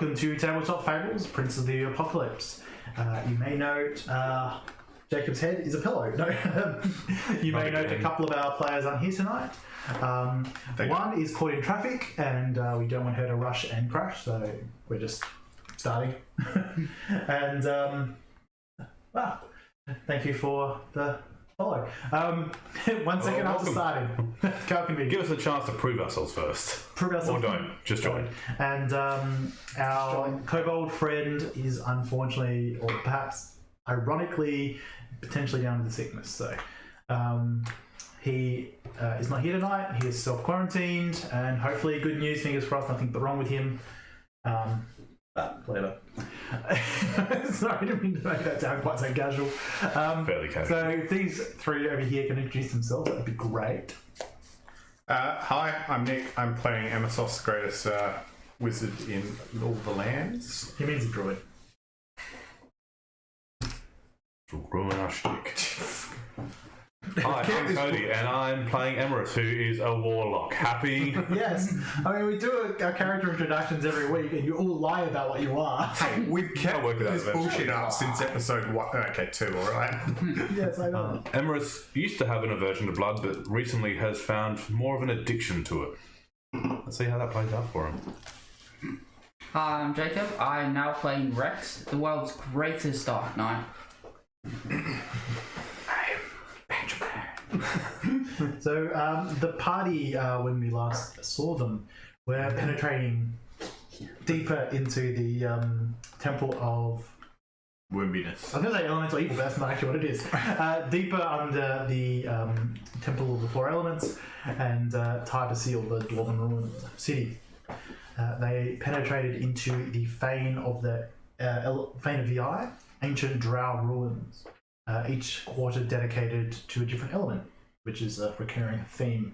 welcome to Tabletop Fables, Prince of the Apocalypse. You may note Jacob's head is a pillow. No, you may note a couple of our players aren't here tonight. One is caught in traffic, and we don't want her to rush and crash, so we're just starting. And thank you for the follow. 1 second after starting. Can't convince. Give us a chance to prove ourselves first. Prove ourselves. Or don't. Just join. And our kobold friend is unfortunately, or perhaps ironically, potentially down with the sickness. So he is not here tonight. He is self-quarantined, and hopefully, good news, fingers crossed, nothing but wrong with him. Whatever. Sorry, I didn't mean to make that sound quite so casual. Fairly casual. So if these three over here can introduce themselves, that would be great. Hi, I'm Nick. I'm playing Emissos, the greatest wizard in all the lands. He means a druid. Ruin our shtick. Hi, I'm Cody, and I'm playing Emharis, who is a warlock. Happy? Yes. I mean, we do our character introductions every week, and you all lie about what you are. Hey, we've kept this bullshit up since episode 2, alright? Yes, I know. Emharis used to have an aversion to blood, but recently has found more of an addiction to it. Let's see how that plays out for him. Hi, I'm Jacob. I'm now playing Rex, the world's greatest Dark Knight. So the party, when we last saw them, were penetrating deeper into the temple of Wimpiness. I was going to say elemental evil, but that's not actually what it is. Deeper under the temple of the four elements, and tied to seal the dwarven ruined city. They penetrated into the Fain of the Fain of the Eye, ancient drow ruins. Each quarter dedicated to a different element, which is a recurring theme.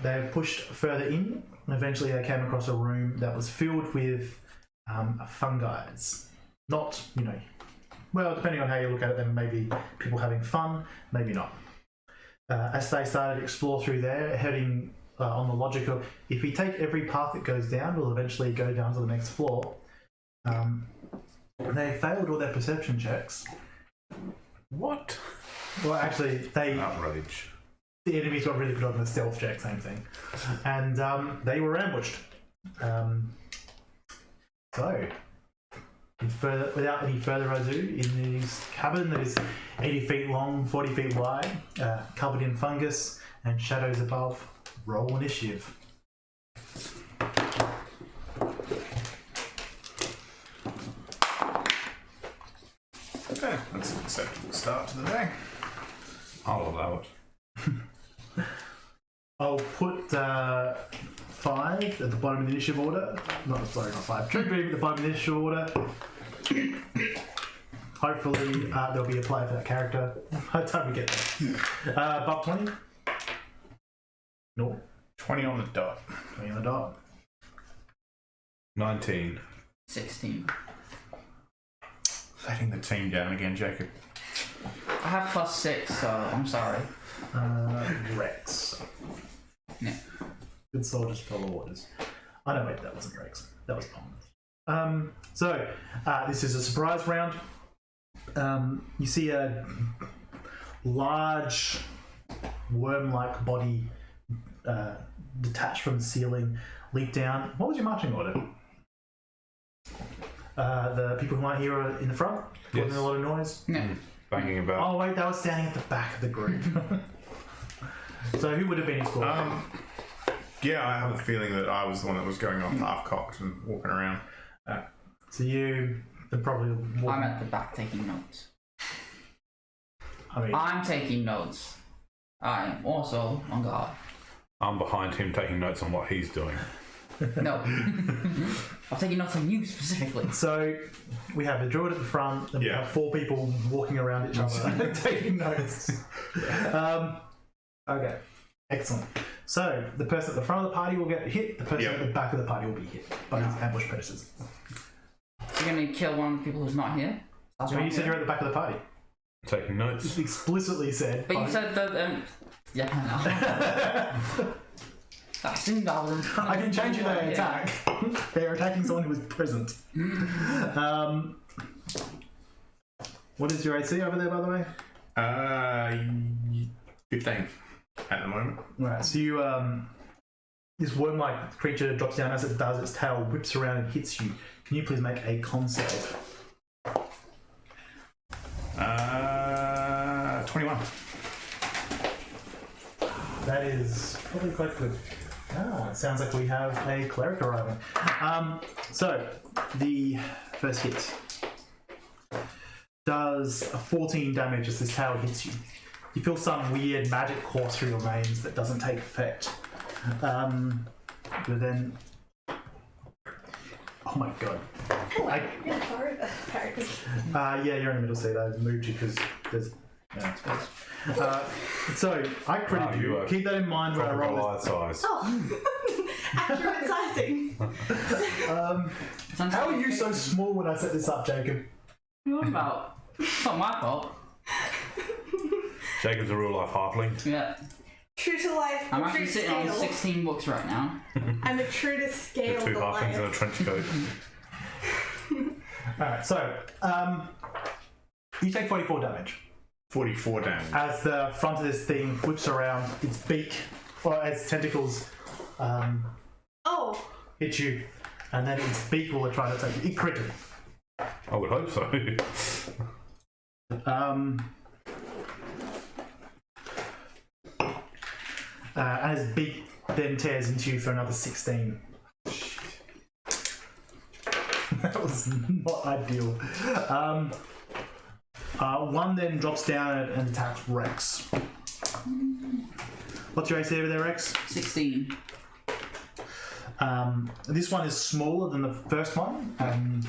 They pushed further in, and eventually they came across a room that was filled with fungi. Not, well, depending on how you look at it, then maybe people having fun, maybe not. As they started to explore through there, heading on the logic of, if we take every path that goes down, we'll eventually go down to the next floor. They failed all their perception checks. What? Well, actually, Outrage. the enemies got really good on the stealth check, same thing. And they were ambushed. So, without any further ado, in this cabin that is 80 feet long, 40 feet wide, covered in fungus and shadows above, roll initiative. Okay, that's an acceptable start to the day. I'll allow it. I'll put 5 at the bottom of the initiative order. Not 5. Truedream at the bottom of the initiative order. Hopefully, there'll be a player for that character by the time we get there. Buck 20? No. 20 on the dot. 20 on the dot. 19. 16. Letting the team down again, Jacob. I have +6, so I'm sorry. Rex. Yeah. Good soldiers follow orders. Oh no, wait, that wasn't Rex. That was Palmer. So, this is a surprise round. You see a large worm-like body detached from the ceiling, leap down. What was your marching order? The people who aren't here are in the front, causing a lot of noise. Yeah. Banging about. Oh wait, they were standing at the back of the group. So who would have been his squad? Yeah, I have a feeling that I was the one that was going off half-cocked and walking around. So you, probably. I'm at the back taking notes. I mean, I'm taking notes. I am also on guard. I'm behind him taking notes on what he's doing. No. I'm taking notes on you specifically. so we have a druid at the front, and we have 4 people walking around each other taking notes. Okay, excellent. So the person at the front of the party will get hit. The person at the back of the party will be hit by these ambush predators. You're going to kill one of the people who's not here? So you said you're at the back of the party. Taking notes. It's explicitly said. But you said that... yeah, I know. I assumed I was in front of I can change who they attack. They are attacking someone who is present. What is your AC over there, by the way? 15 at the moment. Right, so you, this worm-like creature drops down. As it does, its tail whips around and hits you. Can you please make a con save? 21. That is probably quite good. Sounds like we have a cleric arriving. So, the first hit does 14 damage as this tail hits you. You feel some weird magic course through your veins that doesn't take effect. But then... Oh my god. You're far apparently. Yeah, you're in the middle seat. I moved you because there's no space. So, I critted you. you Keep that in mind when I roll this. Goliath size. Oh, accurate sizing. How are you so small when I set this up, Jacob? What about? It's not my fault. Jacob's a real life halfling. Yeah. True to life. I'm true actually to sitting on scale. 16 books right now. I'm a true to scale. Two halflings in a Goliath. trench coat. Alright, so, you take 44 damage. 44 damage. As the front of this thing whips around, its beak, or its tentacles, Oh, hit you, and then its beak will try to take you. It critted. I would hope so. And his beak then tears into you for another 16. That was not ideal. One then drops down and attacks Rex. What's your AC over there, Rex? 16. This one is smaller than the first one, and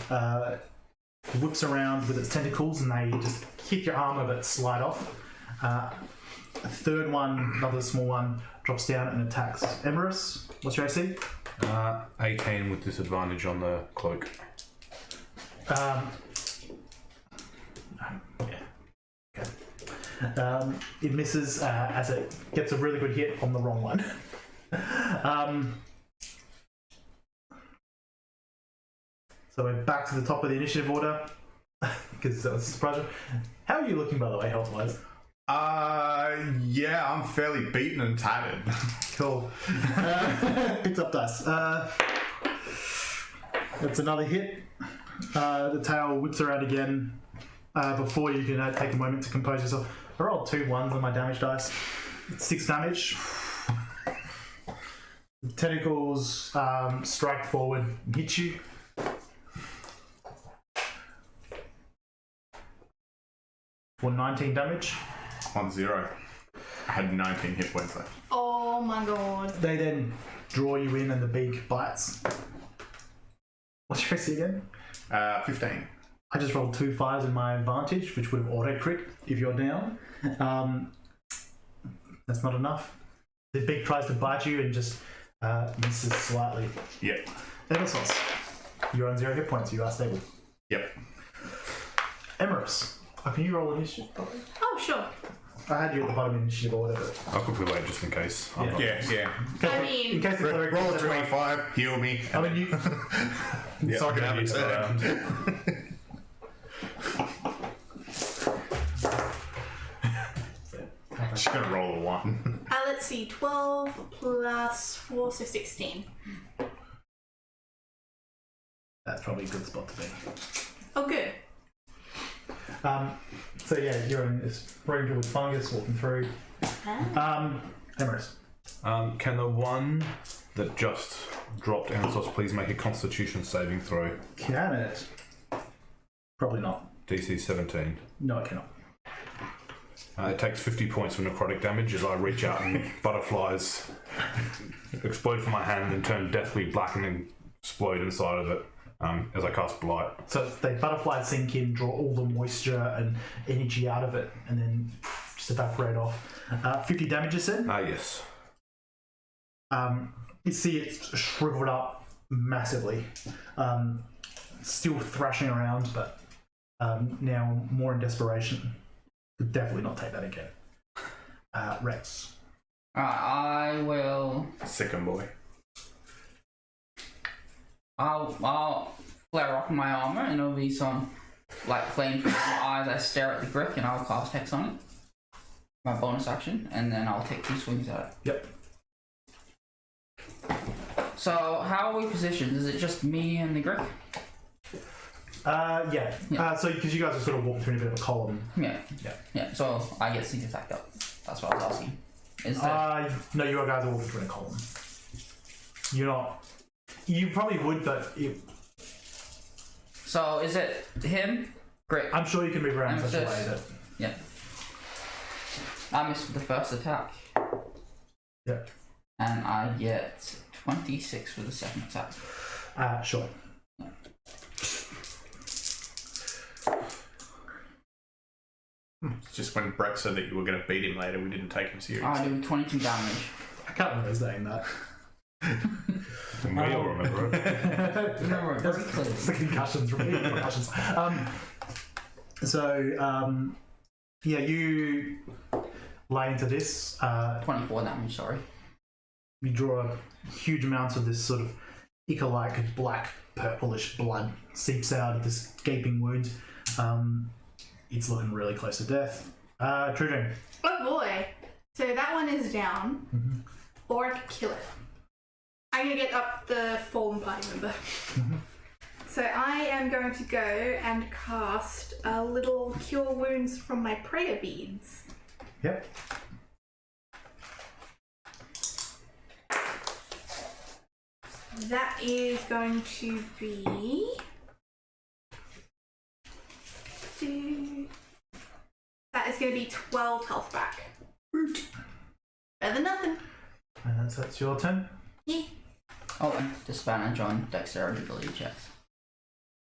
whips around with its tentacles, and they just hit your armor but slide off. A third one, another small one, drops down and attacks Emharis. What's your AC? 18 with disadvantage on the cloak. It misses as it gets a really good hit on the wrong one. So we're back to the top of the initiative order because that was a surprise. How are you looking, by the way, health-wise? Yeah, I'm fairly beaten and tattered. Cool. Picks up dice. That's another hit. The tail whips around again before you can take a moment to compose yourself. I rolled 2 1s on my damage dice. It's 6 damage. The tentacles strike forward and hit you. For 19 damage. 1-0. I had 19 hit points left. oh my god. They then draw you in and the beak bites. What's your AC again? 15. I just rolled 2 5s in my advantage, which would have auto crit if you're down. That's not enough. The beak tries to bite you and just misses slightly. Yep. Emissos, you're on 0 hit points. You are stable. Yep. Emharis, can you roll initiative? Oh, sure. I had you at the bottom of initiative order, but I'll quickly wait just in case. I'm not- Yeah. I mean, in case the cleric Roll a 25, heal me. I mean, you. Yeah, So I can have have a it turn. I'm just gonna roll a 1. let's see. 12 plus 4, so 16. That's probably a good spot to be. Oh, good. So yeah, you're in this room with fungus walking through. Emharis. Can the one that just dropped Emissos please make a Constitution saving throw? Can it? Probably not. DC 17. No, it cannot. It takes 50 points of necrotic damage as I reach out and butterflies explode from my hand and turn deathly black and then explode inside of it as I cast Blight. So the butterflies sink in, draw all the moisture and energy out of it, and then just evaporate off. 50 damage, you said? Yes. You see it shriveled up massively. Still thrashing around, but now more in desperation. Could definitely not take that again. Rex. I will. Second boy. I'll flare off my armor, and it'll be some like flames from my eyes. I stare at the brick, and I'll cast Hex on it. My bonus action, and then I'll take 2 swings at it. Yep. So how are we positioned? Is it just me and the brick? Yeah. So because you guys are sort of walking through a bit of a column. Yeah. Yeah. Yeah. So I get sneak attack up. That's what I was asking. Is that No, you guys are walking through a column. You're not. You probably would, but so? Is it him? Great. I'm sure you can move around And such a it's way that. Yeah. I missed the first attack. Yeah. And I get 26 for the second attack. Sure. It's just when Brett said that you were going to beat him later, we didn't take him seriously. I do 22 damage. I can't remember saying that. We all remember it. Remember, very clearly. It's the concussions, repeating concussions. Yeah, you lay into this. 24 damage, sorry. You draw huge amounts of this sort of ichor-like black, purplish blood seeps out of this gaping wound. It's looking really close to death. Truedream. Oh boy. So that one is down. Mm-hmm. Or I could kill it. I'm going to get up the fallen party member. Mm-hmm. So I am going to go and cast a little cure wounds from my prayer beads. Yep. That is going to be... That is going to be 12 health back. Better than nothing. And that's your turn. Yeah. Oh, and disadvantage on dexterity ability checks.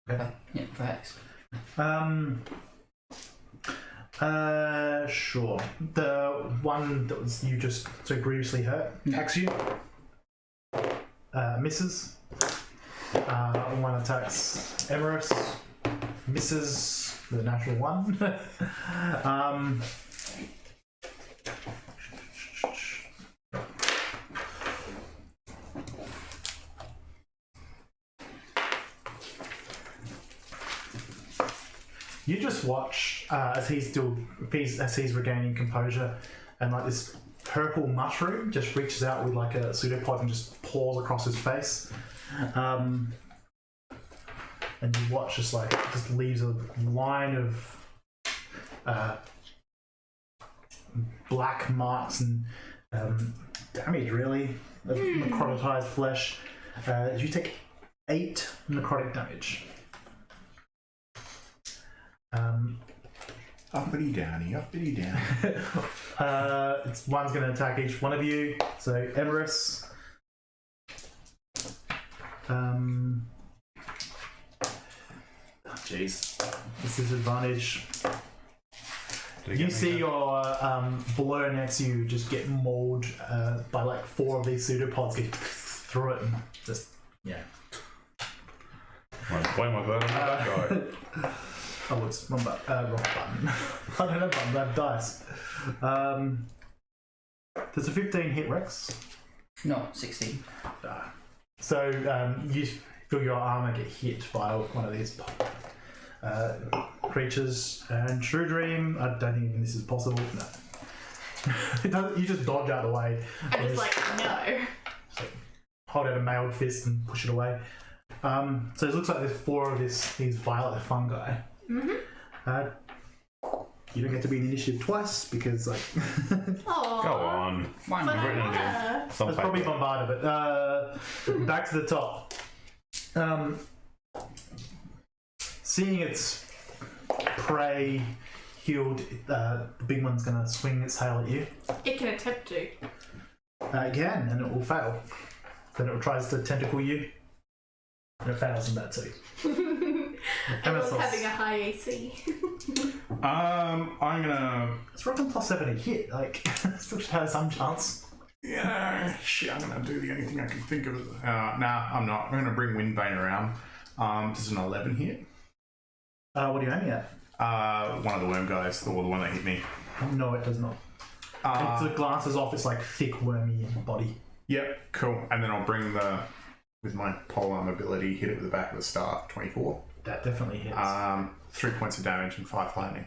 Okay. Yeah, for Hex. Sure. The one that was you just so grievously hurt attacks you. Misses. One attacks Emharis. Misses with a natural 1. You just watch as he's regaining composure, and like this purple mushroom just reaches out with like a pseudopod and just pours across his face. And you watch just leaves a line of black marks and damage, really, of necrotized flesh. You take 8 necrotic damage. Uppity downy, uppity downy. It's one's going to attack each one of you. So Emharis. Jeez, this is advantage. You see your below next to you just get mauled by like 4 of these pseudopods get through it and just Blame my burden on that guy. Oh, it's wrong button. I don't know button, I have dice. Does a 15 hit Rex? No, 16. So you feel your armor get hit by one of these creatures. And Truedream, I don't think this is possible. No. It doesn't, you just dodge out of the way. I'm just like, no. So hold out a mailed fist and push it away. So it looks like there's 4 of these violet fungi. Mm-hmm. You don't get to be in initiative twice because like Aww. Go on. Why You've not? written it in. Some that's probably paper. Bombada, but back to the top. Seeing its prey healed, the big one's going to swing its tail at you. It can attempt to. Again, and it will fail. Then it tries to tentacle you, and it fails in that too. Everyone's having a high AC. I'm gonna. It's rocking +7 a hit. Like, still should have some chance. Yeah, shit. I'm gonna do the only thing I can think of. Nah, I'm not. I'm gonna bring Windbane around. This is an 11 hit. What are you aiming at? One of the worm guys, the one that hit me. No, it does not. It glances off its like thick, wormy body. Yep, cool. And then I'll bring with my polearm ability, hit it with the back of the staff, 24. That definitely hits. 3 points of damage and 5 lightning.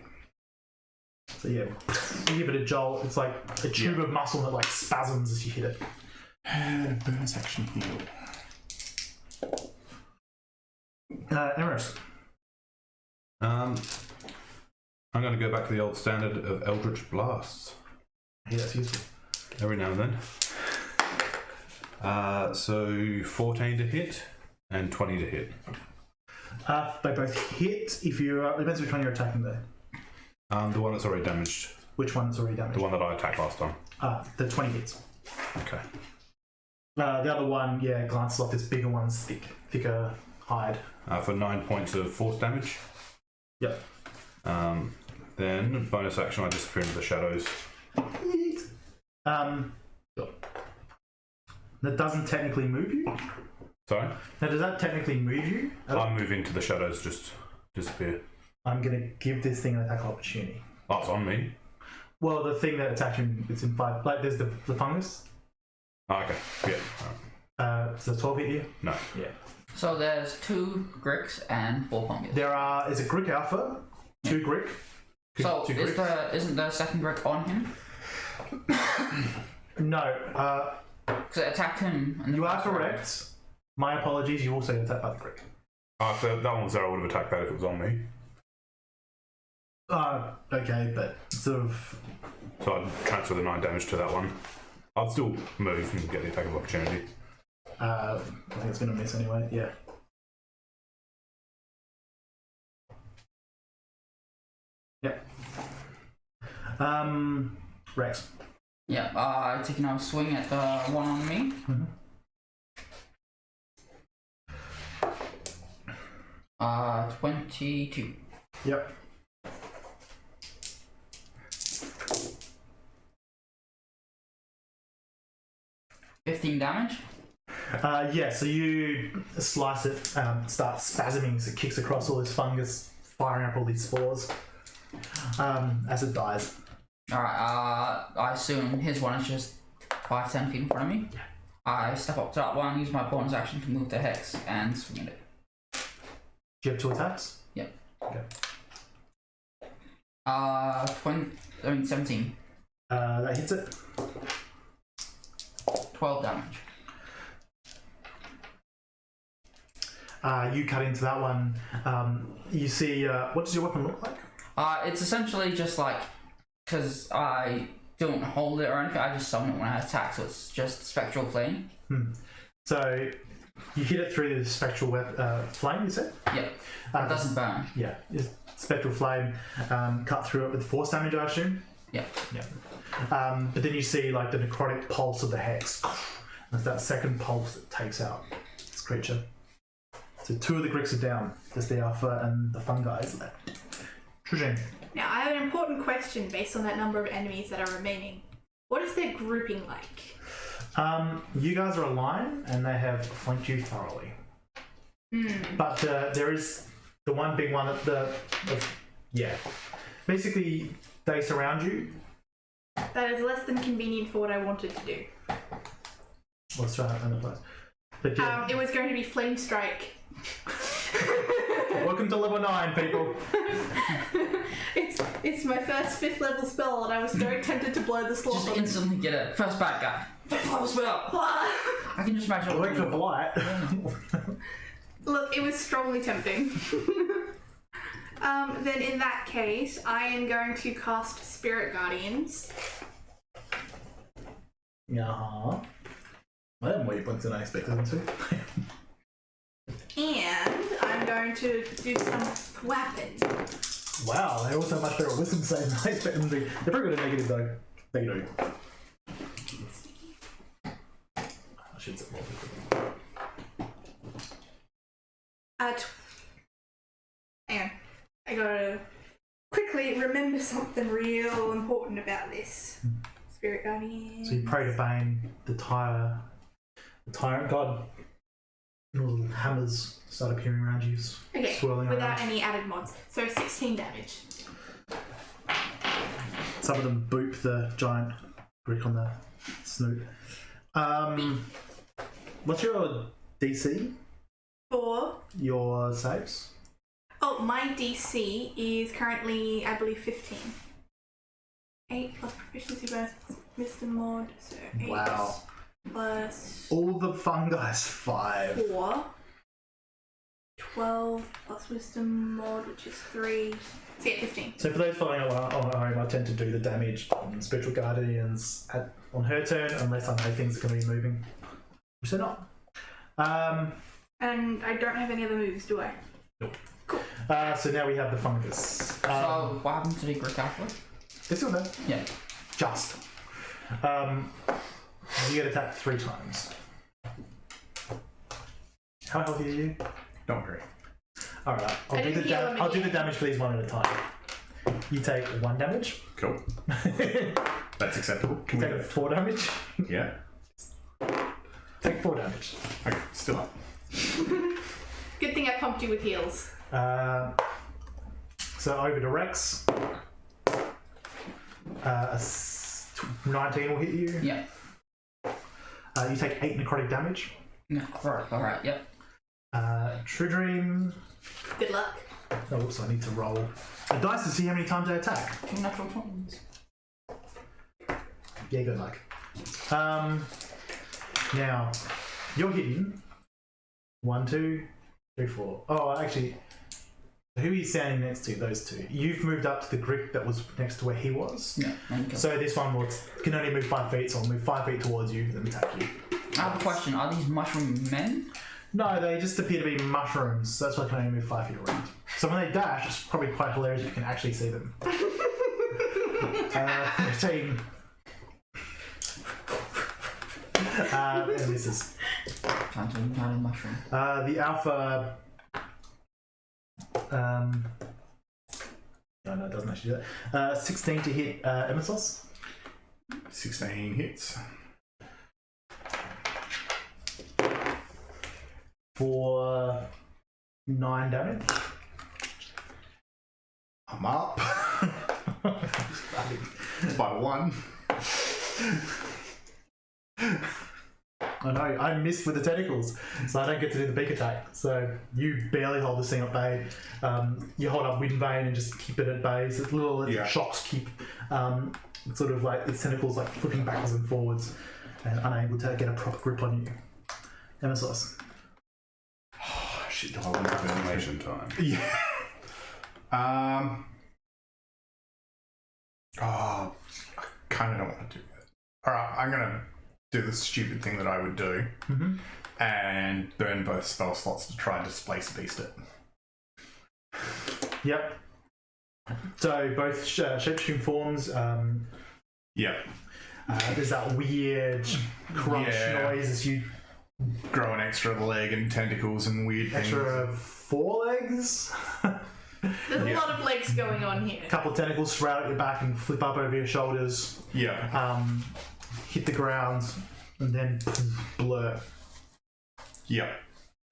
So yeah, you give it a jolt. It's like a tube of muscle that like spasms as you hit it. And a bonus action heal. Emharis. I'm going to go back to the old standard of Eldritch Blasts. Yeah, that's useful. Every now and then. So 14 to hit and 20 to hit. They both hit. If you depends which one you're attacking though. The one that's already damaged. Which one is already damaged? The one that I attacked last time. The 20 hits. Okay. The other one, glances off this bigger one's thicker hide. For 9 points of force damage. Yep. Then bonus action, I disappear into the shadows. That doesn't technically move you. Sorry? Now, does that technically move you? I move into the shadows, just disappear. I'm going to give this thing an attack opportunity. Oh, it's on me? Well, the thing that attacks him, it's in 5. Like, there's the fungus. Oh, okay. Yeah. Right. Does the 12 hit you? No. Yeah. So there's 2 Gricks and 4 fungus. Is a Grick Alpha, 2 Grick. So two isn't the second Grick on him? No. Because it attacked him. You are correct. My apologies, you also get attacked by the Grick. If that one was there, I would have attacked that if it was on me. Okay, but sort of... So I'd transfer the 9 damage to that one. I'd still move and get the attack of opportunity. I think it's going to miss anyway, yeah. Yep. Rex. Yeah, I take another swing at the one on me. Mm-hmm. 22. Yep. $15 damage. So you slice it, starts spasming, so it kicks across all this fungus, firing up all these spores as it dies. Alright, I assume his one is just 5-10 feet in front of me. I step up to that one, use my bonus action to move the hex and swing at it. Do you have 2 attacks? Yep. Okay. 17. That hits it. 12 damage. You cut into that one. You see, what does your weapon look like? It's essentially just like, because I don't hold it or anything, I just summon it when I attack, so it's just spectral flame. So you hit it through the spectral flame, you said? Yeah, it doesn't burn. Yeah, spectral flame, cut through it with force damage, I assume? Yeah. But then you see like the necrotic pulse of the hex. That's that second pulse that takes out this creature. So 2 of the Gricks are down. There's the Alpha and the fungi is left. Truedream. Now, I have an important question based on that number of enemies that are remaining. What is their grouping like? You guys are a line, and they have flanked you thoroughly. But there is the one big one at basically, they surround you. That is less than convenient for what I wanted to do. Let's try that another place. But yeah, It was going to be Flame Strike. welcome to level 9, people. It's my first 5th level spell, and I was very tempted to blow the slot Just on instantly get it. First bad guy. 5th level spell. I can just imagine. Wait for blight. Look, it was strongly tempting. Then in that case, I am going to cast Spirit Guardians. I have more points than I expected them to. And I'm going to do some thwapping. Wow, they also have much better wisdom save than I expected them to be. They're probably good at negative though. They do. I should say more. Hang on. I gotta quickly remember something real important about this. Spirit Guardian. So you pray to Bane, the tyrant god, and all the hammers start appearing around you, Okay, swirling without around. any added mods. So 16 damage. Some of them boop the giant brick on the snoot. What's your DC? For Your saves? oh, my DC is currently, I believe, 15. 8 plus proficiency bonus plus wisdom mod, so 8 Wow. plus All the fun guys 5. 4. 12 plus wisdom mod, which is 3. So yeah, 15. So for those following along at home, I tend to do the damage on Spiritual Guardians on her turn, unless I know things are going to be moving. Which they're not. And I don't have any other moves, do I? Nope. Cool. So now we have the fungus. So what happened to the Greek Alpha? It's still there. Yeah. Just. You get attacked 3 times. How healthy are you? Not very. Alright, I I'll didn't heal him do the again. damage for these one at a time. You take 1 damage. Cool. That's acceptable. You Can we take 4 damage. Yeah. Take 4 damage. Okay, still up. Good thing I pumped you with heals. So over to Rex. 19 will hit you. Yeah. You take 8 necrotic damage. No, alright, yep. Truedream. Good luck. Oh, whoops, I need to roll a dice to see how many times I attack. 2 natural 20s. Yeah, good luck. Now, you're hidden. 1, 2, 3, 4. Oh, actually, who he's standing next to, those two. You've moved up to the grip that was next to where he was. Yeah, okay. So this one can only move 5 feet, so I'll move 5 feet towards you and attack you. I have a question. Are these mushroom men? No, they just appear to be mushrooms. So that's why I can only move 5 feet around. So when they dash, it's probably quite hilarious if you can actually see them. 15. And misses. Time to encounter mushroom. The alpha. No, it doesn't actually do that. 16 to hit Emissos. 16 hits. For 9 damage. I'm up. By 1. I know, I missed with the tentacles, so I don't get to do the beak attack. So you barely hold this thing at bay. You hold up Wind Vein and just keep it at bay. So little shocks keep sort of like its tentacles like flipping backwards and forwards and unable to get a proper grip on you. Emissos. Oh, shit, do I want to do Animation time. Yeah. Oh, I kind of don't want to do that. Alright, I'm going to do the stupid thing that I would do and burn both spell slots to try and displace beast it. Yep. So both shapeshifting forms. Yep. There's that weird crunch noise as you grow an extra leg and tentacles and weird things. extra 4 legs. There's a lot of legs going on here. A couple of tentacles sprout at your back and flip up over your shoulders. Yeah. Hit the ground and then blur. Yep.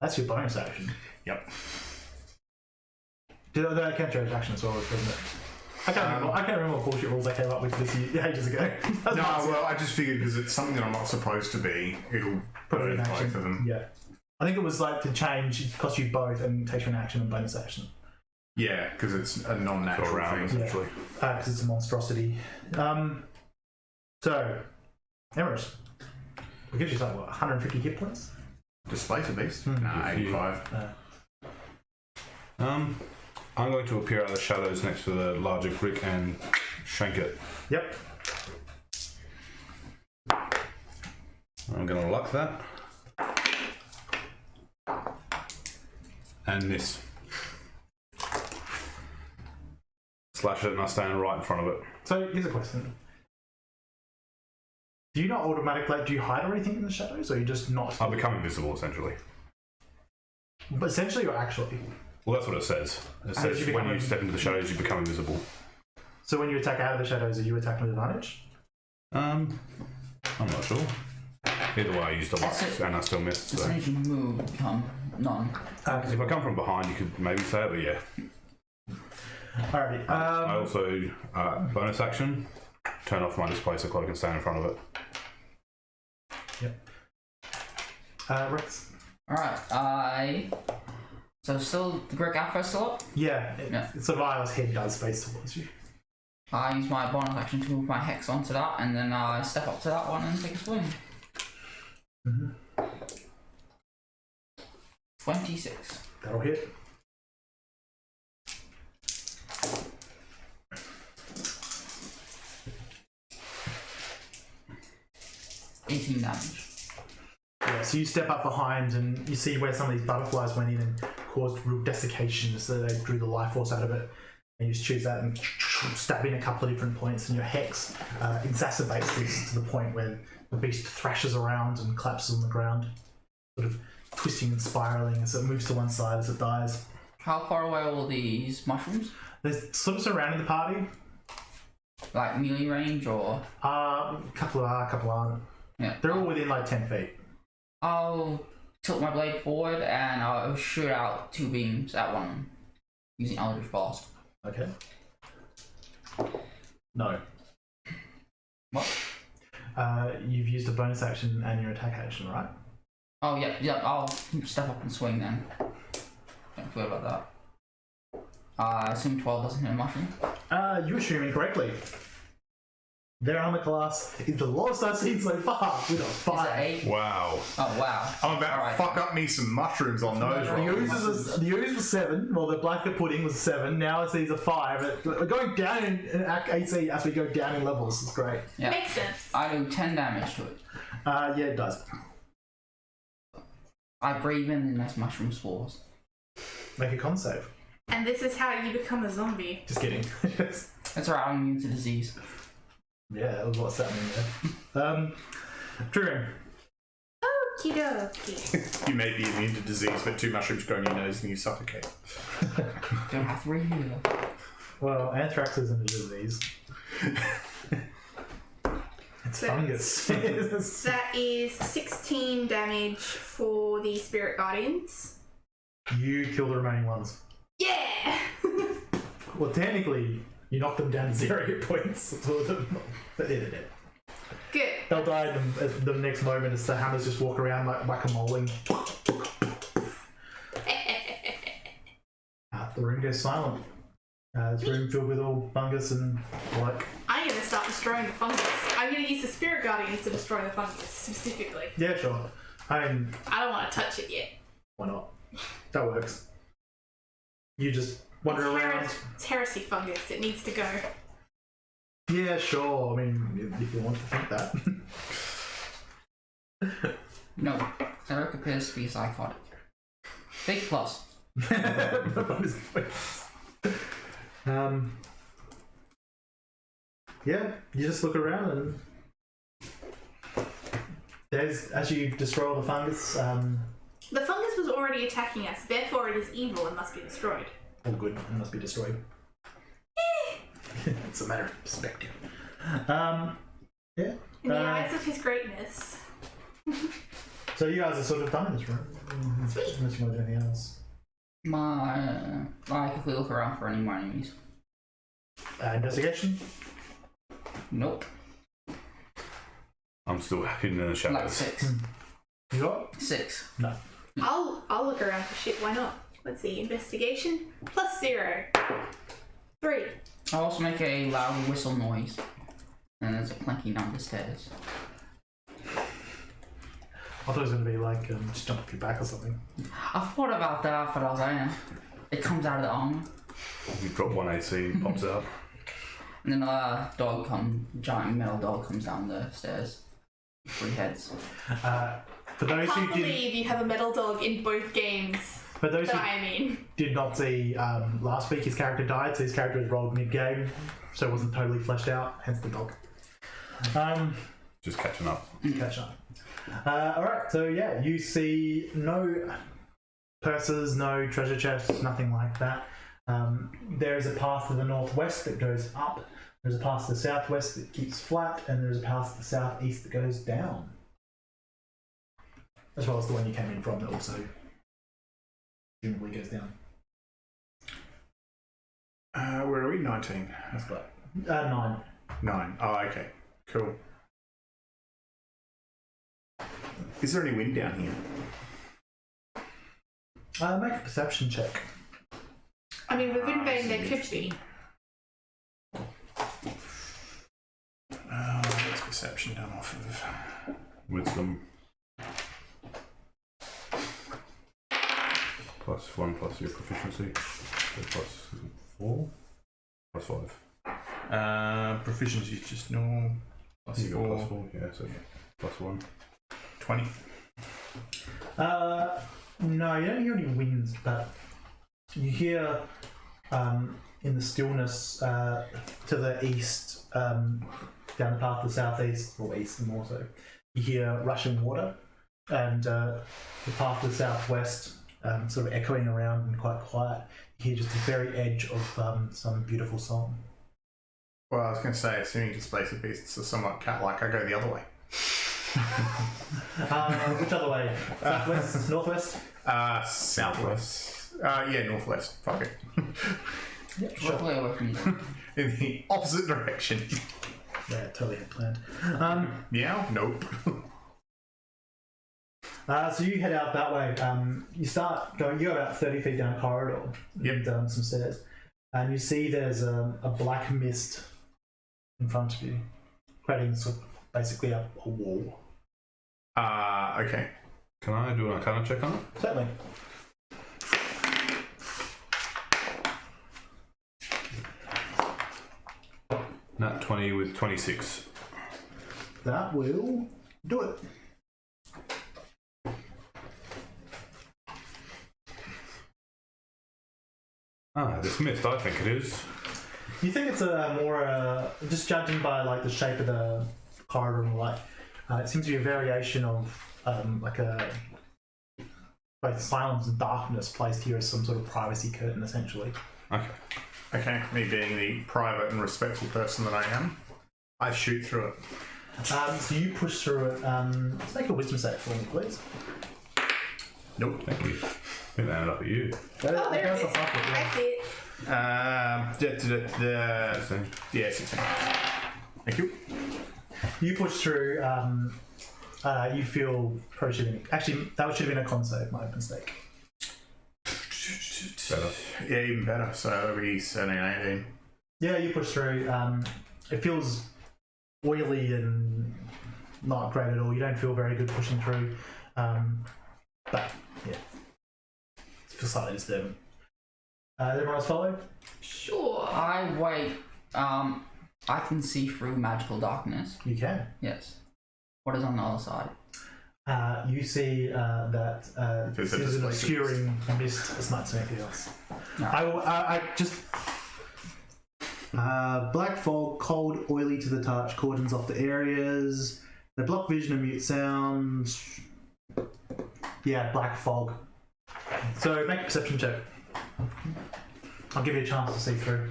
That's your bonus action. Yep. Did that count your action as well, doesn't it? I can't remember what bullshit rules I came up with this ages ago. No, well, I just figured because it's something that I'm not supposed to be, it'll burn an action. both of them. Yeah. I think it was like to change, it costs you both and takes you an action and bonus action. Yeah, because it's a non-natural round, thing. essentially. Because it's a monstrosity. So, Emharis, it gives you like, what, 150 hit points? Displace a beast? Nah, 85. I'm going to appear out of the shadows next to the larger brick and shank it. Yep. I'm going to luck that. And this. Slash it and I stand right in front of it. So, here's a question. Do you not automatically, do you hide or anything in the shadows, or you just not? I become invisible, essentially. But essentially, or actually? Well, that's what it says. It says when you step into the shadows, you become invisible. So when you attack out of the shadows, are you attacking with advantage? I'm not sure. Either way, I used a luck and I still missed. As So. soon as you move, become none. If I come from behind, you could maybe say it, but yeah. Alrighty. I also bonus action turn off my displacer cloak and stand in front of it. Rex. Alright, so still the Greek Afro still up? Yeah, Yeah. it's sort of Isla's head does face towards you. I use my bonus action to move my hex onto that, and then I step up to that one and take a swing. 26. That'll hit. $18 damage. Yeah, so you step up behind and you see where some of these butterflies went in and caused real desiccation, so they drew the life force out of it. And you just choose that and stab in a couple of different points, and your hex exacerbates this to the point where the beast thrashes around and collapses on the ground, sort of twisting and spiraling as it moves to one side as it dies. How far away are all these mushrooms? They're sort of surrounding the party. Like melee range or? Couple aren't. Yeah. They're all within like 10 feet. I'll tilt my blade forward and I'll shoot out 2 beams at one using Eldritch Blast. Okay. No. What? You've used a bonus action and your attack action, right? Oh yeah, I'll step up and swing then. Don't forget about that. I assume 12 doesn't hit a mushroom. You assume incorrectly. Their armor class is the lowest I've seen so far with a Is it 5. 8? Wow. Oh wow. I'm about Alright. to fuck up me some mushrooms on those The rolls. ooze was 7. Well, the black pudding was 7. Now it's these are 5. We're going down in AC as we go down in levels. It's great. Yeah. Makes sense. I do 10 damage to it. Yeah, it does. I breathe in those mushroom spores. Make a con save. And this is how you become a zombie. Just kidding. That's right, I'm immune to disease. Yeah, what's happening there? Truedream. Okie dokie. You may be immune to disease, but 2 mushrooms go in your nose and you suffocate. Don't have 3 heal. Well, anthrax isn't a disease. It's fungus. That is 16 damage for the Spirit Guardians. You kill the remaining ones. Yeah! Well, technically, you knock them down to 0 hit points. But they're dead. Good. They'll die at the next moment as the hammers just walk around like whack-a-moling. The room goes silent. This room filled with all fungus and like. I'm going to start destroying the fungus. I'm going to use the Spirit Guardians to destroy the fungus, specifically. Yeah, sure. I mean, I don't want to touch it yet. why not? That works. You just wander around. It's heresy fungus. It needs to go. Yeah, sure. I mean, if you want to think that. No, Eric appears to be psychotic. Big plus. Bonus points. Yeah, you just look around and there's, as you destroy all the fungus, The fungus was already attacking us, therefore it is evil and must be destroyed. all good and must be destroyed. It's a matter of perspective. Yeah. In the eyes of his greatness. So you guys are sort of done in this room. Unless you want to do anything else. I quickly look around for any more enemies. Investigation? Nope. I'm still hidden in the Like shadows. 6. You got? 6. No. I'll look around for shit, why not? Let's see, investigation plus 0. 3. I'll also make a loud whistle noise. And there's a clanking down the stairs. I thought it was going to be like just jump off your back or something. I thought about that, but I was like, it comes out of the armor. You drop 1 AC, pops out. And then a giant metal dog comes down the stairs. 3 heads. For those I who can't did, believe you have a metal dog in both games. for those But who I mean, did not see last week, his character died, so his character was rolled mid-game, so it wasn't totally fleshed out. Hence the dog. Just catching up. Catch up. Alright, so yeah, you see no purses, no treasure chests, nothing like that. There is a path to the northwest that goes up, there's a path to the southwest that keeps flat, and there's a path to the southeast that goes down. As well as the one you came in from that also presumably goes down. Where are we? 19. That's right. 9. 9. Oh, okay. Cool. Is there any wind down here? Make a perception check. I mean, within Fain there could be. What's perception done off of? Wisdom. +1 plus your proficiency. So +4. +5. Proficiency is just normal. You got +4. +4, yeah, so +1. 20. No, you don't hear any winds, but you hear in the stillness to the east, down the path to the southeast, or east more so, you hear rushing water, and the path to the southwest sort of echoing around and quite quiet. You hear just the very edge of some beautiful song. Well, I was going to say, assuming displacer beasts are somewhat cat-like, I go the other way. Which other way? Southwest? Northwest? Southwest. Yeah, northwest. Fuck it. Yeah, sure. Way away from you. In the opposite direction. Yeah, totally had planned. Meow? Nope. So you head out that way. You start going. You go about 30 feet down a corridor. Yep. And some stairs, and you see there's a black mist in front of you, creating sort of basically a wall. Okay. Can I do an Arcana check on it? Certainly. Nat 20 with 26. That will do it. This mist, I think it is. You think it's a more just judging by like the shape of the corridor and the light, it seems to be a variation of like a both silence and darkness placed here as some sort of privacy curtain, essentially. Okay. Okay, me being the private and respectful person that I am, I shoot through it. So you push through it. Let's make a wisdom save for me, please. Nope. Thank you. I think they ended up at you. Oh, there it is. I see it. Yeah, 16. Thank you. You push through. You feel probably should have been, actually that should have been a con save. My mistake. Better. Yeah, even better. So that'll be 17, 18. Yeah, you push through. It feels oily and not great at all. You don't feel very good pushing through. But yeah, it feels slightly disturbing. Everyone else follow? Sure. I wait. I can see through magical darkness. You can. Yes. What is on the other side? You see that Because this it is an displaces. obscuring mist as much as anything else. No. I just black fog, cold, oily to the touch, cordons off the areas. They block vision and mute sounds. Yeah, black fog. So make a perception check. I'll give you a chance to see through.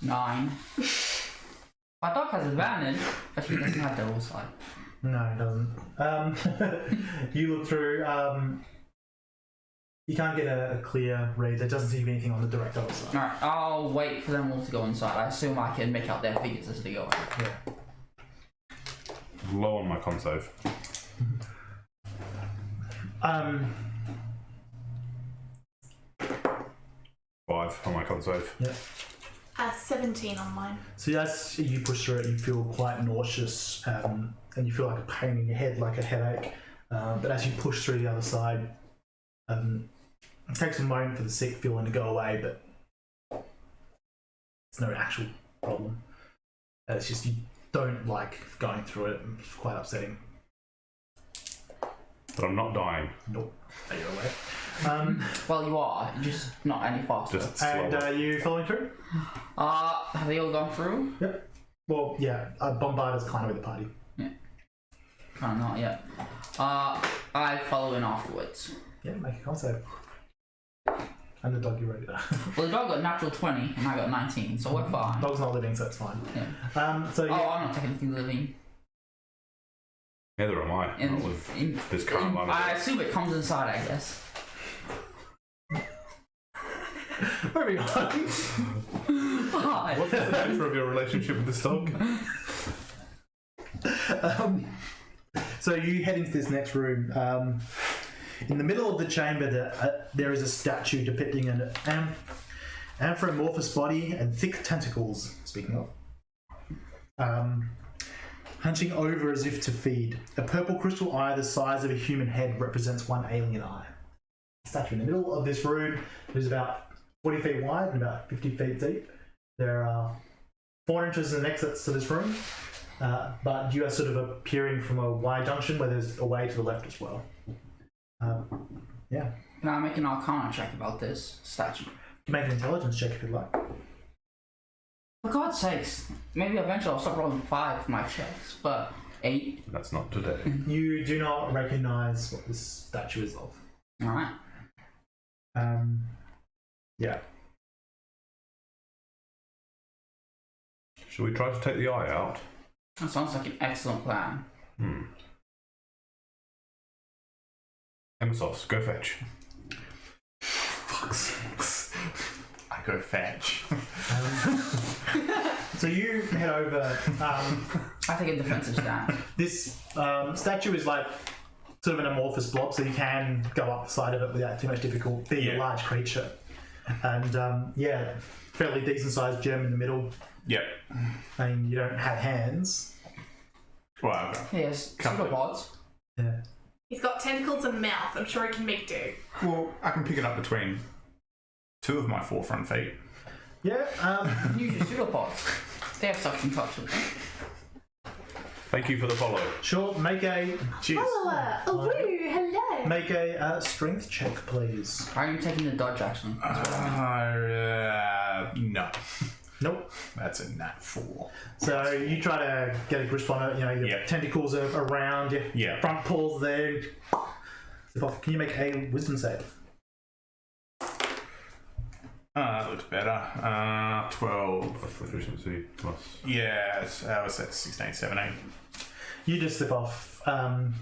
9. My dog has advantage, but he doesn't have double sight. No, it doesn't. You look through. You can't get a clear read. There doesn't seem to be anything on the direct other side. Alright, I'll wait for them all to go inside. I assume I can make out their figures as they go. Yeah. Low on my con save. 5 on my con save. Yeah. 17 on mine. So as you push through it, you feel quite nauseous, and you feel like a pain in your head, like a headache. But as you push through the other side, it takes a moment for the sick feeling to go away, but it's no actual problem. It's just you don't like going through it. It's quite upsetting. But I'm not dying. Nope. Are you away? Well, you are, just not any faster. Just And slower. you following through? Have they all gone through? Yep. Well, yeah. Bombarda's kind of with the party. Kind of not yet. I follow in afterwards. Yeah, make a con save. And the dog you ready there. Well, the dog got natural 20 and I got 19, so we're fine. Dog's not living, so it's fine. Yeah. So yeah. Oh, I'm not technically living. Neither am I. Not with this current line of I work. assume it comes inside, I guess. Moving on. Hi. What's the nature of your relationship with this dog? So you head into this next room. In the middle of the chamber, there is a statue depicting an anthropomorphous body and thick tentacles. Speaking of, hunching over as if to feed. A purple crystal eye the size of a human head represents one alien eye. Statue in the middle of this room is about 40 feet wide and about 50 feet deep. There are 4 entrances and exits to this room, but you are sort of appearing from a Y junction where there's a way to the left as well. Yeah. Can I make an Arcana check about this statue? You can make an intelligence check if you'd like. For God's sakes, maybe eventually I'll start rolling 5 for my checks, but 8. That's not today. You do not recognise what this statue is of. Alright. Yeah. Should we try to take the eye out? That sounds like an excellent plan. Emissos, go fetch. Fuck's sakes. I go fetch. So you head over. I take a defensive stance. This statue is like sort of an amorphous blob, so you can go up the side of it without too much difficulty. Being a large creature, and fairly decent sized gem in the middle. Yep. I mean, you don't have hands. Well, I've got Yes, pseudopods. Yeah. He's got tentacles and mouth. I'm sure he can make do. Well, I can pick it up between 2 of my 4 front feet. Yeah. Use your pseudopods. They have suction touch with them. Thank you for the follow. Sure. Make a Cheers. Follower! Oh, woo! Hello! make a strength check, please. Are you taking the dodge action? No. Nope. That's a nat 4. So you try to get a grip on it. You know, your tentacles are around, your front paws there. Can you make a wisdom save? That looks better. 12. Proficiency plus. Yes, I was at 16, 17. You just slip off, land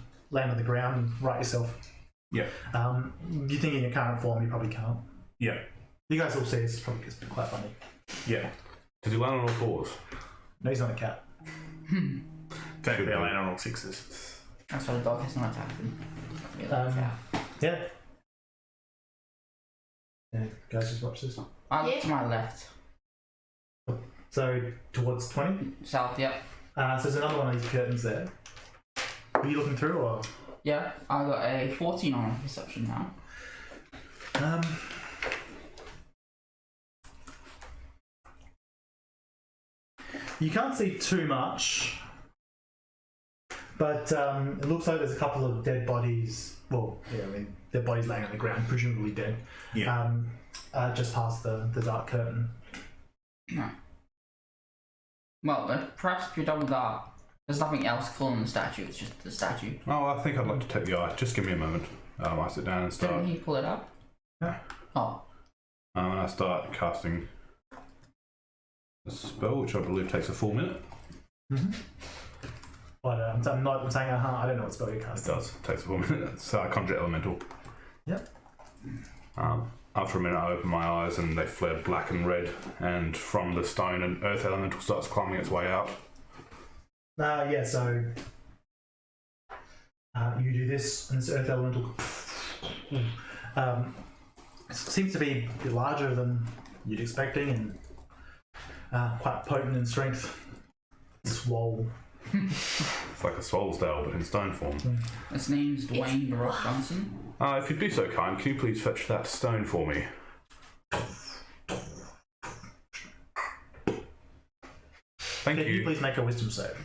on the ground, and right yourself. Yeah. You think in your current form you probably can't. Yeah. You guys all see it's probably quite funny. Yeah. Does he land on all fours? No, he's not a cat. Technically, I land on all 6s. That's why the dog has not attacked him. Yeah. Yeah, guys, just watch this. I look to my left. So towards 20. South, yep. So there's another one of these curtains there. Are you looking through or? Yeah, I got a 14 on perception now. You can't see too much, but it looks like there's a couple of dead bodies. Well, yeah, I mean, dead bodies laying on the ground, presumably dead. Yeah. Just past the dark curtain. No. Well, perhaps if you're double dark, there's nothing else cool in the statue, it's just the statue. Oh, I think I'd like to take the eye. Just give me a moment. I sit down and start. Didn't he pull it up? Yeah. Oh. And I start casting a spell, which I believe takes a full minute. Mm-hmm. But I'm saying, I don't know what spell you It cast. does. It takes a full minute. So I conjure elemental. Yep. After a minute, I open my eyes and they flare black and red. And from the stone, an earth elemental starts climbing its way out. Yeah, so you do this, and this earth elemental seems to be a bit larger than you'd expecting, and quite potent in strength. Swole. It's like a Swole's Dale, but in stone form. Its name's Dwayne The Rock Johnson. If you'd be so kind, can you please fetch that stone for me? Thank Can you you. please make a wisdom save?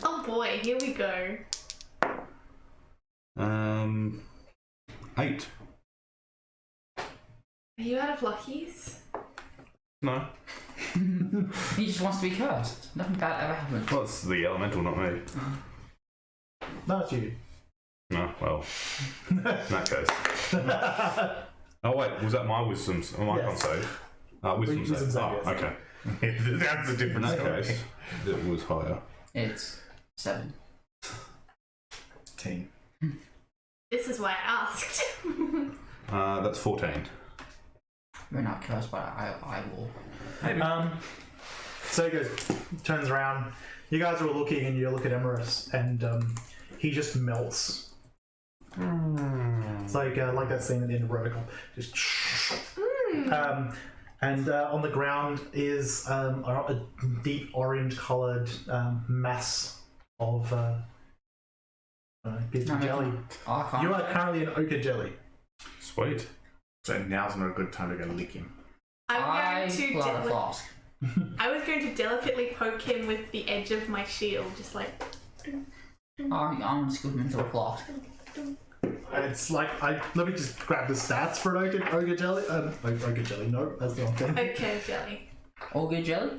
Oh boy, here we go. 8. Are you out of luckies? No. He just wants to be cursed. Nothing bad ever happened. Well, it's the elemental, not me. No, it's you. No, well, in that case. Oh wait, was that my wisdom? My Yes. con save? Wisdom Wisdom save. save, Oh, yes. okay. That's a In different that story. case, it was higher. It's 7. 10. This is why I asked. That's 14. We're not cursed, but I will. So he goes, turns around. You guys are all looking, and you look at Emharis, and he just melts. It's like that scene at the end of Robocop. Just. And on the ground is a deep orange-coloured mass of bits of jelly. I can't. You are currently an ochre jelly. Sweet. So now's not a good time to go lick him. I'm going pull out a to. flask. I was going to delicately poke him with the edge of my shield, just like. I'm gonna scoop him into a flask. It's like let me just grab the stats for an ogre jelly. Ogre jelly. No, that's the wrong thing. Okay, jelly. All good jelly?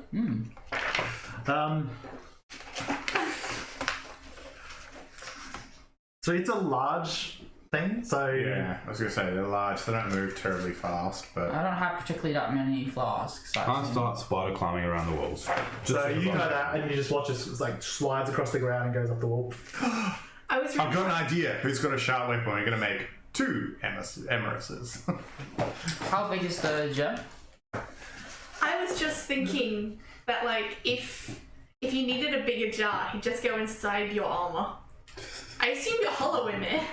So it's a large thing. So Yeah, I was gonna say they're large. They don't move terribly fast, but I don't have particularly that many flasks. I start spider climbing around the walls. So you know that, and you just watch it like slides across the ground and goes up the wall. I've I've got an idea. Who's got a sharp weapon? We're gonna make 2 Emharises. How big is the gem? I was just thinking that, like, if you needed a bigger jar, he'd just go inside your armor. I assume you're hollow in there.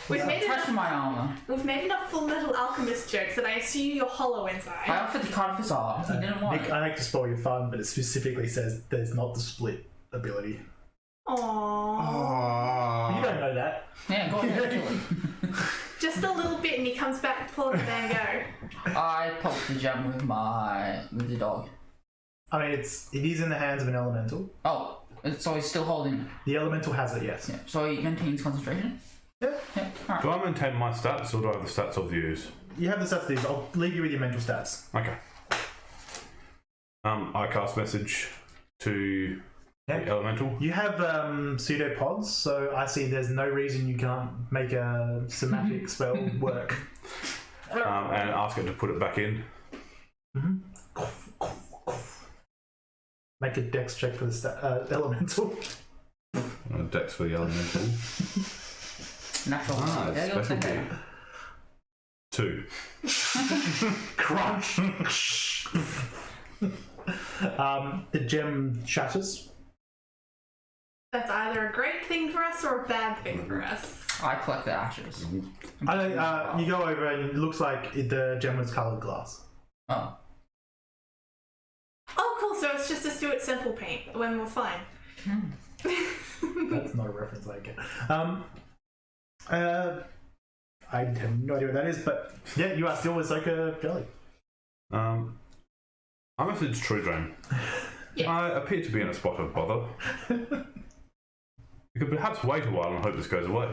We've Touch my armor. enough Full Metal Alchemist jokes that I assume you're hollow I inside. offered the card of his arm. He didn't want Nick, it. I hate to spoil your fun, but it specifically says there's not the split ability. Aww. You don't know that. Yeah, go ahead, kill him. Just a little bit, and he comes back, pull it, and go. I poked the gem with the dog. I mean, it is in the hands of an elemental. Oh, so he's still holding it. The elemental has it, yes. Yeah. So he maintains concentration? Yeah. Yeah, alright. Do I maintain my stats or do I have the stats of the use? You have the stats of these. I'll leave you with your mental stats. Okay. I cast message to the elemental. You have pseudopods, so I see there's no reason you can't make a somatic spell work. And ask it to put it back in. Make a dex check for the elemental. Dex for the elemental. Natural. It's Yeah, go specialty. ahead. 2. Crunch. The gem shatters. That's either a great thing for us or a bad thing for us. I collect the ashes. I don't, you go over and it looks like the gem was coloured glass. Oh. Oh, cool. So it's just a Stuart Semple paint when we're fine. That's not a reference I get. I have no idea what that is, but yeah, you are still with Soka Jelly. I message Truedream. Yes. I appear to be in a spot of bother. We could perhaps wait a while and hope this goes away.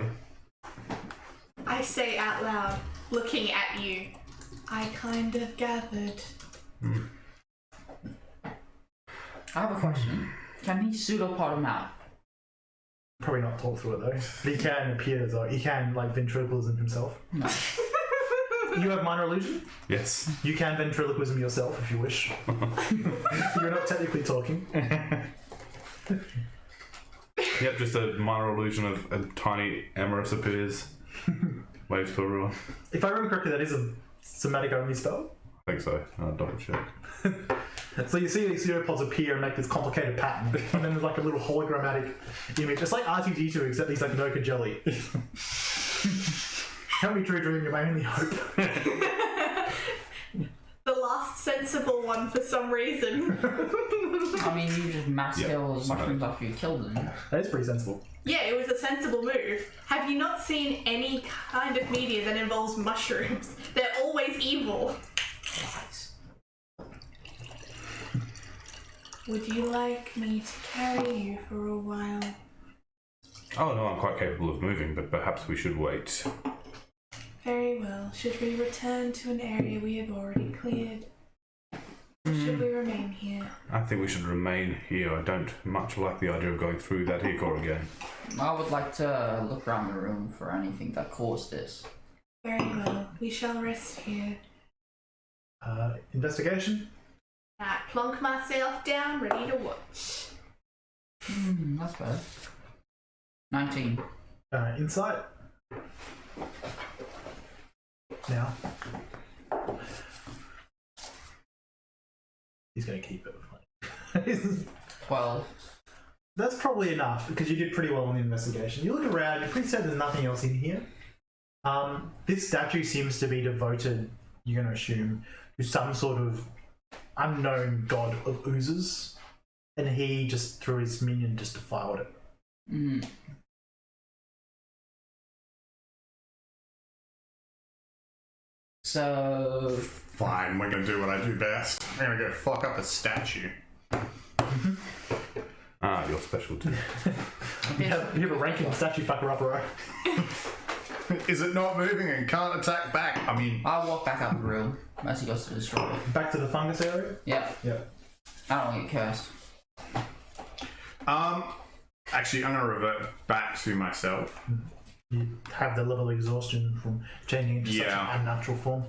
I say out loud, looking at you, I kind of gathered. I have a question. Can he pseudopod him out? Probably not talk through it though. But he can appear as though he can like ventriloquism himself. No. You have minor illusion? Yes. You can ventriloquism yourself if you wish. You're not technically talking. Yep, just a minor illusion of a tiny Emharis appears. Waves to everyone. If I remember correctly, that is a somatic only spell. I think so. Double check. So you see these pseudopods appear and make this complicated pattern, and then there's like a little hologrammatic image. It's like R2D2, except he's like an ochre jelly. Help me, Truedream, you're my only hope. The last sensible one for some reason. I mean, you just mass kill those mushrooms after you kill them. That is pretty sensible. Yeah, it was a sensible move. Have you not seen any kind of media that involves mushrooms? They're always evil. Would you like me to carry you for a while? Oh no, I'm quite capable of moving, but perhaps we should wait. Very well. Should we return to an area we have already cleared? Or should we remain here? I think we should remain here. I don't much like the idea of going through that Hikor again. I would like to look around the room for anything that caused this. Very well. We shall rest here. Investigation? I plonk myself down, ready to watch. That's better. 19. Insight? Now. he's going to keep it. 12. That's probably enough because you did pretty well on the investigation. You look around, you're pretty certain there's nothing else in here. This statue seems to be devoted, you're going to assume, to some sort of unknown god of oozes, and he just threw his minion just defiled it. Mm. So, Fine, we're gonna do what I do best. I'm gonna go fuck up a statue. Ah, your specialty. You have a ranking statue fucker up, right? Is it not moving and can't attack back? I mean, I'll walk back up the room as he goes to destroy it. Back to the fungus area? Yeah, Yep. I don't want to get cursed. actually, I'm gonna revert back to myself. You have the level of exhaustion from changing into such Yeah. an unnatural form.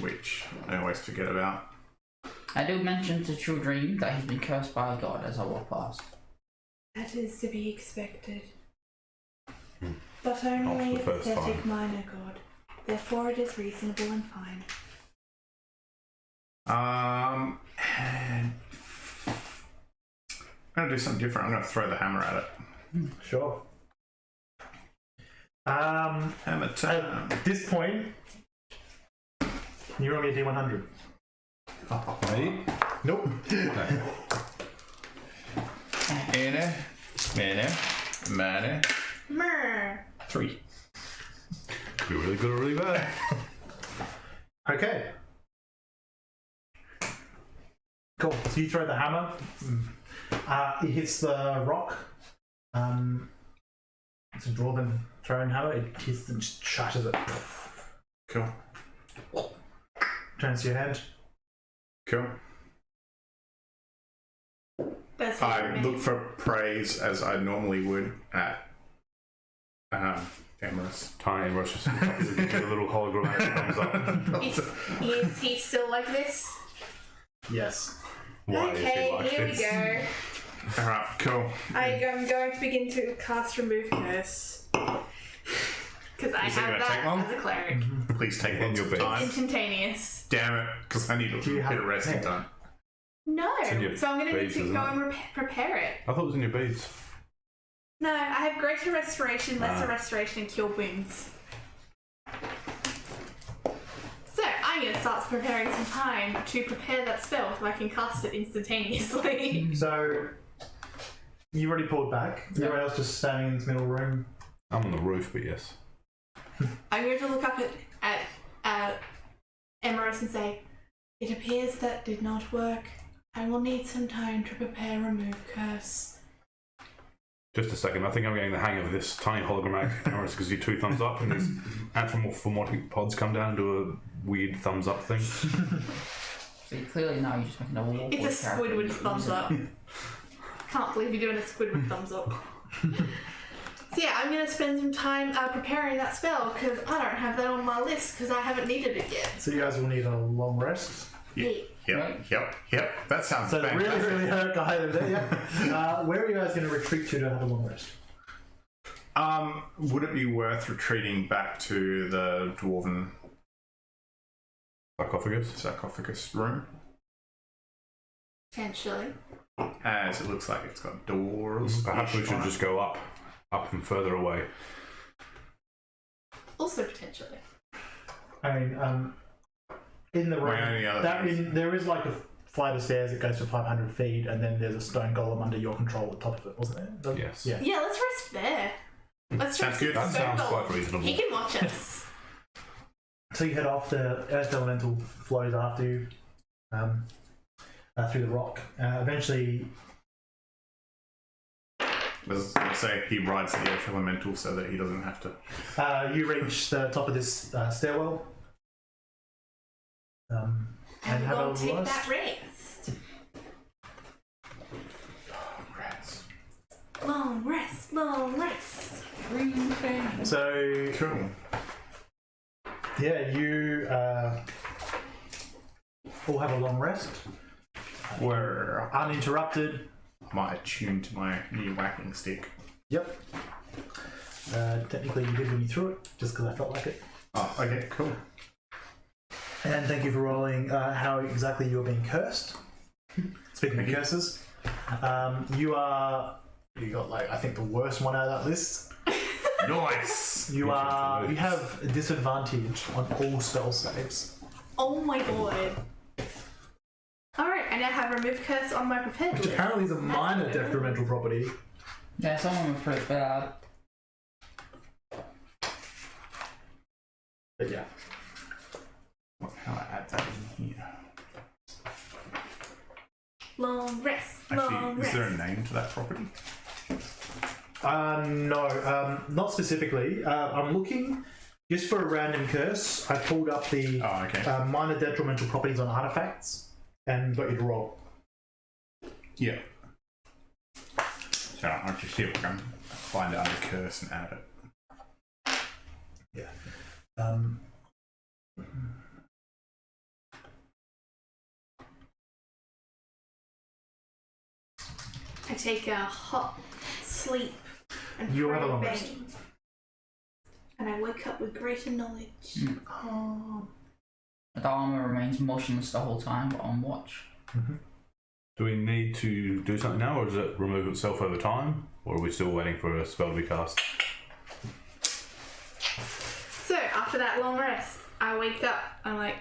Which I always forget about. I do mention to Truedream that he's been cursed by a god as I walk past. That is to be expected. But After only the a first pathetic time. minor god. Therefore it is reasonable and fine. And I'm gonna do something different. I'm gonna throw the hammer at it. Sure. Hammer time. At this point, you roll me a D100. Me? Nope. Mana. Mrrr. 3. Could be really good or really bad. Okay. Cool. So you throw the hammer. It hits the rock. It's a dwarven throwing hammer. It hits and just shatters it. Cool. Turns to your hand. Cool. That's I look for praise as I normally would at Emharis. Tiny rushes a little holographic thumbs up. Is he still like this? Yes. Why is Okay, he like here this? we go. Alright, cool. I'm going to begin to cast Remove Curse. Because I Is it have gonna take that long? as a cleric. Please take In lots your of base. time. Instantaneous. Damn it, because I need a Do you bit have of resting pen? time. No, in your so I'm going to need base, to isn't go it? and prepare it. I thought it was in your beads. No, I have Greater Restoration, Lesser Ah. Restoration, and Cure Wounds. So I'm going to start preparing some time to prepare that spell so I can cast it instantaneously. So you've already pulled back. Everyone else just standing in this middle room. I'm on the roof, but yes. I'm going to look up at Emharis and say, "It appears that did not work. I will need some time to prepare Remove Curse." Just a second. I think I'm getting the hang of this tiny holographic camera because you 2 thumbs up and these anthropomorphic pods come down and do a weird thumbs up thing. So you clearly know you're just making a walk. It's a Squidward thumbs up. Can't believe you're doing a Squidward thumbs up. So yeah, I'm going to spend some time preparing that spell because I don't have that on my list because I haven't needed it yet. So you guys will need a long rest. Yep, Right. yep. That sounds So the fantastic. really hurt guy over there, yeah. Where are you guys going to retreat to have a long rest? Would it be worth retreating back to the dwarven Sarcophagus. sarcophagus room? Potentially. As it looks like it's got doors. Perhaps we should just go up and further away. Also potentially. I mean, in the My only room, other thing is- there is like a flight of stairs that goes for 500 feet, and then there's a stone golem under your control at the top of it, wasn't there? Yes. Yeah. Yeah, let's rest there. Let's Sounds rest good. at the That sounds stone quite golem. reasonable. He can watch us. So you head off. The earth elemental flows after you through the rock. Eventually, As I say, he rides the earth elemental so that he doesn't have to. you reach the top of this stairwell. And And have a we'll take rest. that rest. Long rest, long rest. So Cool. yeah, you all have a long rest, We're uninterrupted. might attune to my new whacking stick. Yep. Technically, you did when you threw it, just because I felt like it. Oh, okay, cool. And thank you for rolling how exactly you're being cursed. Speaking of curses, you got like I think the worst one out of that list. Nice. You have a disadvantage on all spell saves. Oh my god. Alright, I now have remove curse on my prepared Which list. apparently is a minor That's good. detrimental property. Yeah, some of them are pretty bad. But yeah. How do I add that in here? Long rest. Long Actually, is rest. there a name to that property? No, not specifically. I'm looking just for a random curse. I pulled up the Oh, okay. minor detrimental properties on artifacts and got you to roll. Yeah. So I'll just see if I can find it under curse and add it. Yeah. I take a hot sleep and You pray have a long bang. rest. And I wake up with greater knowledge. Oh. The armor remains motionless the whole time, but on watch. Do we need to do something now, or does it remove itself over time? Or are we still waiting for a spell to be cast? So after that long rest, I wake up. I'm like,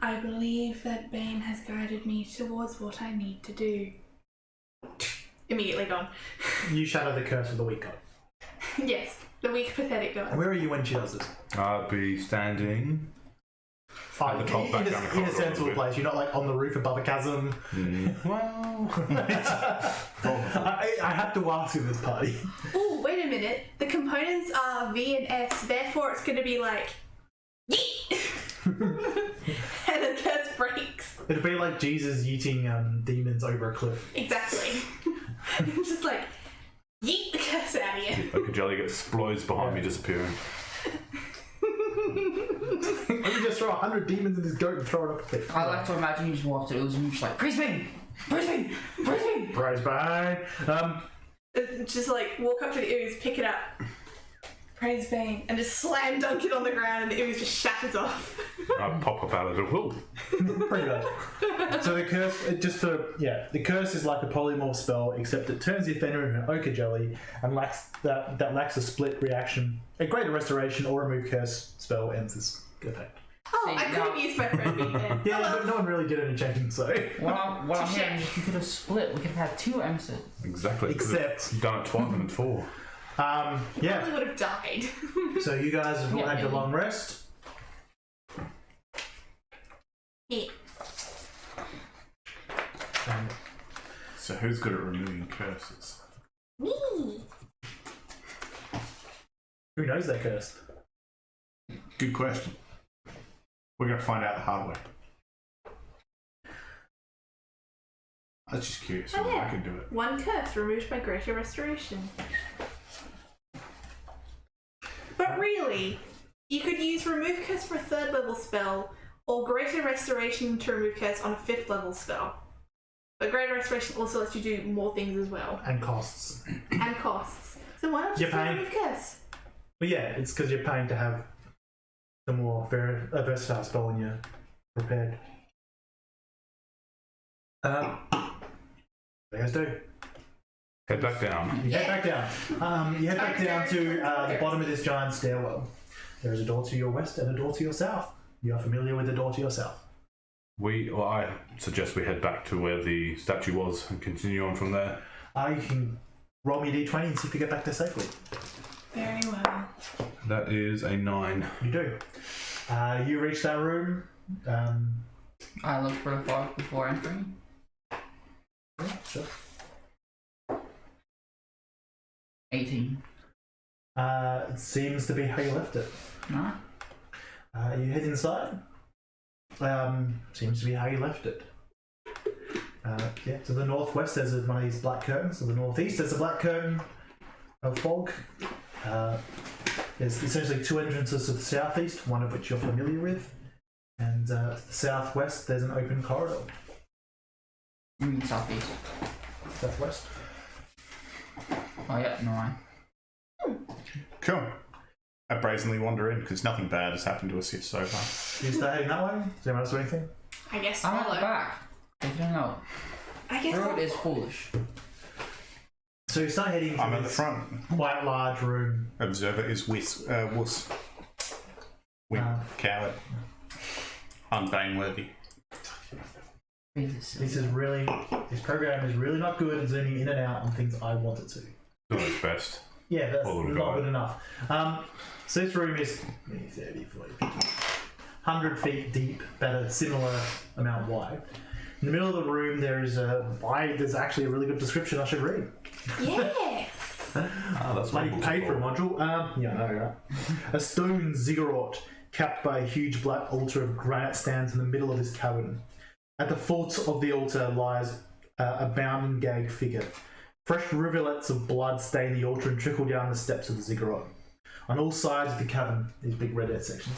I believe that Bane has guided me towards what I need to do. Immediately gone. You shadow the curse of the weak god. Yes, the weak, pathetic god. Where are you when she does this? I'd be standing at the top, back down the in a corridor a sensible little bit. place. You're not like on the roof above a chasm. Well, I have to ask in this party. Oh, wait a minute. The components are V and S, therefore it's going to be like, yeet! And the curse breaks. It'd be like Jesus yeeting demons over a cliff. Exactly. Just like, yeet the curse out of you. like a jelly gets explodes behind me, disappearing. Let me just throw 100 demons in this goat and throw it up a cliff. I like to imagine you just walked it, it was just like, praise me! Praise me! Praise me! Praise Bane. Just like walk up to the ooze, pick it up, praise Bane, and just slam dunk it on the ground, and the ooze just shatters off. I pop up out of the whoa. Pretty bad. So the curse, the curse is like a polymorph spell, except it turns the offender into an ochre jelly and lacks a split reaction. A greater restoration or remove curse spell ends this effect. Oh, See, I could now- have used my friend Bane then. Yeah, but no one really did any checking, so. What I'm hearing is you could have split, we could have had two Emissos. Exactly. Except- done it twice and four. Probably Yeah. would have died. So you guys have Yeah, had your maybe. long rest. Yeah. So who's good at removing curses? Me. Who knows they're cursed? Good question. We're going to find out the hard way. I was just curious Oh, if yeah. I could do it. One curse removed by greater restoration. But really, you could use remove curse for a 3rd level spell, or greater restoration to remove curse on a 5th level spell. But greater restoration also lets you do more things as well, And costs. and costs. So why not You're just do paying- remove curse? But yeah, it's because you're paying to have the more versatile spell when you're prepared. What do you guys do? Head back down. You head back down. You head back down to the bottom of this giant stairwell. There is a door to your west and a door to your south. You are familiar with the door to your south. I suggest we head back to where the statue was and continue on from there. You can roll me a d20 and see if you get back there safely. Very well. That is a 9. You do. You reach that room. I looked for the fog before entering. Yeah, sure. 18. It seems to be how you left it. No? You head inside. Seems to be how you left it. Yeah, to the northwest there's one of these black curtains. To the northeast there's a black curtain of fog. There's essentially 2 entrances to the southeast, one of which you're familiar with. And to the southwest there's an open corridor. You mean southeast. Southwest. Oh yeah, no mind. Cool. I brazenly wander in because nothing bad has happened to us here so far. You stay heading that way? Does anyone else do anything? I guess I'm at follow. the back. If you don't know. I guess Druid is foolish. So you start heading to I'm at the this front. quite large room. Observer is wuss. Wimp. Coward. Unvainworthy. This program is really not good at zooming in and out on things I want it to. Doing its best. Yeah, that's All the not time. good enough. So this room is 30, 40, 50, 100 feet deep, but a similar amount wide. In the middle of the room, there's actually a really good description I should read. Yes. That's Bloody what paid for a module. Yeah, I know, right? A stone ziggurat capped by a huge black altar of granite stands in the middle of this cavern. At the foot of the altar lies a bound and gagged figure. Fresh rivulets of blood stain the altar and trickle down the steps of the ziggurat. On all sides of the cavern, these big red earth sections,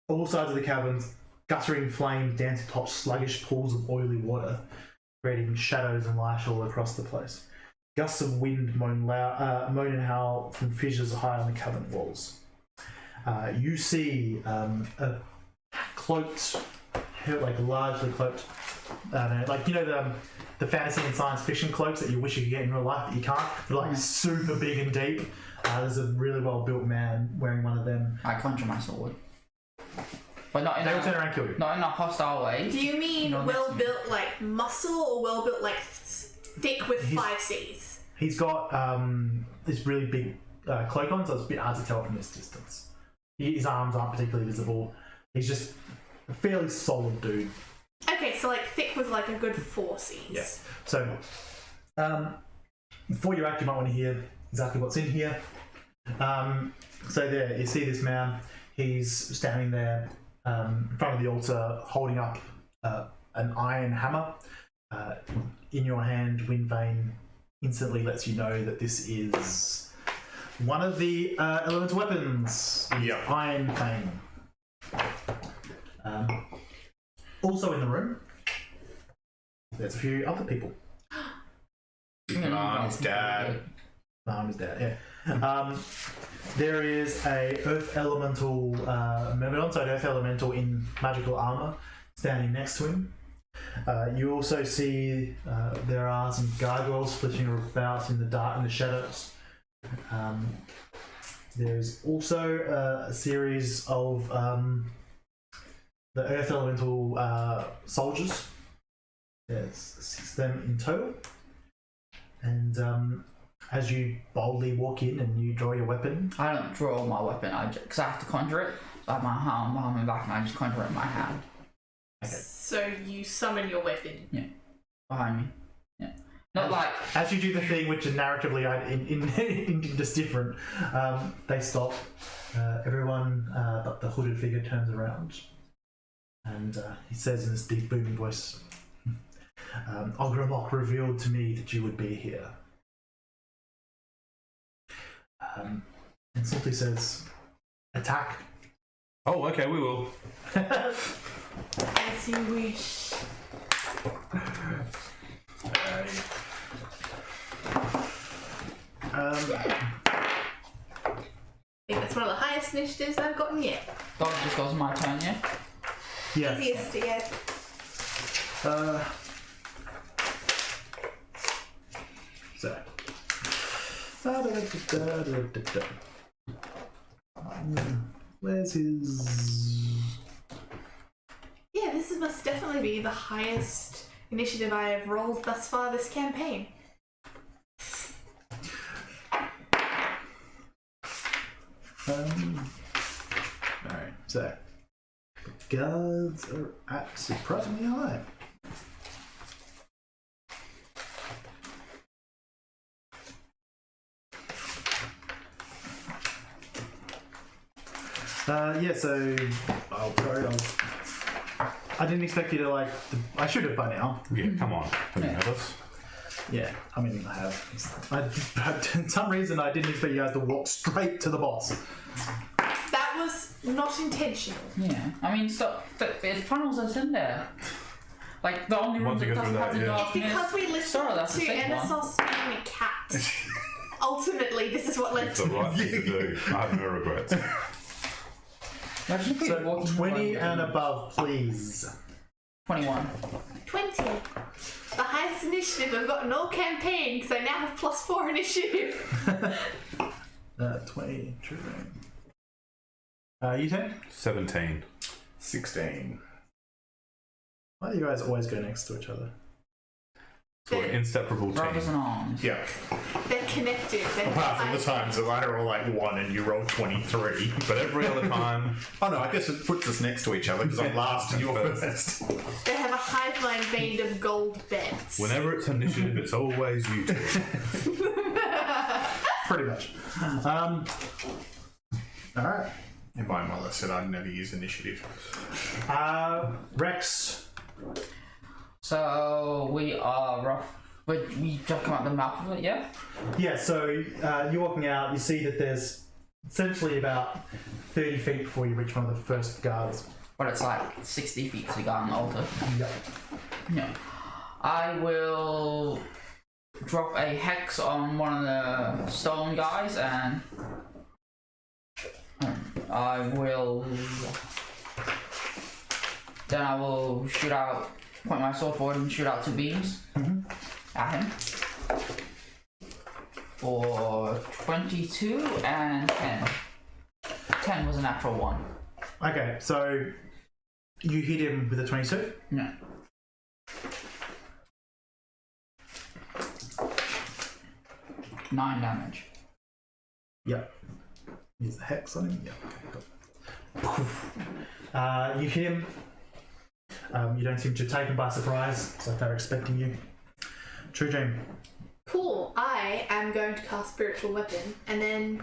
all sides of the caverns, guttering flames dance atop sluggish pools of oily water, creating shadows and light all across the place. Gusts of wind moan and howl from fissures high on the cavern walls. You see a cloaked, like largely cloaked, like you know the fantasy and science fiction cloaks that you wish you could get in real life but you can't. They're like super big and deep. There's a really well built man wearing one of them. I conjure my sword. But not in They will turn around and kill you. not in a hostile way. Do you mean No, well that's- built like muscle or well built like thick with 5 Cs? He's got this really big cloak on, so it's a bit hard to tell from this distance. His arms aren't particularly visible. He's just a fairly solid dude. Okay, so like thick with like a good 4 Cs. Yes. So, before you act, you might want to hear exactly what's in here. So there, you see this man. He's standing there in front of the altar, holding up an iron hammer. In your hand, Fain instantly lets you know that this is one of the elemental weapons. Yeah. Iron Fain. Also in the room, there's a few other people. Mom, Dad. Mom is dead, yeah. There is a earth elemental Myrmidon, so an earth elemental in magical armor, standing next to him. You also see there are some gargoyles flitting about in the dark, in the shadows. There's also a series of the earth elemental soldiers. There's 6 of them in total. And as you boldly walk in and you draw your weapon, I don't draw my weapon, because I have to conjure it. So I have my arm behind my back and I just conjure it in my hand. Okay. So you summon your weapon. Behind me. Yeah. Not like as you do the thing, which is narratively in just different, they stop. Everyone but the hooded figure turns around, and he says in this deep, booming voice, "Ogramok revealed to me that you would be here." And simply says, "Attack." Oh, okay, we will. As you wish. I think that's one of the highest initiatives I've gotten yet. dog just goes my turn, yeah? Yeah. Easiest to get. So. Where's his? Yeah, this must definitely be the highest initiative I have rolled thus far this campaign. Alright, so the guards are at surprisingly high. Yeah, so I didn't expect you to like. I should have by now. Yeah, come on. Don't you Yeah. know this? Yeah, I mean I have. For some reason, I didn't expect you guys to walk straight to the boss. That was not intentional. Yeah. I mean, stop. It funnels us in there. Like, the only room Once that you go doesn't through have that, the yeah. It's darkness. because we listened Sorry, that's to the same one. Emissos being a cat. ultimately, this is what led It's the to right thing to do. I have no regrets. Imagine if we were So walking 20 like- and above, please. 21. 20. The highest initiative I've gotten all campaign because I now have +4 initiative. 20. Truedream. You 10? 17. 16. Why do you guys always go next to each other? So we're an inseparable Brothers team. in arms. Yeah. They're connected. They're Apart from the times that I roll like 1 and you roll 23. But every other time, Oh no, I guess it puts us next to each other because I'm last and you're first. They have a hive mind made of gold beds. whenever it's initiative, it's always you two. Pretty much. Alright. And my mother said I'd never use initiative. Rex. So we are rough. We just come out the map of it, yeah? Yeah, so you're walking out, you see that there's essentially about 30 feet before you reach one of the first guards. But it's like 60 feet to go on the altar. Yep. Yeah. I will drop a hex on one of the stone guys and I will shoot out, point my sword forward and shoot out 2 beams at him for 22 and 10. 10 was a natural 1. Okay, so you hit him with a 22. No. Nine damage. Yep. Use the hex on him. Yep. Okay, cool. You hit him. You don't seem to take him by surprise. It's like they're expecting you. Truedream. Cool. I am going to cast Spiritual Weapon, and then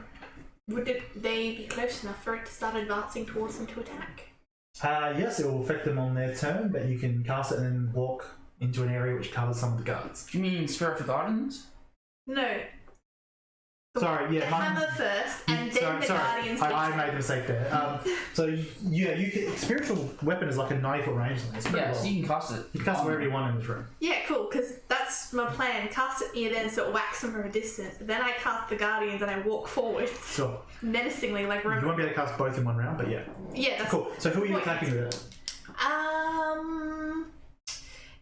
would they be close enough for it to start advancing towards them to attack? Yes, it will affect them on their turn, but you can cast it and then walk into an area which covers some of the guards. Do you mean Spirit of Gardens? No. Sorry, yeah, The mine- hammer first, and then the guardians. I made a mistake there. So yeah, you can, spiritual weapon is like a 90-foot range. It's pretty Yeah, well. so you can cast it. You can cast it wherever you want in this room. Yeah, cool, because that's my plan. Cast it near them so it whacks them from a distance. Then I cast the guardians and I walk forward Sure. menacingly, like You won't be able to cast both in one round, but yeah. Yeah, that's Cool. So who are you point. attacking with it?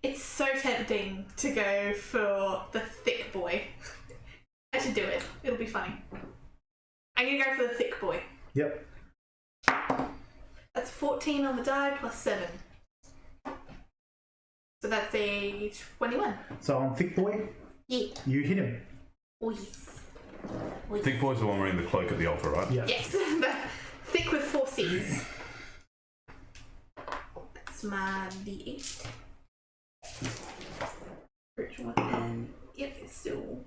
It's so tempting to go for the thick boy. I should do it. It'll be funny. I'm gonna go for the thick boy. Yep. That's 14 on the die plus 7. So that's a 21. So on Thick Boy, Yeah. you hit him. Oh, yes. Oh, Thick yes. Boy's the one wearing the cloak at the altar, right? Yeah. Yes. Thick with 4 C's. That's my D8. Spiritual weapon. Yep, it's still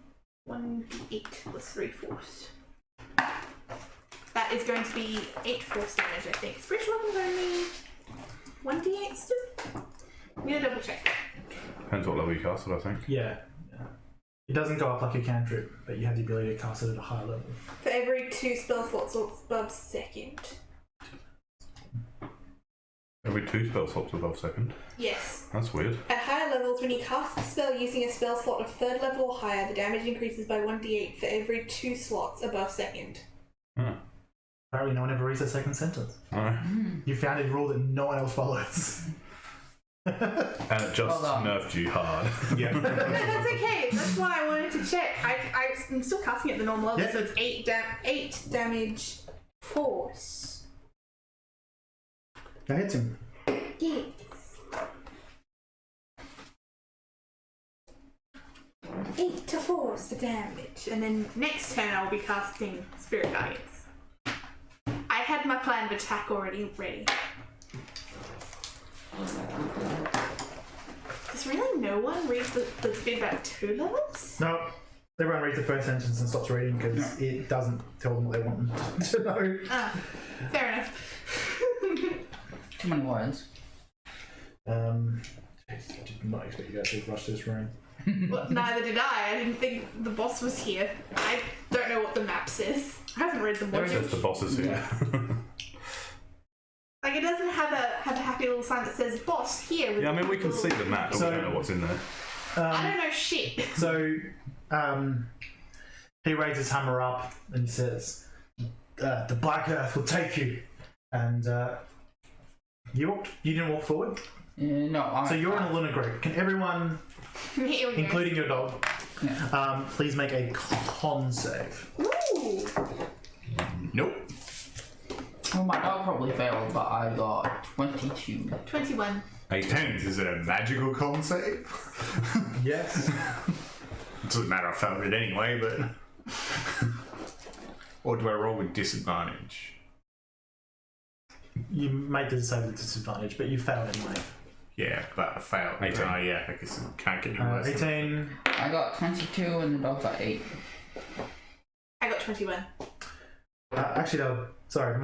1d8 plus 3 force. That is going to be 8 force damage, I think. Spiritual weapon's only 1d8 still? I'm gonna double check. Depends what level you cast it, I think. Yeah. It doesn't go up like a cantrip, but you have the ability to cast it at a higher level. For every 2 spell slots above second. Every 2 spell slots above second. Yes. That's weird. At higher levels, when you cast the spell using a spell slot of 3rd level or higher, the damage increases by 1d8 for every 2 slots above second. Oh. Apparently no one ever reads a second sentence. Alright. You found a rule that no one else follows. And it just Well done. nerfed you hard. Yeah. No, that's okay. That's why I wanted to check. I'm still casting at the normal level, Yeah. so it's 8 damage force. That hits him. Yes. Eight to force the damage. And then next turn I'll be casting Spirit Guardians. I had my plan of attack already ready. Does really no one read the bit about 2 levels? No. Everyone reads the first sentence and stops reading because it doesn't tell them what they want them to know. Ah, fair enough. Too many words. Jeez, I did not expect you guys to rush this room. Well, neither did I. I didn't think the boss was here. I don't know what the map says. I haven't read the It module. says the boss is here. Like, it doesn't have a happy little sign that says boss here. With Yeah, I mean, we can see the map, but So- we don't know what's in there. I don't know shit. So, He raises his hammer up and he says, "The Black Earth will take you." And you didn't walk forward. No. So you're in a lunar group. Can everyone, Here we go. including your dog, Yeah. please make a con save? Ooh. Nope. Well, my dog probably failed, but I got 22. 21. 18. Is it a magical con save? Yes. It doesn't matter, I failed it anyway, but... Or do I roll with disadvantage? You make the save with disadvantage, but you failed anyway. Yeah, but I failed. 18. Yeah, I guess it can't get any worse. 18. I got 22 and the dog got 8. I got 21. Actually, no. Sorry.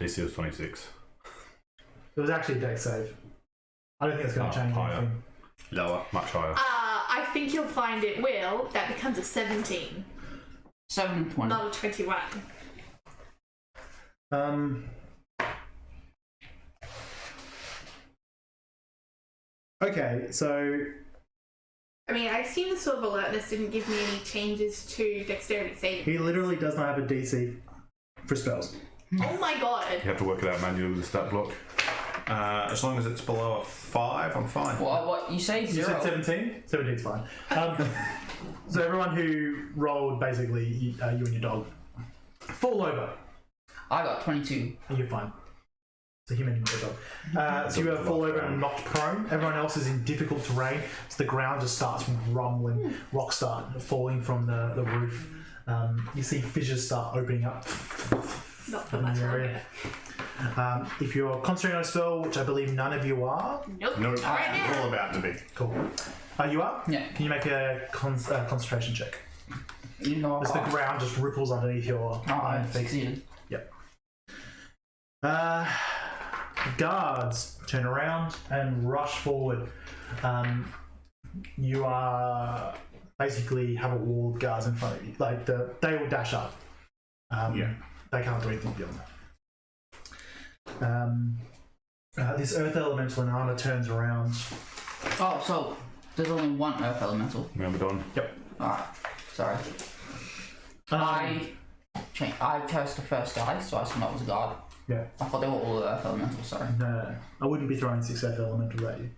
DC was 26. It was actually a dex save. I don't think it's going to change higher. anything. Lower. Much higher. I think you'll find it will. That becomes a 17, 7 and 20. not a 21. Okay, so I mean, I assume the sort of alertness didn't give me any changes to dexterity saving. he literally does not have a DC for spells. Oh my god. You have to work it out manually with a stat block. As long as it's below a 5, I'm fine. What? You say You 0? said 17? 17's fine. So everyone who rolled, basically, you and your dog, fall over. I got 22. And you're fine. It's a human and your dog. So you fall over and knocked prone. Everyone else is in difficult terrain, so the ground just starts rumbling. Rocks start falling from the roof. You see fissures start opening up. Not for in much the area. longer. If you're concentrating on a spell, which I believe none of you are, Nope. No, Not right we're now. all about to be. cool. You are? Yeah. Can you make a concentration check? You know, As the ground just ripples underneath your I iron feet. succeeded. Guards turn around and rush forward. You are basically have a wall of guards in front of you. Like they will dash up. They can't do anything beyond that. This earth elemental in armor turns around. Oh, so there's only one earth elemental. Remember, Don? Yep. Alright, sorry. I cast the first die, so I assume that was a guard. Yeah. I thought they were all earth elementals, sorry. No, I wouldn't be throwing 6 earth elemental at you.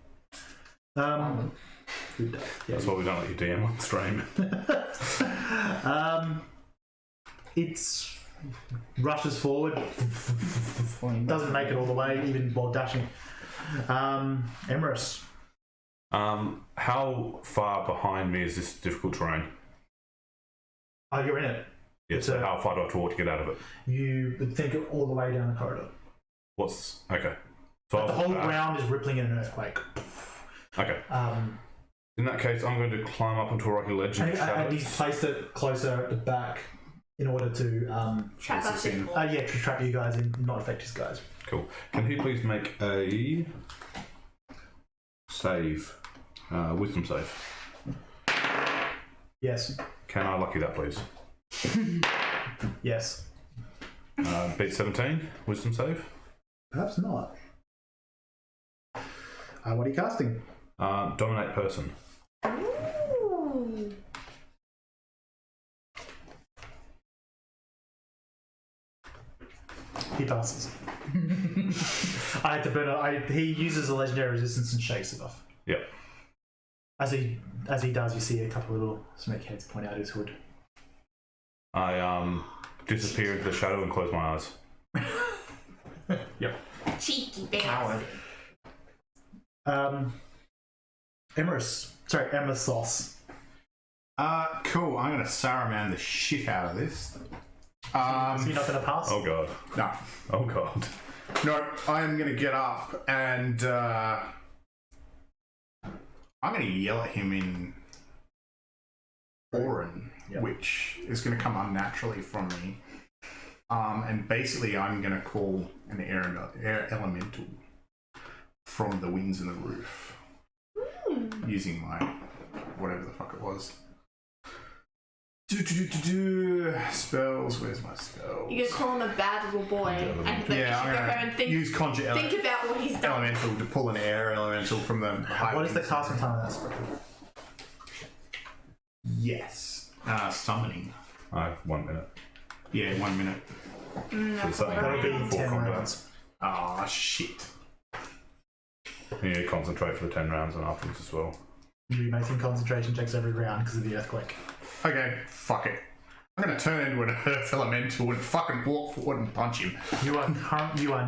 Good day. Yeah, That's why we don't let you DM on stream. It's rushes forward, doesn't make it all the way, even while dashing. Emharis. How far behind me is this difficult terrain? Oh, you're in it. Yeah, so how far do I have to walk to get out of it? You would think it all the way down the corridor. Okay. So But the whole ground is rippling in an earthquake. Okay. In that case, I'm going to climb up onto a rocky ledge in the And he's shadows. placed it closer at the back in order to Trap us in more. to trap you guys and not affect his guys. Cool. Can he please make a save? Wisdom save. Yes. Can I lucky that, please? Yes. Beat 17. Wisdom save. Perhaps not. What are you casting? Dominate person. Ooh. He passes. I had to burn it. He uses a legendary resistance and shakes it off. Yep. As he does, you see a couple of little snake heads point out his hood. I disappear into the shadow and close my eyes. Yep. Cheeky bastard. Coward. Emissos. Cool. I'm going to Saruman the shit out of this. So you're not going to pass? Oh god. No. Oh god. No, I am going to get up and I'm going to yell at him in Orin, Yep. which is going to come unnaturally from me. And basically, I'm going to call an air elemental from the wings and the roof using my whatever the fuck it was. Spells. Where's my spells? You're gonna call him a bad little boy, and then you should go I'm home and going to use conjure think about what he's done. elemental to pull an air elemental from the high What is the wings. casting time of that spell? Yes. Summoning. 1 minute. Yeah, 1 minute. That's something all That'll be right. 10 combat. rounds. Ah, shit. You need to concentrate for the 10 rounds and afterwards as well. You'll be making concentration checks every round because of the earthquake. Okay, fuck it. I'm gonna turn into an earth elemental and fucking walk forward and punch him. You are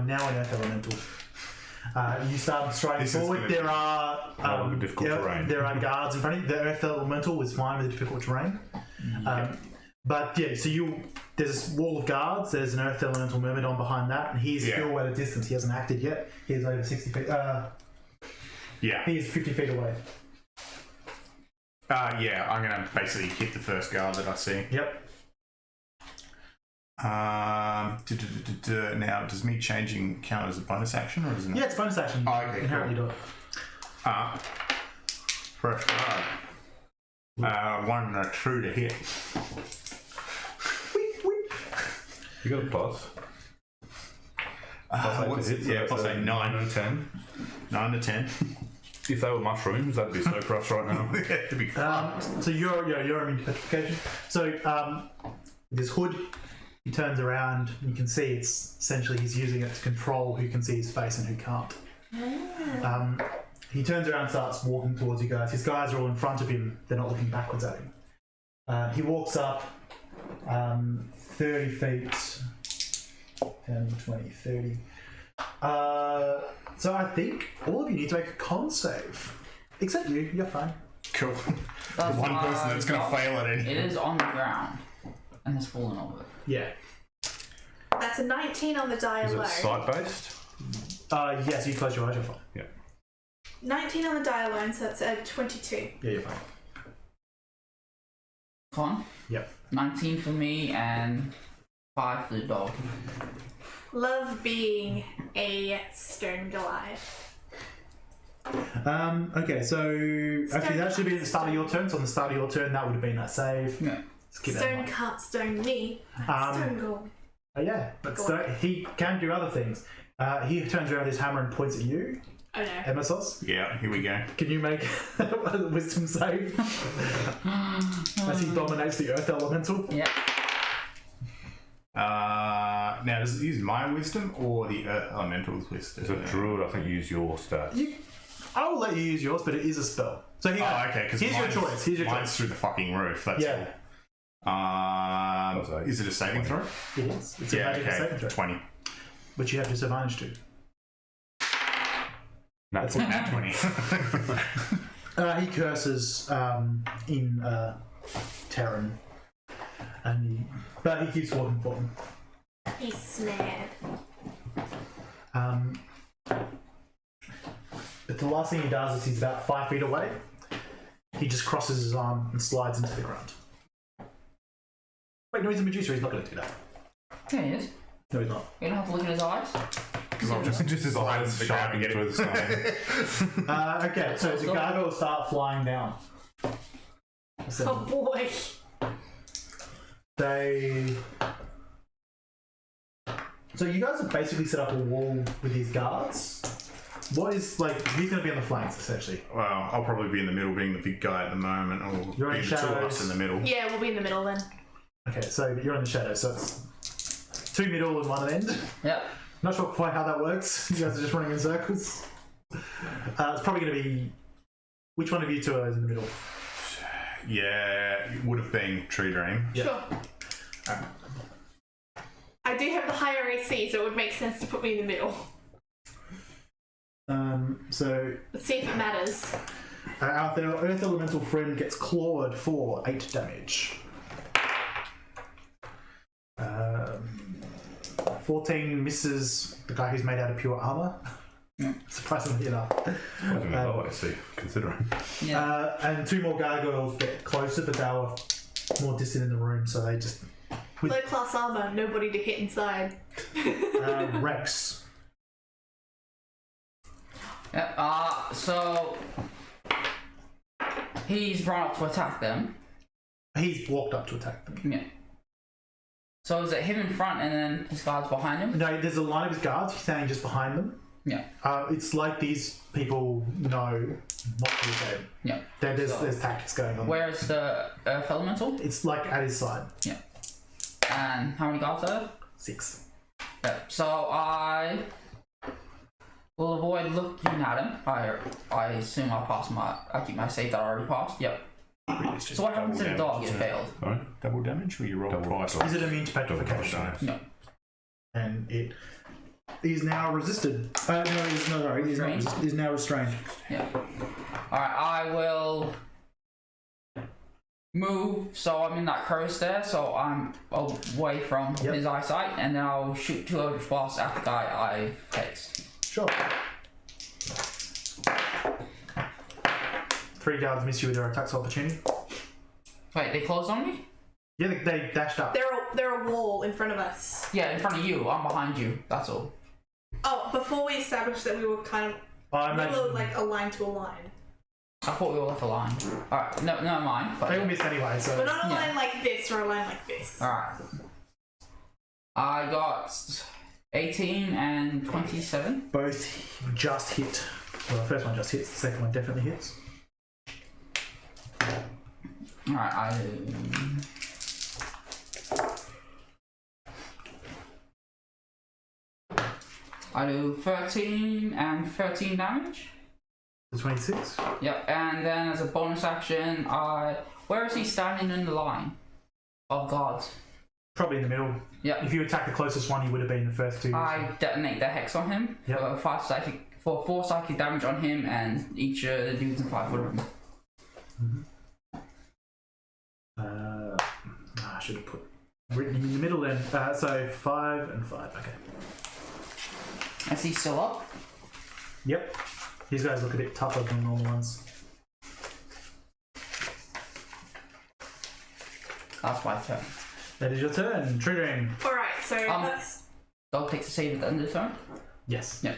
now an earth elemental. You start striding This is forward. gonna There be are difficult terrain. There are guards in front of you. The earth elemental was fine with the difficult terrain. But yeah, so there's this wall of guards. There's an earth elemental myrmidon behind that, and he's still at a distance. He hasn't acted yet. He's over 60 feet. Yeah. He's 50 feet away. Yeah, I'm gonna basically hit the first guard that I see. Yep. Now, does me changing count as a bonus action, or isn't it? Yeah, it's a bonus action. Oh, okay, Inherently do it. First guard. 1 and a 2 to hit. You got a plus. What's it? Yeah, plus 8, 9 and 10. 9 to 10. If they were mushrooms, that'd be so for us right now. To be So you're immune to petrification. So this hood, he turns around. And you can see it's essentially he's using it to control who can see his face and who can't. He turns around and starts walking towards you guys. His guys are all in front of him. They're not looking backwards at him. He walks up 30 feet, 10, 20, 30. So I think all of you need to make a con save. Except you. You're fine. cool. The That's one person that's gonna fail at It any. is on the ground and has fallen over. Yeah. That's a 19 on the die Is it alone. sight based? Yes, you close your eyes, you're fine. 19 on the die alone, so that's a 22. Yeah, you're fine. Con? Yep. 19 for me and 5 for the dog. Love being a stone Goliath. Okay, so actually that should be at the start of your turn. So on the start of your turn, that would have been that save. Yeah. Let's keep that in Stone mind. can't stone me. Um, Stone gold. Yeah, but Go on. he can do other things. He turns around his hammer and points at you, Oh no. Emissos. Yeah, here we go. Can you make a wisdom save as he dominates the earth elemental? Yeah. Now, does it use my wisdom or the earth elemental's wisdom? As a druid, I think use your stats. I will let you use yours, but it is a spell. So here, Oh, okay. Because here's your choice. Here's your mine's choice. through the fucking roof. That's Yeah, all. Is it a saving throw? it is. It's a Yeah. magic saving Okay. throw, 20. which you have disadvantage to. That's At 20. He curses in Terran, but he keeps walking for him. He's snared. But the last thing he does is he's about 5 feet away. He just crosses his arm and slides into the ground. Wait, no, he's a Medusa. He's not going to do that. Yeah, he is. No, he's not. You don't have to look in his eyes. Because I'm just his eyes the ground and shining get through it. the sky. Okay, so the gargoyles start flying down. So Oh boy. So you guys have basically set up a wall with these guards. What is he's going to be on the flanks essentially. Well, I'll probably be in the middle, being the big guy at the moment, or You're in being the two of shadows. us in the middle. Yeah, we'll be in the middle then. Okay, so you're in the shadow, so it's 2 middle and 1 end. Yep. Not sure quite how that works. You guys are just running in circles. It's probably going to be. Which one of you two is in the middle? Yeah, it would have been Truedream. Yeah. Sure. I do have the higher AC, so it would make sense to put me in the middle. So Let's see if it matters. our Earth Elemental friend gets clawed for 8 damage. 14 misses the guy who's made out of pure armor. Surprisingly enough. I see, considering. Yeah. And 2 more gargoyles get closer, but they were more distant in the room, so they just. Low class armor, nobody to hit inside. Rex. Yep. So he's run up to attack them. He's walked up to attack them. Yeah. So is it him in front and then his guards behind him? No, there's a line of his guards. He's standing just behind them. Yeah. It's like these people know what to do. Yeah. There's tactics going on. Where is the Earth Elemental? It's like at his side. Yeah. And how many guards are there? 6. Yeah. So I will avoid looking at him. I assume I keep my save that I already passed. Yep. So what happens to the dog? It failed. Sorry? Double damage, or you roll twice? Is it immune to petrification? No. And it is now resisted. He's now restrained. Yeah. Alright, I will move so I'm in that crow's there, so I'm away from his eyesight, and then I'll shoot 2 Eldritch Blasts at the guy I fixed. Sure. 3 guards miss you with their attacks of opportunity. Wait, they closed on me? Yeah, they dashed up. They're a wall in front of us. Yeah, in front of you. I'm behind you. That's all. Oh, before we established that we were kind of we were like aligned to a line. I thought we were left aligned. Alright, no, never mind. But They all missed anyway, so. We're not aligned like this, we're aligned like this. Alright. I got 18 and 27. Both just hit. Well, the first one just hits, the second one definitely hits. Alright, I do 13 and 13 damage. The 26. Yep, and then as a bonus action, where is he standing in the line of guards? Probably in the middle. Yep. If you attack the closest one, he would have been the first 2. I detonate the hex on him Yep. for 4 psychic damage on him, and each of the dudes in 5 foot of him. I should have written him in the middle then. So 5 and 5. Okay. Is he still up? Yep. These guys look a bit tougher than normal ones. That's my turn. That is your turn, Truedream. Alright, so that's... Dog takes a save at the end of the turn. Yes. Yeah.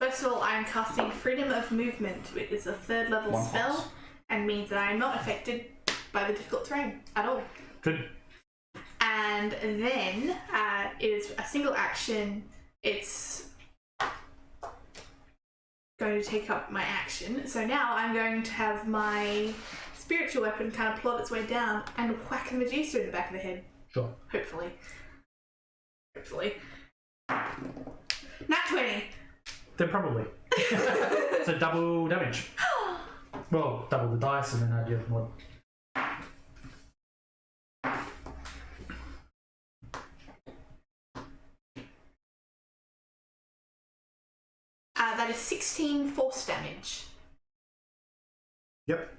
First of all, I am casting Freedom of Movement, which is a 3rd level One spell, class. and means that I am not affected by the difficult terrain at all. Good. And then it is a single action. It's going to take up my action. So now I'm going to have my spiritual weapon kind of plod its way down and whack the Medusa in the back of the head. Sure. Hopefully. Nat 20! Then probably. So double damage. Well, double the dice and then add your mod. That is 16 force damage. Yep.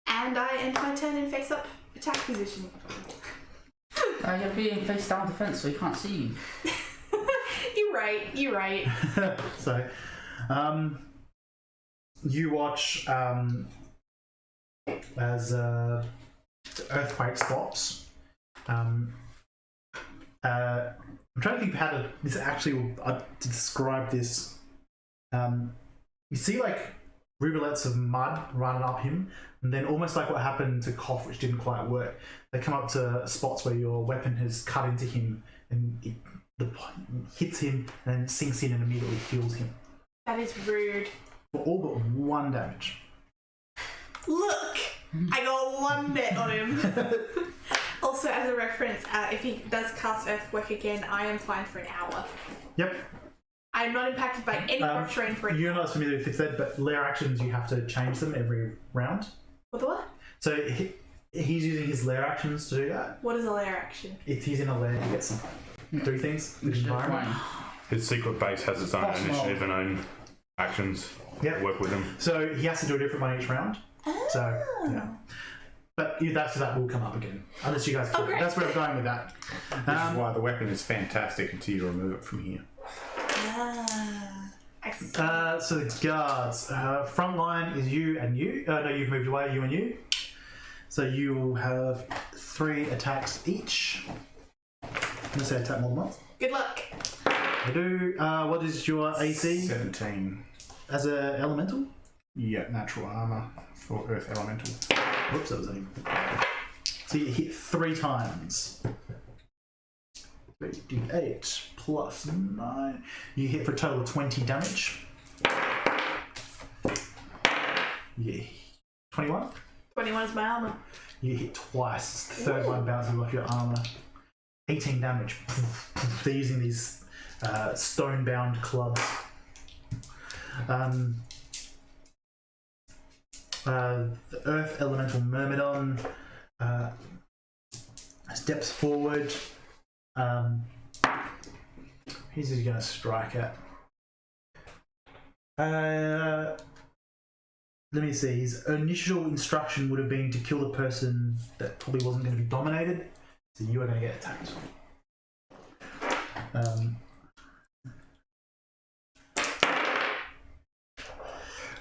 And I end my turn in face up attack position. You're being face down defense, so he can't see you. You're right. So, you watch as the earthquake stops. I'm trying to think how to describe this. You see like rivulets of mud running up him, and then almost like what happened to Koff, which didn't quite work. They come up to spots where your weapon has cut into him, and it hits him, and then sinks in and immediately heals him. That is rude. For all but 1 damage. Look! I got 1 net on him. Also, as a reference, if he does cast Earthquake again, I am fine for an hour. Yep. I am not impacted by any rough terrain for an hour. You're not familiar with Fifth Ed, but lair actions, you have to change them every round. What the what? So he's using his lair actions to do that. What is a lair action? If he's in a lair, he gets to do things with his environment. His secret base has its own initiative and own actions that work with him. So he has to do a different one each round. Oh. So, yeah. But that will come up again. Unless you guys... great. That's where I'm going with that. This is why the weapon is fantastic until you remove it from here. I see. So the guards. Front line is you and you. No, you've moved away, you and you. So you will have 3 attacks each. Unless they attack more than once. Good luck. I do. What is your AC 17. as a elemental? Yeah, natural armor for Earth Elemental. Whoops, that was only. So you hit 3 times. 3d8 plus 9. You hit for a total of 20 damage. Yeah. 21? 21 is my armor. You hit twice. It's the third one bouncing off your armor. 18 damage. They're using these stone-bound clubs. The Earth Elemental Myrmidon steps forward. Who's he going to strike at? Let me see. His initial instruction would have been to kill the person that probably wasn't going to be dominated. So you are going to get attacked.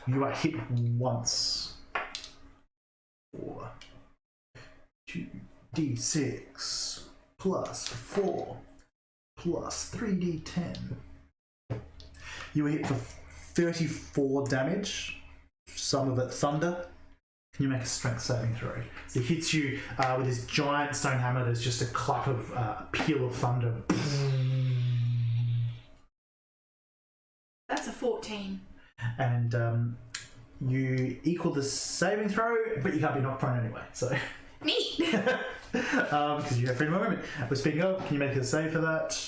You are hit once. 4. 2d6 plus 4 plus 3d10. You were hit for 34 damage. Some of it thunder. Can you make a strength saving throw? So he hits you with his giant stone hammer. There's just a clap of peal of thunder. That's a 14. And you equal the saving throw, but you can't be knocked prone anyway. So Neat. because you have freedom of movement. But speaking of, can you make a save for that?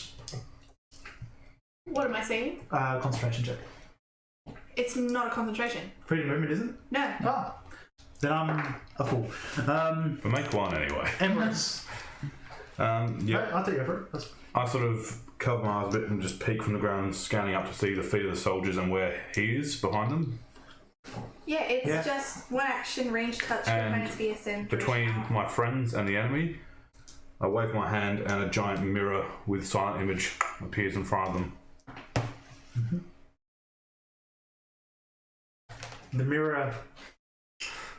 What am I saying? Concentration check. It's not a concentration. Freedom of movement isn't? No. Ah, then I'm a fool. But make one anyway. Emharis. Yeah. I'll take you for it. That's... I sort of cover my eyes a bit and just peek from the ground, scanning up to see the feet of the soldiers and where he is behind them. Yeah, it's just one action, range touch, defense, fierce, and Between my friends and the enemy, I wave my hand and a giant mirror with silent image appears in front of them. Mm-hmm. The mirror.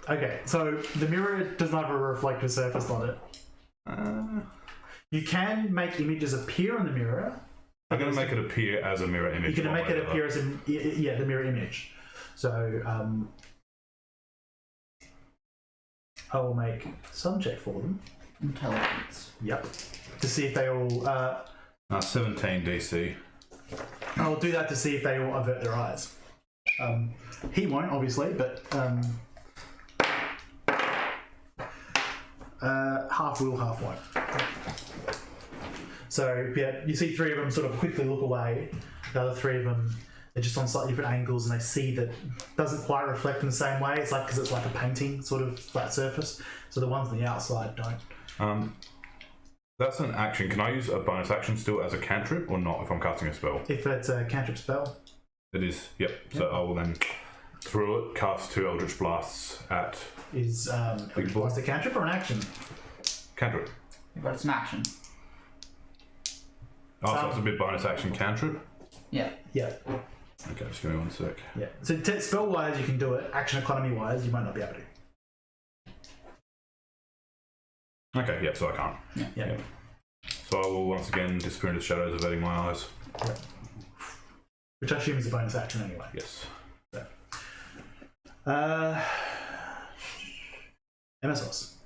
Okay, so the mirror does not have a reflective surface on it. You can make images appear on the mirror. I'm going to make it appear as a mirror image. You're going to make it appear as the mirror image. So I will make some check for them. Intelligence. Yep. To see if they all. 17 DC. I'll do that to see if they all avert their eyes. He won't, obviously, but half will, half won't. So yeah, you see 3 of them sort of quickly look away. The other 3 of them, they're just on slightly different angles, and they see that it doesn't quite reflect in the same way. It's like because it's like a painting sort of flat surface. So the ones on the outside don't. That's an action. Can I use a bonus action still as a cantrip or not if I'm casting a spell? If it's a cantrip spell. It is, yep. So I will then, through it, cast 2 Eldritch Blasts at... Is Big boy. a cantrip or an action? Cantrip. But it's an action. Oh, so it's a bit bonus action cantrip? Yeah. Yeah. Okay, just give me 1 sec. Yeah. So spell-wise, you can do it. Action economy-wise, you might not be able to. Okay, yeah, so I can't. Yeah. Yep. So I will once again disappear into the shadows, averting my eyes. Yeah. Which I assume is a bonus action anyway. Yes. Emissos.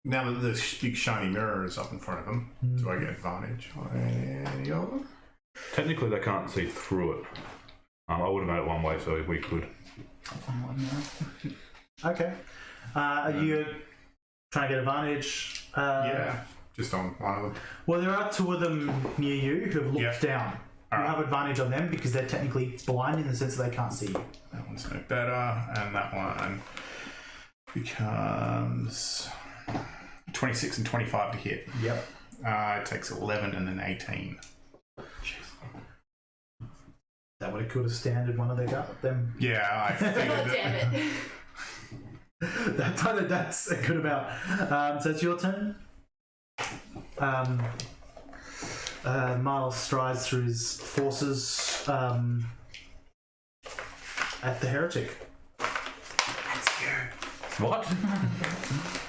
Now that the big shiny mirror is up in front of them, do I get advantage on any of them? Technically, they can't see through it. I would have made it one way, so we could. Okay. Are you trying to get advantage? Yeah, just on one of them. Well, there are 2 of them near you who have looked down. You Alright. have advantage on them because they're technically blind in the sense that they can't see you. That one's no better, and that one becomes 26 and 25 to hit. Yep. It takes 11 and then 18. That would have could have standard one of them. Yeah, I figured God that. damn it. That's a good amount. So it's your turn. Miles strides through his forces at the heretic. What?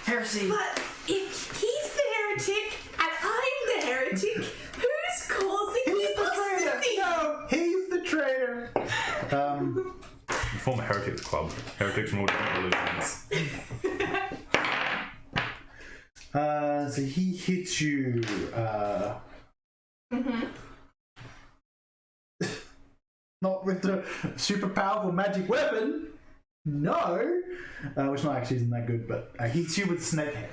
Heresy. But if he's the heretic and I'm the heretic, who's causing the apostasy? No, he's the traitor. Form a heretics club. Heretics from all different religions. So he hits you. Not with the super powerful magic weapon. No. Which not actually isn't that good, but hits you with snake head.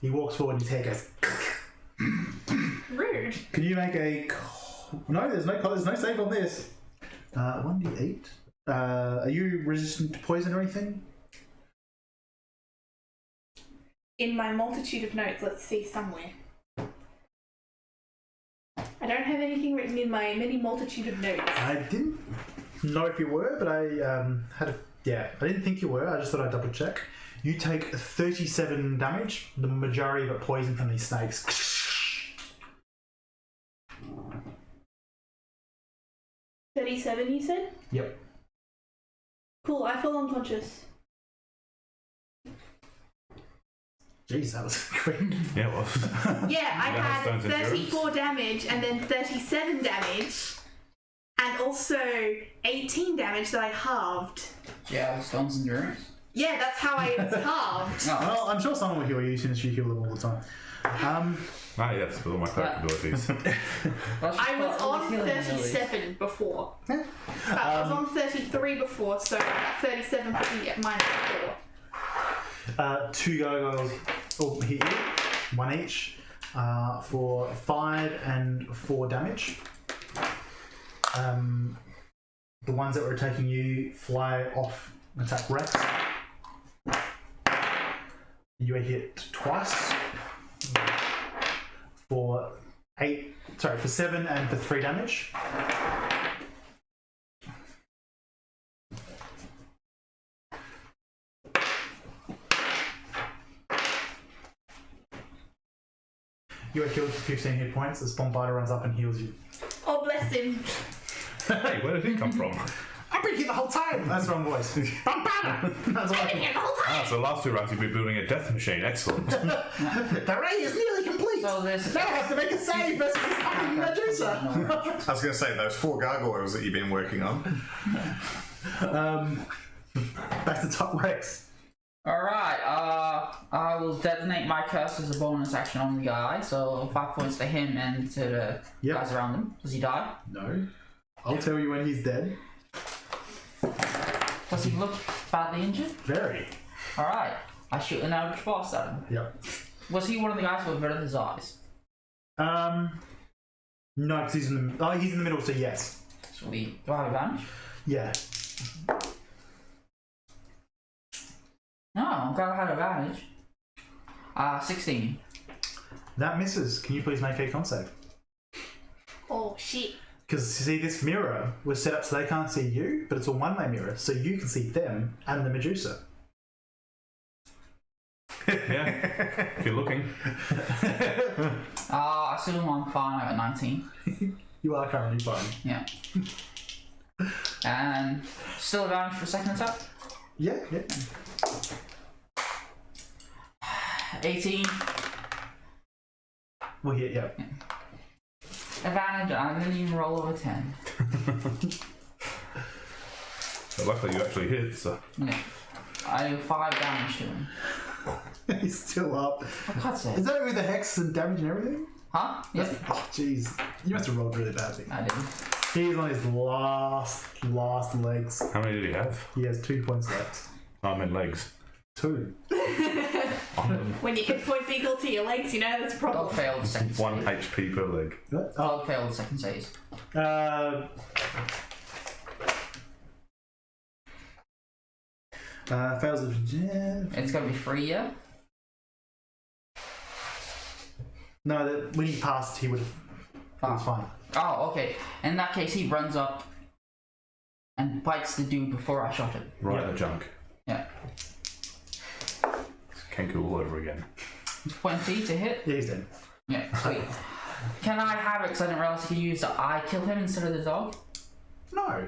He walks forward and his hair goes. Rude. Can you make a? No, there's no save on this. 1d8. Are you resistant to poison or anything? In my multitude of notes, let's see somewhere. I don't have anything written in my many multitude of notes. I didn't know if you were, but I I didn't think you were. I just thought I'd double check. You take 37 damage, the majority of it poison from these snakes. 37, you said? Yep. Cool, I feel unconscious. Jeez, that was quick. Yeah, it was. Yeah, I Yeah, had stone's endurance. 34 damage and then 37 damage. And also 18 damage that I halved. Yeah, stone's endurance. Yeah, that's how it's halved. No. Well, I'm sure someone will heal you since you heal them all the time. Yes, with all my cleric abilities. I was on 37 before. I was on 33 before, so at 37 put me at minus 4. 2 gargoyles will hit you, 1 each, for 5 and 4 damage. The ones that were attacking you fly off and attack Rex. You are hit twice for 7 and for 3 damage. You are healed for 15 hit points as Bombada runs up and heals you. Oh, bless him. Hey, where did he come from? I've been here the whole time! That's the wrong voice. Bombada! That's what I've been here the whole time. So last 2 rounds you've been building a death machine. Excellent. The ray is nearly complete! So this. Now I have to make a save versus this fucking Medusa! I was going to say, those 4 gargoyles that you've been working on. Back to top Rex. Alright, I will detonate my curse as a bonus action on the guy, so 5 points to him and to the guys around him. Does he die? No. I'll tell you when he's dead. Does he look badly injured? Very. Alright, I shoot an Eldritch Blast at him. Yep. Was he one of the guys who averted his eyes? No, because he's in the middle, so yes. Sweet. Do I have advantage? Yeah. No, I'm glad I had advantage. 16. That misses. Can you please make a con save? Oh, shit. Because, see, this mirror was set up so they can't see you, but it's a one-way mirror, so you can see them and the Medusa. Yeah, if you're looking. I assume I'm fine. I got 19. You are currently fine. Yeah. And still advantage for second attack? Yeah. 18. Well, yeah. Advantage, I didn't even roll over 10. So luckily you actually hit, so. Yeah. I do 5 damage to him. He's still up. For God's sake. Is that with the hex and damage and everything? Huh? Yeah. Oh, jeez. You must have rolled really badly. I did. He's on his last legs. How many did he have? He has 2 points left. I meant legs. 2. When your hit points equal to your legs, you know that's a problem. Dog failed the second 1 save. HP per leg. What? Dog failed the second save. Fails of... It's gonna be free, yeah? No, when he passed, he would have... It was fine. Oh, okay. In that case, he runs up and bites the dude before I shot him. Right Yeah. in the junk. Yeah. Kenku all over again. 20 to hit? Yeah, he's dead. Yeah, sweet. Can I have it because I didn't realize you could use the I kill him instead of the dog? No.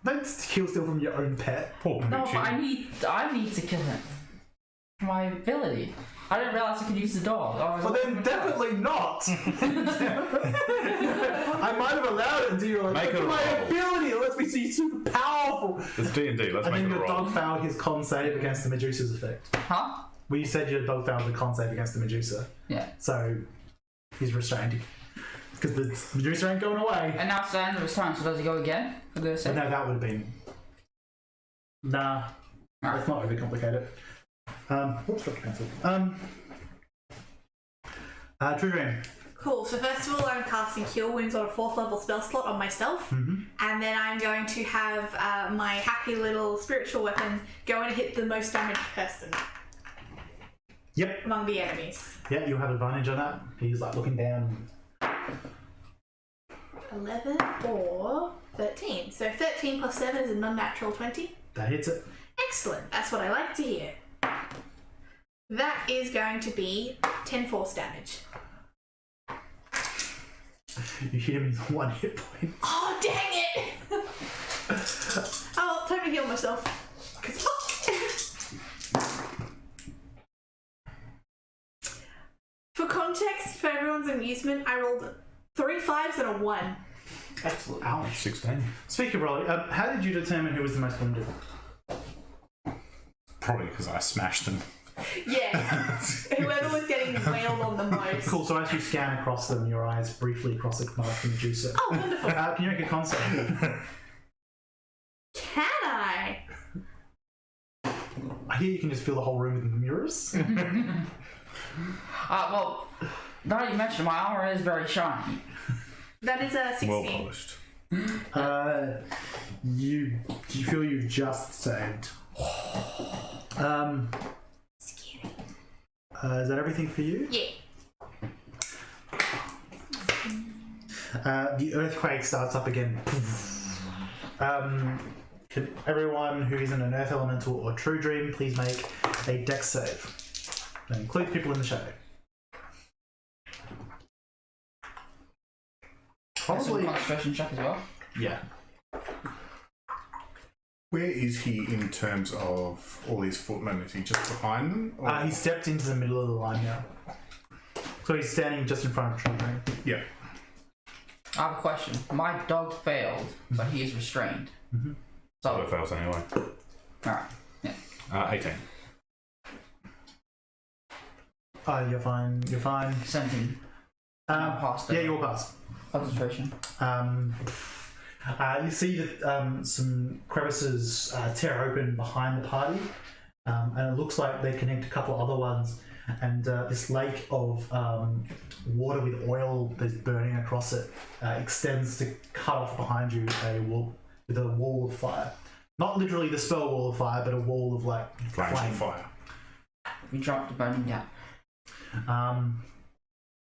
Don't kill steal from your own pet. Poor No, but Pikachu. I need to kill him. For my ability. I didn't realize I could use the dog. I was Well, then definitely not. I might have allowed it until you were like, Make it a my roll. ability lets me see super powerful. It's D&D, let's And make then it a your roll. dog failed his con save against the Medusa's effect. Huh? Well, you said your dog failed the con save against the Medusa. Yeah. So he's restrained. Because the Medusa ain't going away. And now it's the end of his turn, so does he go again for the But save? no, that would have been... Nah. Alright. Let's not overcomplicate it. Whoops, got cancelled. Truedream. Cool. So first of all, I'm casting Cure Wounds on a 4th level spell slot on myself, and then I'm going to have my happy little spiritual weapon go and hit the most damaged person Yep. among the enemies. Yeah, you'll have advantage on that. He's like looking down. 11 or 13. So 13 plus 7 is a non-natural 20. That hits it. Excellent. That's what I like to hear. That is going to be 10 force damage. You hit him with 1 hit point. Oh, dang it! Oh, time to heal myself. 'Cause- For context, for everyone's amusement, I rolled 3 5s and a 1. Excellent. Ouch. 16. Speaking of rolling, how did you determine who was the most wounded? Probably because I smashed them. Yeah. Whoever was getting wailed on the most. Cool, so as you scan across them, your eyes briefly cross the mark from Medusa. Oh, wonderful. Can you make a con save? Can I? I hear you can just fill the whole room with mirrors. Well, now that you mentioned, my armor is very shiny. That is a 16. Well polished. You feel you've just saved. Scary. Is that everything for you? Yeah. The earthquake starts up again. Can everyone who isn't an earth elemental or Truedream please make a dex save? That includes people in the shadow. Probably Probably. concentration check as well. Yeah. Where is he in terms of all these footmen? Is he just behind them? Or? He stepped into the middle of the line now. So he's standing just in front of Truedream. Yeah. I have a question. My dog failed, but he is restrained. So So, it fails anyway. alright. 18. You're fine. You're fine. 17. Past Yeah, you'll pass. concentration. You see that some crevices tear open behind the party, and it looks like they connect a couple other ones. And this lake of water with oil that's burning across it extends to cut off behind you with a wall of fire. Not literally the spell wall of fire, but a wall of like Flames flame. of fire. We dropped the burning gap.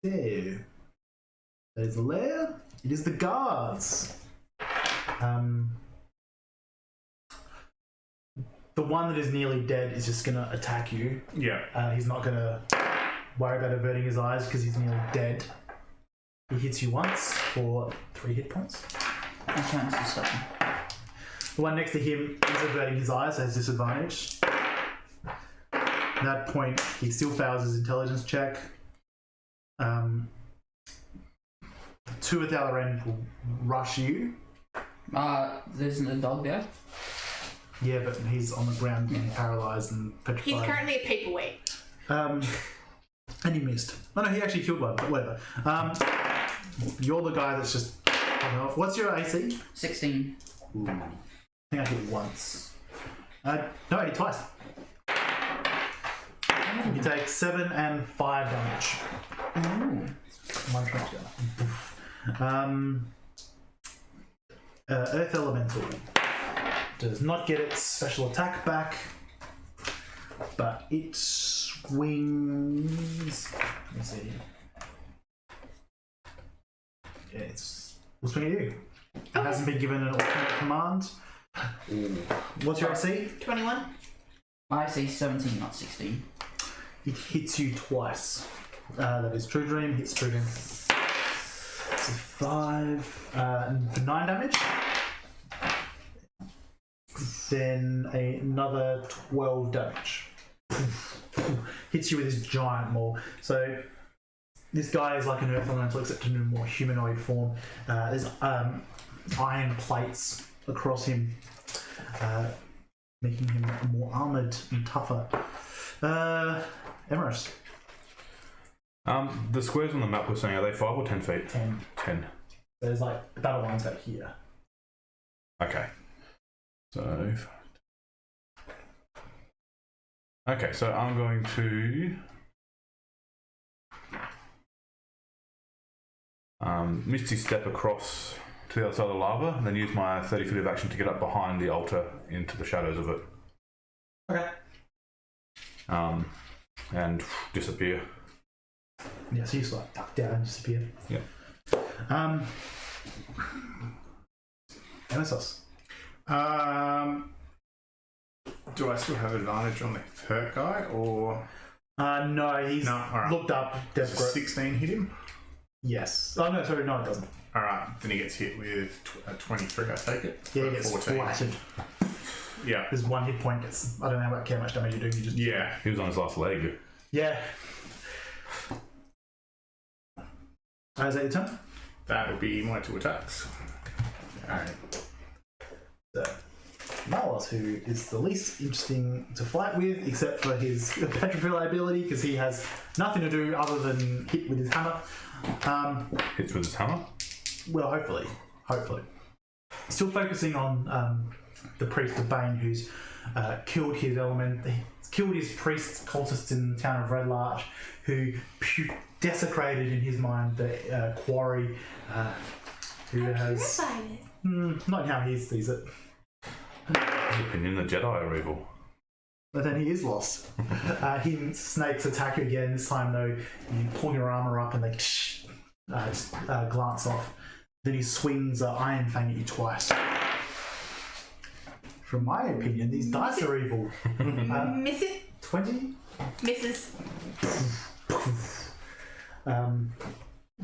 There. There's the lair. It is the guards. The one that is nearly dead is just gonna attack you. Yeah. He's not gonna worry about averting his eyes because he's nearly dead. He hits you once for 3 hit points. And turns to 7. The one next to him is averting his eyes, has disadvantage. At that point, he still fails his intelligence check. The 2 at the other end will rush you. There's a dog there. Yeah, but he's on the ground being paralysed and petrified. He's currently a paperweight. And he missed. Oh no, he actually killed one, but whatever. You're the guy that's just coming off. What's your AC? 16. Ooh. I think I hit once. No, I hit twice. You take 7 and 5 damage. Ooh. One shot down. Earth Elemental does not get its special attack back, but it swings. Let me see. Yeah, we'll swing at you. It hasn't been given an alternate command. What's your AC? 21. I say 17, not 16. It hits you twice. That is Truedream, hits Truedream. So 5, 9 damage. Then another 12 damage. Hits you with his giant maul. So this guy is like an earth elemental except in a more humanoid form. There's iron plates across him, making him more armoured and tougher. Emharis. The squares on the map we're saying, are they 5 or 10 feet? 10. 10. There's like battle lines out here. Okay. So. Okay, so I'm going to. Misty step across to the other side of the lava and then use my 30 feet of action to get up behind the altar into the shadows of it. Okay. And disappear. Yeah, so you just like duck down and disappear. Yeah. Emissos. Do I still have advantage on the hurt guy, or No, he's No, alright. looked up does desperate. 16 hit him? Yes. Oh no, sorry, no, it doesn't. All right, then he gets hit with a 23. I take it. Yeah, he For gets 14. splattered. Yeah. There's one hit point. Gets. I don't know how much damage you're doing. You just. Yeah. He was on his last leg. Yeah. Is that your turn? That would be my 2 attacks. Alright. So, Marlos, who is the least interesting to fight with, except for his petrified ability, because he has nothing to do other than hit with his hammer. Hits with his hammer. Well, hopefully. Still focusing on the priest of Bane, who's killed his element. He's killed his priests, cultists in the town of Red Larch, who desecrated in his mind the quarry, who has. Not how he sees it. In his opinion, the Jedi are evil. But then he is lost. Snakes attack you again. This time, though, you pull your armor up and they just glance off. Then he swings Iron Fang at you twice. From my opinion, these dice are evil. Miss it. 20? Misses. You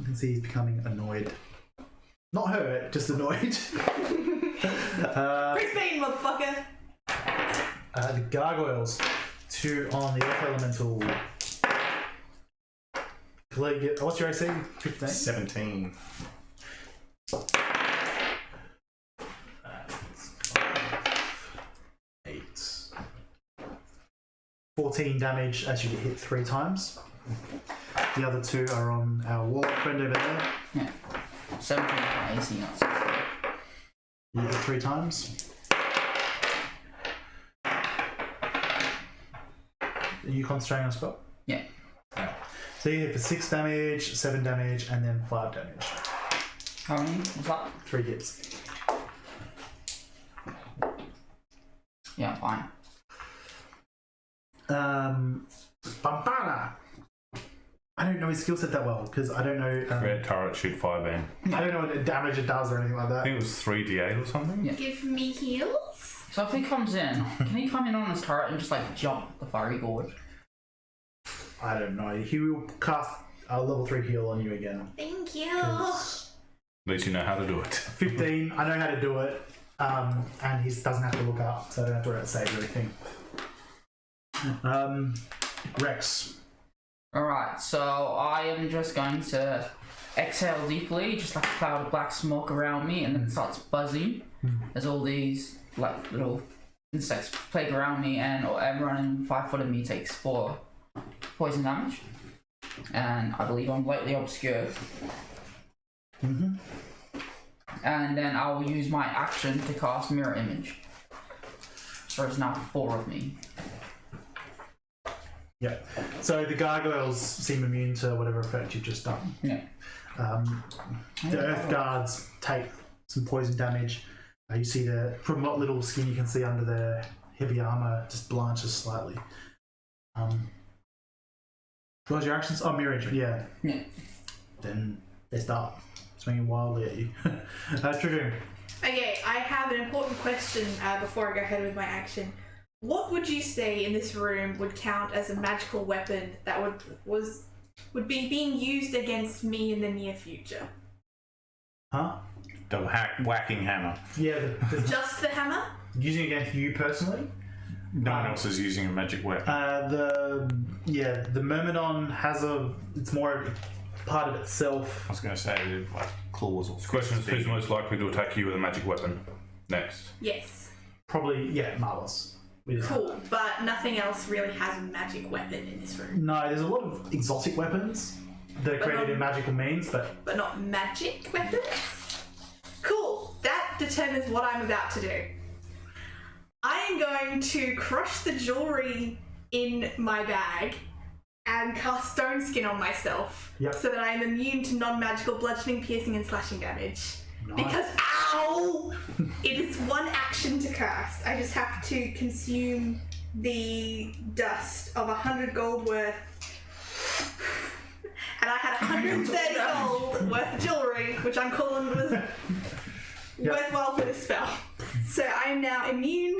can see he's becoming annoyed. Not hurt, just annoyed. Chris Fain, motherfucker. The gargoyles. 2 on the Earth Elemental. What's your AC? 15? 17. 8. 14 damage as you get hit 3 times. The other 2 are on our warlock friend over there. Yeah. 17 for AC, not 16. You hit 3 times. Are you concentrating on a spell? Yeah. So you hit for 6 damage, 7 damage, and then 5 damage. How many was that? 3 hits. Yeah, fine. Bombada. I don't know his skill set that well because I don't know. Red turret, shoot fireband. I don't know what damage it does or anything like I that. think it was 3d8 or something. Yeah. Give me heals. So if he comes in, can he come in on his turret and just like jump the fiery gorge? I don't know. He will cast a level 3 heal on you again. Thank you. 'Cause At least you know how to do it. 15. I know how to do it, and he doesn't have to look up, so I don't have to worry about save or anything. Rex. Alright, so I am just going to exhale deeply, just like a cloud of black smoke around me, and then it starts buzzing as all these like little insects plague around me, and everyone in 5 foot of me takes 4 poison damage. And I believe I'm lightly obscured. And then I will use my action to cast Mirror Image. So there's now 4 of me. Yeah. So the gargoyles seem immune to whatever effect you've just done. Yeah. The Earth Guards take some poison damage. You see from what little skin you can see under their heavy armor, just blanches slightly. What was your actions? Oh, mirror image. Yeah. Yeah. Then they start swinging wildly at you. Truedream. Okay, I have an important question before I go ahead with my action. What would you say in this room would count as a magical weapon that would be being used against me in the near future? Huh? The whacking hammer. Yeah. Just the hammer? Using against you personally. No one else is using a magic weapon. The Myrmidon has it's more part of itself. I was going to say like claws or The question is, who's most likely to attack you with a magic weapon next? Yes. Probably, Marlos. We just have Cool, but nothing else really has a magic weapon in this room. No, there's a lot of exotic weapons that are But created not- in magical means, but But not magic weapons? Cool, that determines what I'm about to do. I am going to crush the jewelry in my bag and cast Stone Skin on myself Yep. so that I am immune to non-magical bludgeoning, piercing, and slashing damage. Nice. Because, ow! It is one action to cast. I just have to consume the dust of 100 gold worth. And I had 130 gold worth of jewelry, which I'm calling was worthwhile for this spell. So I am now immune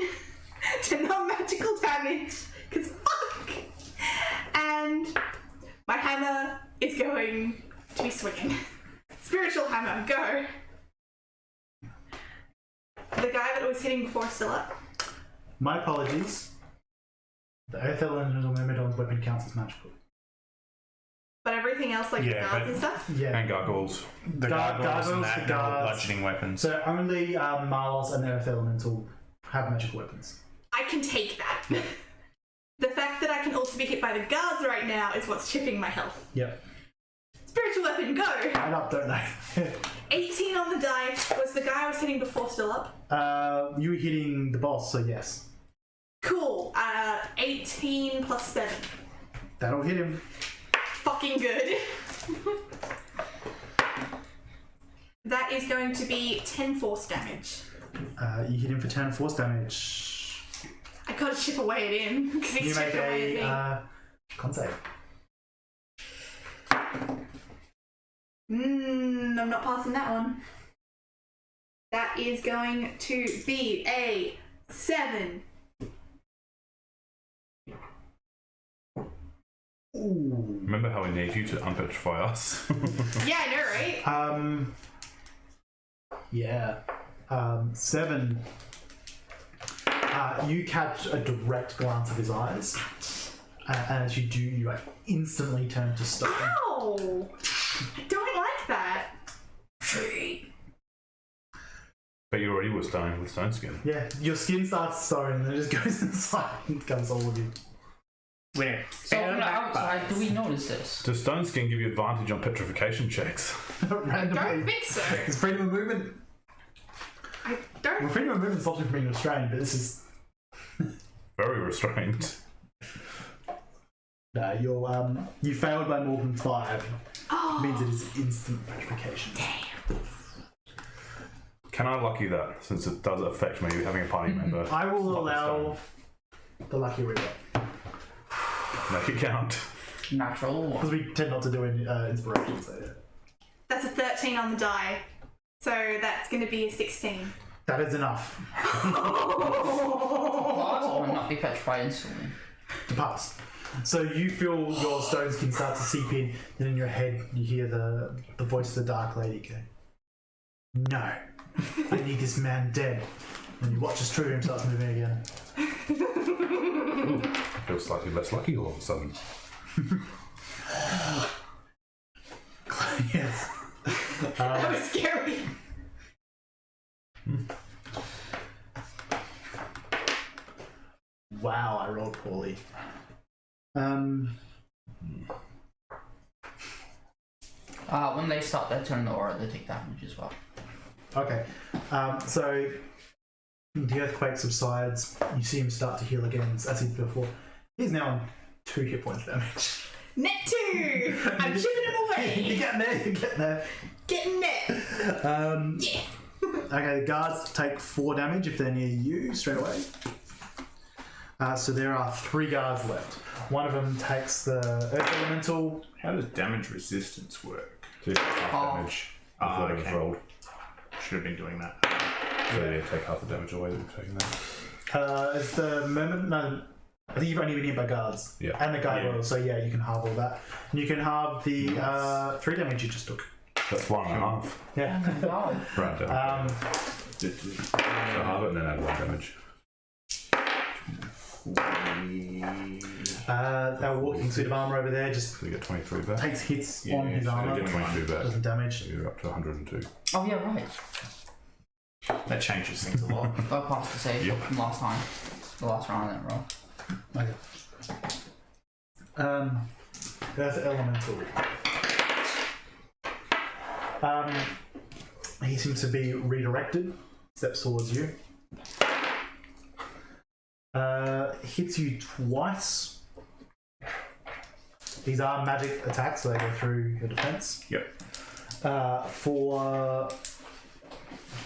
to non-magical damage, because fuck! And my hammer is going to be swinging. Spiritual hammer, go! The guy that was hitting before is still up. my apologies. The Earth Elemental Myrmidon's weapon counts as magical. But everything else, like Yeah, the guards but- and stuff? Yeah. And gargoyles. The gargoyles gargoyles, and the that, guards. bludgeoning weapons. So only Marlos and the Earth Elemental have magical weapons. I can take that. The fact that I can also be hit by the guards right now is what's chipping my health. Yep. Spiritual weapon, go! I don't know. 18 on the die. Was the guy I was hitting before still up? You were hitting the boss, so yes. Cool. 18 plus 7. That'll hit him. Fucking good. That is going to be 10 force damage. You hit him for 10 force damage. I gotta chip away at him because he's You make chipping away at a con save. me. I'm not passing that one. That is going to be a 7. Ooh. Remember how we need you to unpetrify us? Yeah, I know, right? Yeah. 7. You catch a direct glance of his eyes, and as you do, you like instantly turn to stone. Ow! I don't like that. But you already were stone with stone skin. Yeah, your skin starts stone, and then it just goes inside and becomes all of you. Where? So from the outside, do we notice this? Does stone skin give you advantage on petrification checks? Don't Randomly, think so. it's freedom of movement. I don't. Well, freedom of movement stops you from being restrained, but this is Very restrained. no. You're you failed by more than 5. Oh, Means it is instant petrification. Can I lucky that, since it does affect me having a party member? I will It's not allow the lucky reader Make it count. Natural. because we tend not to do any inspiration. So yeah. that's a 13 on the die. So that's going to be a 16. That is enough Parts or not be petrified instantly. to pass. So you feel your stone skin start to seep in, and in your head you hear the voice of the Dark Lady go, "No, I need this man dead." And you watch as Truedream starts moving again. Ooh, I feel slightly less lucky all of a sudden. Yes. That was scary. Wow, I rolled poorly. When they stop their turn in the aura, they take damage as well. Okay. So the earthquake subsides. You see him start to heal again, as he did before. He's now on 2 hit points damage. Net 2! I'm chipping him You're away. getting there. You're getting there. Getting net. Yeah. Okay, the guards take 4 damage if they're near you straight away. So there are 3 guards left. One of them takes the Earth Elemental. How does damage resistance work? So you take half damage of whatever's okay. rolled. Should have been doing that. So yeah, take half the damage away that we've taken there. Is the moment? No, I think you've only been hit by guards. Yeah. And the guy Yeah. roll, so yeah, you can halve all that. And you can halve the 3 damage you just took. That's 1.5. Yeah. Oh my god. Right down. So So halve it and then add 1 damage. Our walking suit of armor over there just So you get 23 back. takes hits Yeah, on his so you armor. You get 22 back. Doesn't damage. So you're up to 102. Oh yeah, right. that changes things a lot. I passed the save Yep. from last time. The last round of that roll. Okay. Earth Elemental. He seems to be redirected. Steps towards you. Hits you twice. These are magic attacks, so they go through your defense. Yep. For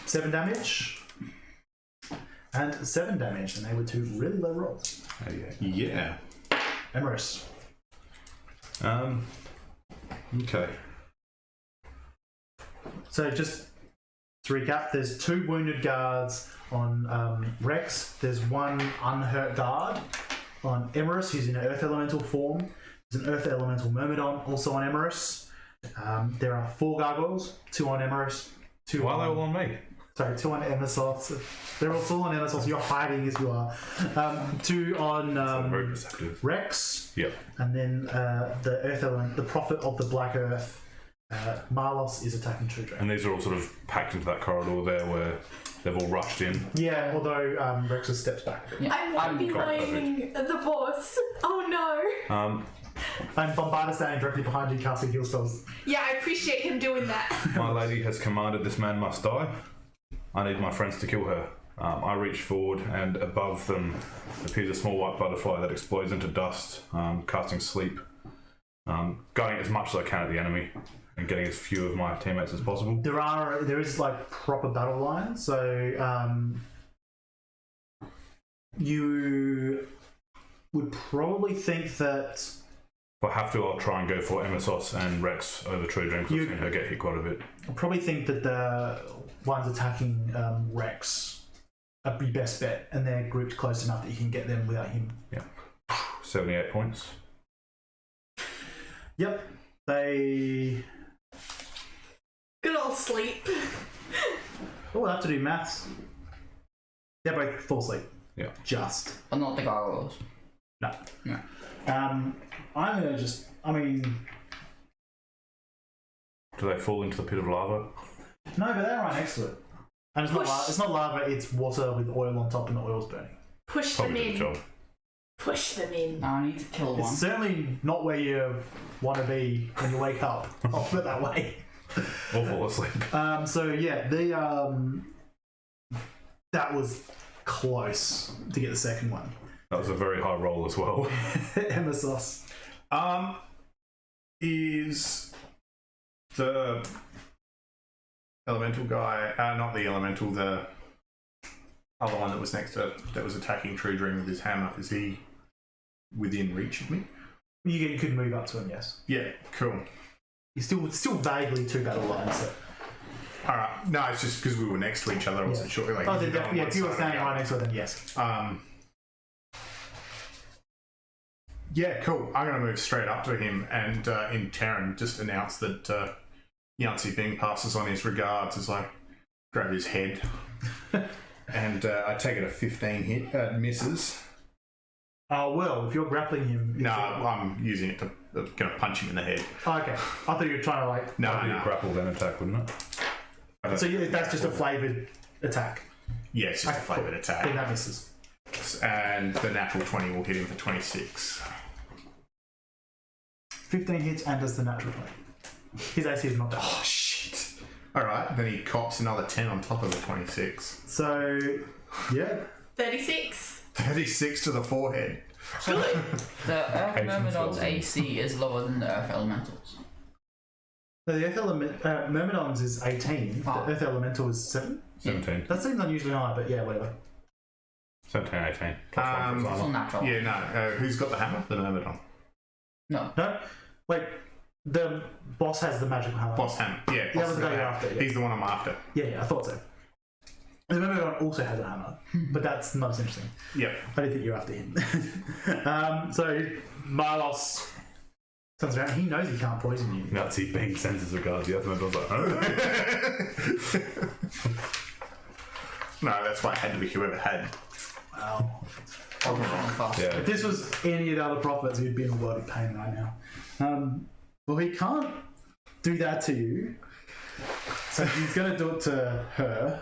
7 damage. And 7 damage, and they were 2 really low rolls. Yeah. Emharis. Okay. So just to recap, there's 2 wounded guards on Rex. There's 1 unhurt guard on Emharis, who's in Earth Elemental form. There's an Earth Elemental Myrmidon also on Emharis. There are 4 gargoyles, 2 on Emharis, 2 Why are they on... all on me? Sorry, 2 on Emissos. They're all still on Emissos. You're hiding as you are. 2 on Very perceptive. Rex. Yep. And then the Earth Element, the Prophet of the Black Earth. Marlos is attacking Truedream. And these are all sort of packed into that corridor there where they've all rushed in. Yeah, although Rex has steps back. Yeah, I'm behind the boss. Oh no. And Bombada standing directly behind you, casting heal spells. Yeah, I appreciate him doing that. My lady has commanded this man must die. I need my friends to kill her. I reach forward, and above them appears a small white butterfly that explodes into dust, casting sleep, guiding as much as I can at the enemy, and getting as few of my teammates as possible. There is like proper battle lines, so you would probably think that If I have to, I'll try and go for Emissos and Rex over Truedream, because I've seen her get hit quite a bit. the ones attacking Rex are your best bet, and they're grouped close enough that you can get them without him. Yeah. 78 points. Yep. They... Good old sleep. Oh, we'll have to do maths. They're both full sleep. Yeah. Just. But not the gargoyles. No. No. I'm gonna just... Do they fall into the pit of lava? No, but they're right next to it. And it's not lava, it's water with oil on top and the oil's burning. Push them Probably did the in. job. Push them in. Now I need to kill one. It's certainly not where you want to be when you wake up. I'll put it that way. Or fall asleep. So yeah, that was close to get the second one. That was a very high roll as well. Emissos. Is the elemental guy, not the elemental, the other one that was next to that was attacking Truedream with his hammer, is he within reach of me? You could move up to him, yes. Yeah, cool. You're still vaguely 2 battle lines. So. Alright, no, it's just because we were next to each other, I wasn't sure. Like, Oh, then definitely, if you were standing right next to it, then yes. Yeah, cool. I'm going to move straight up to him and in Terran just announce that Yancey Bing passes on his regards as I grab his head. And I take it a 15 hit, misses. Well, if you're grappling him... No, I'm using it to going to punch him in the head. Oh, okay. I thought you were trying to like... No, That'd be a grapple then attack, wouldn't it? So that's just a flavoured attack. Yeah, it's just a flavoured Then attack. that misses. And the natural 20 will hit him for 26. 15 hits and does the natural 20. His AC is not down. Oh, shit. Alright, then he cops another 10 on top of the 26. So, yeah. 36. 36 to the forehead. Good. The Earth Patience Myrmidon's rolls. AC is lower than the Earth Elementals. So the Earth Myrmidon's is 18. Oh. The Earth Elemental is 7. 17. That seems unusually high, but yeah, whatever. 17, 18. Plus one for his It's all armor. natural. Yeah, no. Who's got the hammer? The Myrmidon. No. No? Wait. The boss has the magical hammer. Boss hammer. Yeah, Yeah, boss was the got guy the you're hammer. after, yeah. He's the one I'm after. Yeah, I thought so. The Myrmidon also has a hammer, but that's not as interesting. Yep. I didn't think you're after him. So Marlos turns around. He knows he can't poison you. Nazi Bing sends his regards. The other one goes like, huh? No, that's why it had to be whoever had. Wow. Yeah. If this was any of the other prophets, he'd be in a world of pain right now. Well, he can't do that to you. So he's going to do it to her.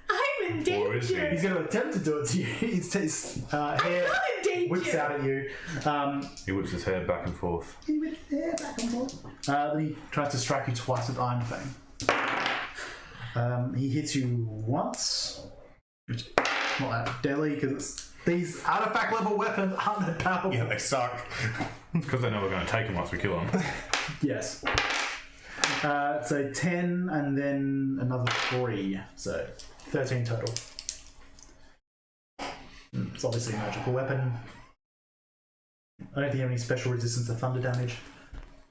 I'm in Or is he? danger. He's going to attempt to do it to you. His hair Not in danger. whips out at you. He whips his hair back and forth. Then he tries to strike you twice with Iron Fang. He hits you once, which is not that deadly because these artifact level weapons aren't that powerful. Yeah, they suck. Because they know we're going to take him once we kill him. Yes. So 10 and then another 3. So 13 total. It's obviously a magical weapon. I don't think you have any special resistance to thunder damage.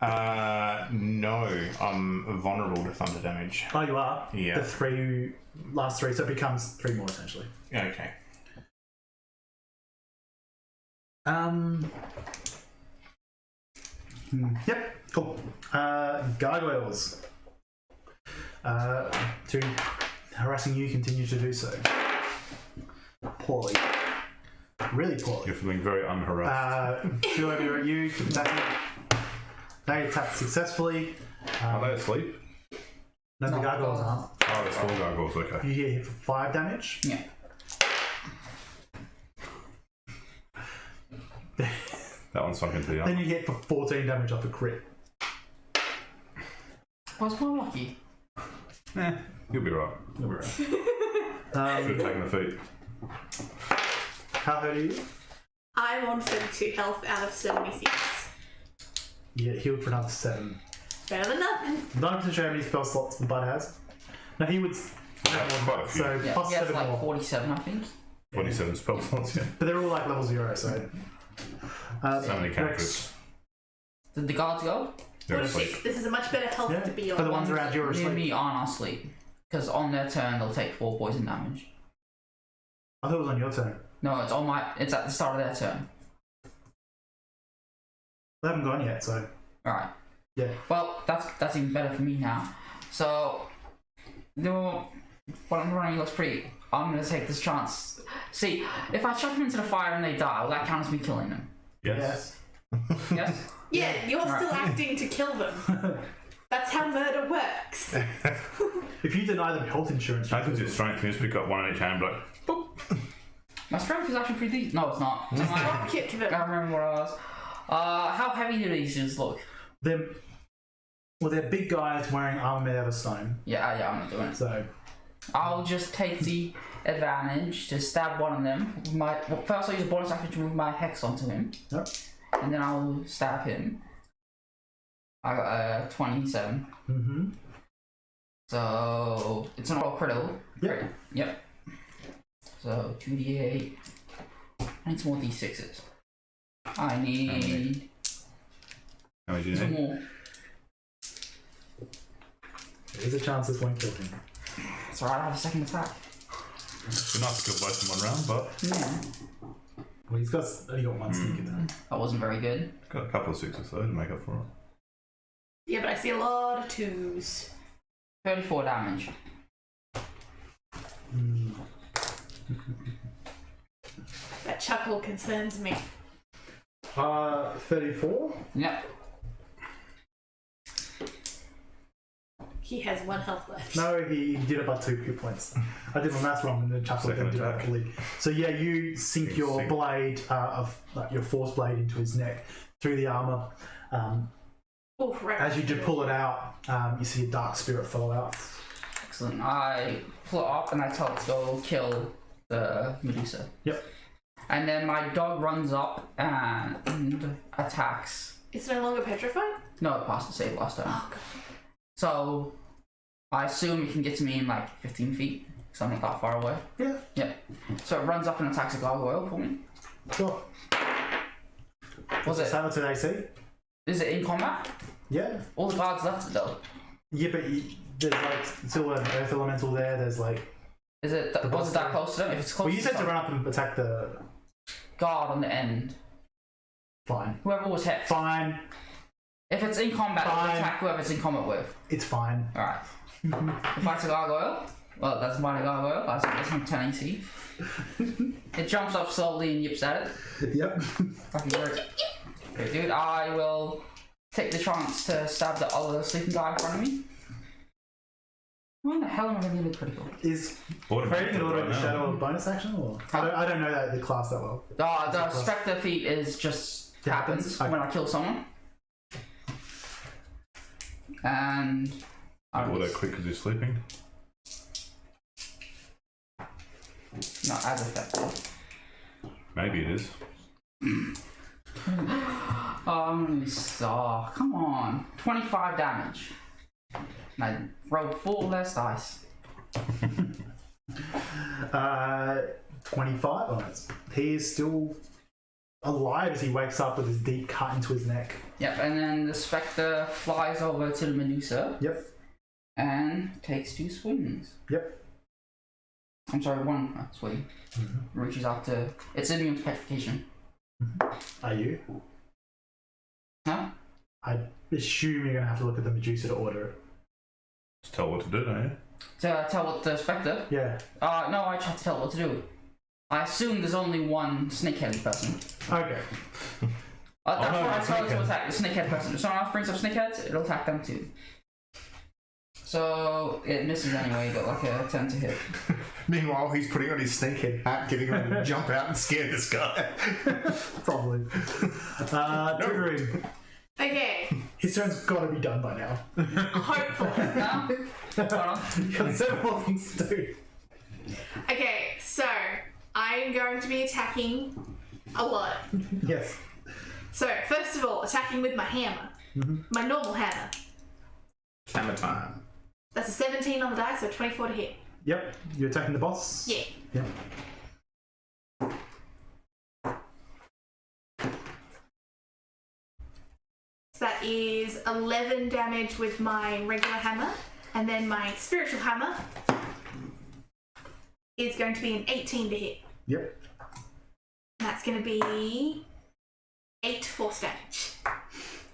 No, I'm vulnerable to thunder damage. Oh, you are? Yeah. The last 3, so it becomes 3 more essentially. Okay. Yep, cool. Gargoyles. Harassing you continue to do so. Poorly. Really poorly. You're feeling very unharassed. 2 over at you. They attack successfully. Are they asleep? No, the No. gargoyles aren't. Oh, there's 4 gargoyles, okay. You hit for 5 damage. Yeah. That one's sunk into the Then armor. you hit for 14 damage off a crit. What's more lucky? You'll be right. You'll be right. Should have taken the feet. How hurt are you? I'm on 32 health out of 76. You get healed for another 7. Better than nothing. Not to show how many spell slots the bud has. No, he would. Quite a few. So Yeah, plus he has 7 like more. 47, I think. 27 spell slots, yeah. But they're all like level 0, so. So many Rex. cantrips. Did the guards go? They're asleep. This is a much better health Yeah. to be For the on. ones around you are Near asleep. me aren't asleep. Because on their turn, they'll take 4 poison damage. I thought it was on your turn. No, it's at the start of their turn. They haven't gone yet, so. Alright. Yeah. Well, that's even better for me now. So, what I'm running looks pretty. I'm gonna take this chance. See, if I chuck them into the fire and they die, will that count as me killing them? Yes. Yes? Yeah, you're Right. still acting to kill them. That's how murder works. If you deny them health insurance, you Happens your strength, you just pick up one in each hand, like, My strength is actually pretty decent. No, it's not. So I Drop kick them. can't remember what I was. How heavy do these dudes look? they're big guys wearing armor made out of stone. Yeah, I'm not doing it. So I'll just take the advantage to stab one of them. First, I'll use a bonus action to move my hex onto him. Yep. And then I'll stab him. I got 27. Mm-hmm. So it's an all critical. Yep. Yep. So 2d8. I need some more d6s. I need how many do you 2 need? more. There's a chance this won't kill him. It's alright, I have a second attack. It'd be nice to kill both in one round, but Yeah. Well, he's only got one sneak attack. That wasn't very good. got a couple of 6s though to make up for it. Yeah, but I see a lot of 2s. 34 damage. That chuckle concerns me. 34? Yep. He has 1 health left. No, he did it by 2 hit points. I did my math wrong and the chuckle Second did it attack. actually. So yeah, you sink your blade your force blade into his neck through the armor. Oh, right. As you do pull it out, you see a dark spirit follow out. Excellent. I pull it up and I tell it to go kill the Medusa. Yep. And then my dog runs up and attacks. It's no longer petrified? No, it passed the save last time. Oh, God. So I assume it can get to me in like 15 feet. So I'm not that far away. Yeah. Yep. So it runs up and attacks a gargoyle for me. Sure. Was it? So it's an AC? Is it in combat? Yeah. All the guards left it though. Yeah, but there's like still an earth elemental there. There's like. Is it? Was it that close to them? If it's close Well, you said to some run up and attack the. guard on the end. Fine. Whoever was hit. Fine. If it's in combat, it'll Fine. attack whoever it's in combat with. It's fine. Alright. If I a gargoyle, well, that's my gargoyle. That's not 10 AC. It jumps up slowly and yips at it. Yep. Fucking great. Okay, dude, I will take the chance to stab the other sleeping guy in front of me. Why the hell am I going to do the critical? Is Automatic creating an auto right in the now. shadow a bonus action, or I don't know the class that well. The Spectre feat is just It happens? happens Okay. when I kill someone. And Auto click because you're sleeping. not as effective. Maybe it is. Oh, I'm gonna be sore. Come on. 25 damage. And I rolled 4 less dice. 25 on it. He is still alive as he wakes up with his deep cut into his neck. Yep, and then the Spectre flies over to the Medusa Yep. and takes 2 swings. Yep. I'm sorry, 1 swing. Reaches out to. It's immune to petrification. Are you? Huh? I assume you're going to have to look at the Medusa to order it. Just tell what to do, don't you? To tell what the Spectre? Yeah. No, I tried to tell it what to do. I assume there's only one snakehead person. Okay. That's no, why I the told it to snakehead. attack the snakehead person. If someone else brings up snakeheads, it'll attack them too. So it misses anyway, but like a 10 to hit. Meanwhile, he's putting on his snakehead hat, getting ready to jump out and scare this guy. Probably. Truedream. Okay, His turn's got to be done by now. hopefully. Now, hold on. You've got several things to do. Okay, so I'm going to be attacking a lot. Yes. So, first of all, attacking with my hammer. My normal hammer. Hammer time. That's a 17 on the die, so 24 to hit. Yep. You're attacking the boss? Yeah. Yep. So that is 11 damage with my regular hammer. And then my spiritual hammer is going to be an 18 to hit. Yep. And that's going to be 8 force damage.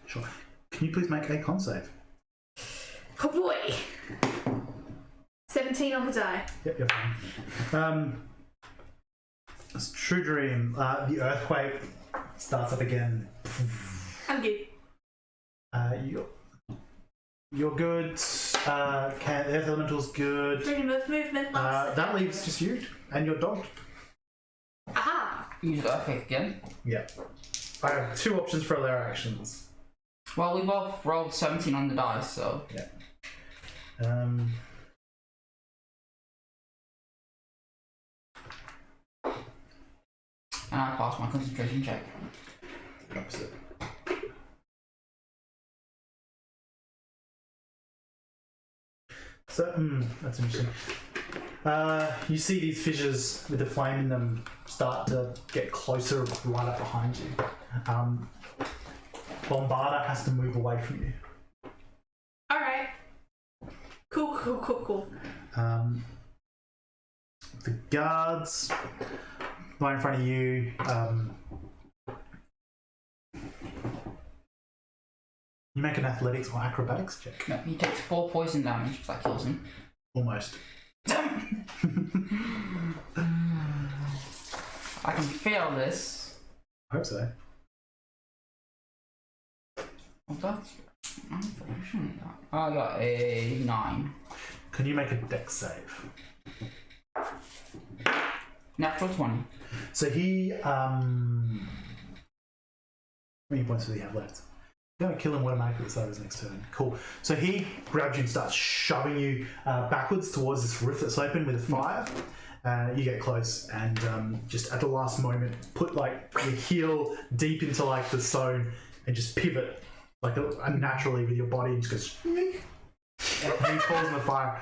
Sure. Can you please make a con save? Oh boy! 17 on the die. Yep, you're fine. It's Truedream. The earthquake starts up again. I'm good. You're good. The earth elemental's good. Freedom of movement. That leaves just you and your dog. Aha! Use the earthquake again. Yeah. I have 2 options for their actions. Well, we both rolled 17 on the dice, so. Yeah. And I passed my concentration check. Opposite. So, that's interesting. You see these fissures with the flame in them start to get closer right up behind you. Bombada has to move away from you. Alright. Cool. The guards right in front of you. You make an athletics or acrobatics check. No, he takes 4 poison damage if that kills him. Almost. I can fail this. I hope so. Well, that's. I got a 9. Can you make a dex save? Natural 20. So he, how many points do he have left? You're going to kill him automatically at the start of his next turn. Cool. So he grabs you and starts shoving you backwards towards this roof that's open with a fire. You get close and just at the last moment put like your heel deep into like the stone and just pivot like unnaturally with your body and just goes and he falls in the fire.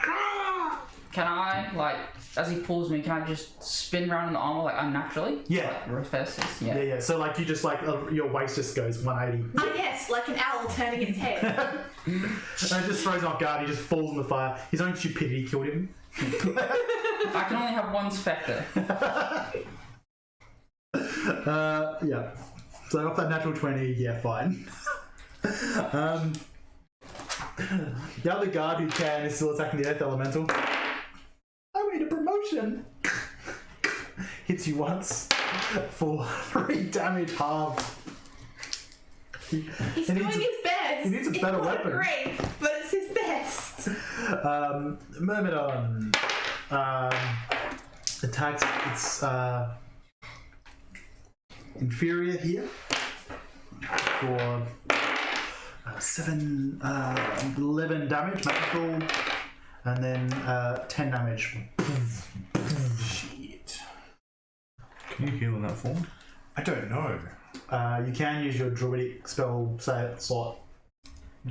Can I, like, as he pulls me, can I just spin around in the armor, like, unnaturally? Yeah. Like, reverses? Yeah. Yeah. So like you just like your waist just goes 180. Ah, yes, like an owl turning its head. And it just throws him off guard. He just falls in the fire. His own stupidity killed him. I can only have one Spectre. Yeah. So off that natural 20, yeah, fine. The other guard who can is still attacking the Earth Elemental. I need a promotion. Hits you once for 3 damage, half. He's doing his best. he needs a It's better not weapon. great, but it's his best. Myrmidon attacks its inferior here for 11 damage, magical, and then 10 damage. Shit. Can you heal in that form? I don't know. You can use your druidic spell slot.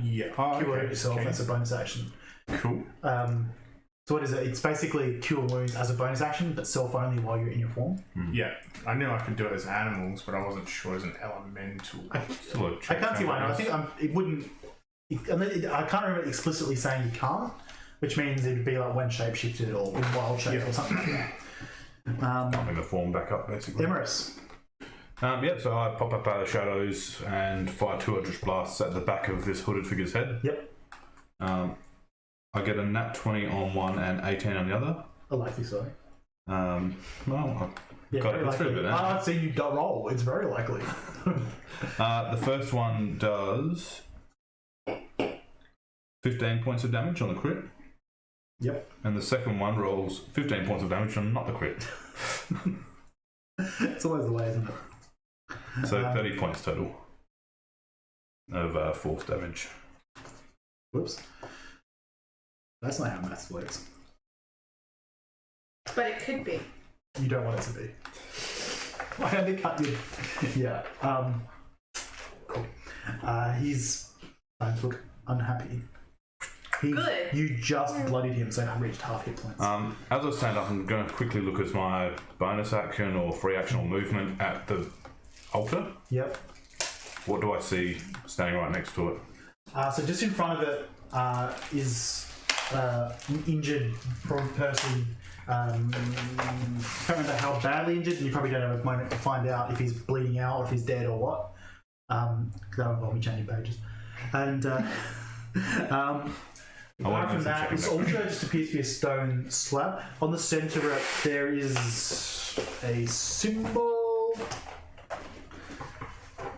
Yeah. Oh, Cure okay. it yourself. Okay. That's a bonus action. Cool. So what is it? It's basically cure wounds as a bonus action, but self only while you're in your form. Yeah. I knew I could do it as animals, but I wasn't sure as an elemental. Still a I check can't see why not. I guess. think it wouldn't. I can't remember explicitly saying you can't, which means it'd be like when shapeshifted or in wild shape or something like that. Popping the form back up, basically. Emharis. So I pop up out of the shadows and fire 2 Eldritch Blasts at the back of this hooded figure's head. Yep. I get a nat 20 on one and 18 on the other. Likely so. Well, Yeah, got very it. It's likely. pretty good, eh? I've seen you roll. It's very likely. The first one does 15 points of damage on the crit. Yep. And the second one rolls 15 points of damage on not the crit. It's always the way, isn't it? So 30 points total of force damage. Whoops. That's not how maths works. But it could be. You don't want it to be. Why don't they cut you? Yeah. Cool. He's starting to look unhappy. Good. You just bloodied him, so I reached half hit points. As I stand up, I'm going to quickly look at my bonus action or free action or movement at the altar. Yep. What do I see standing right next to it? So just in front of it is an injured person. Can't remember how badly injured, and you probably don't have a moment to find out if he's bleeding out or if he's dead or what. Because that would involve me changing pages. And apart from that, this altar just appears to be a stone slab. On the centre of it, there is a symbol.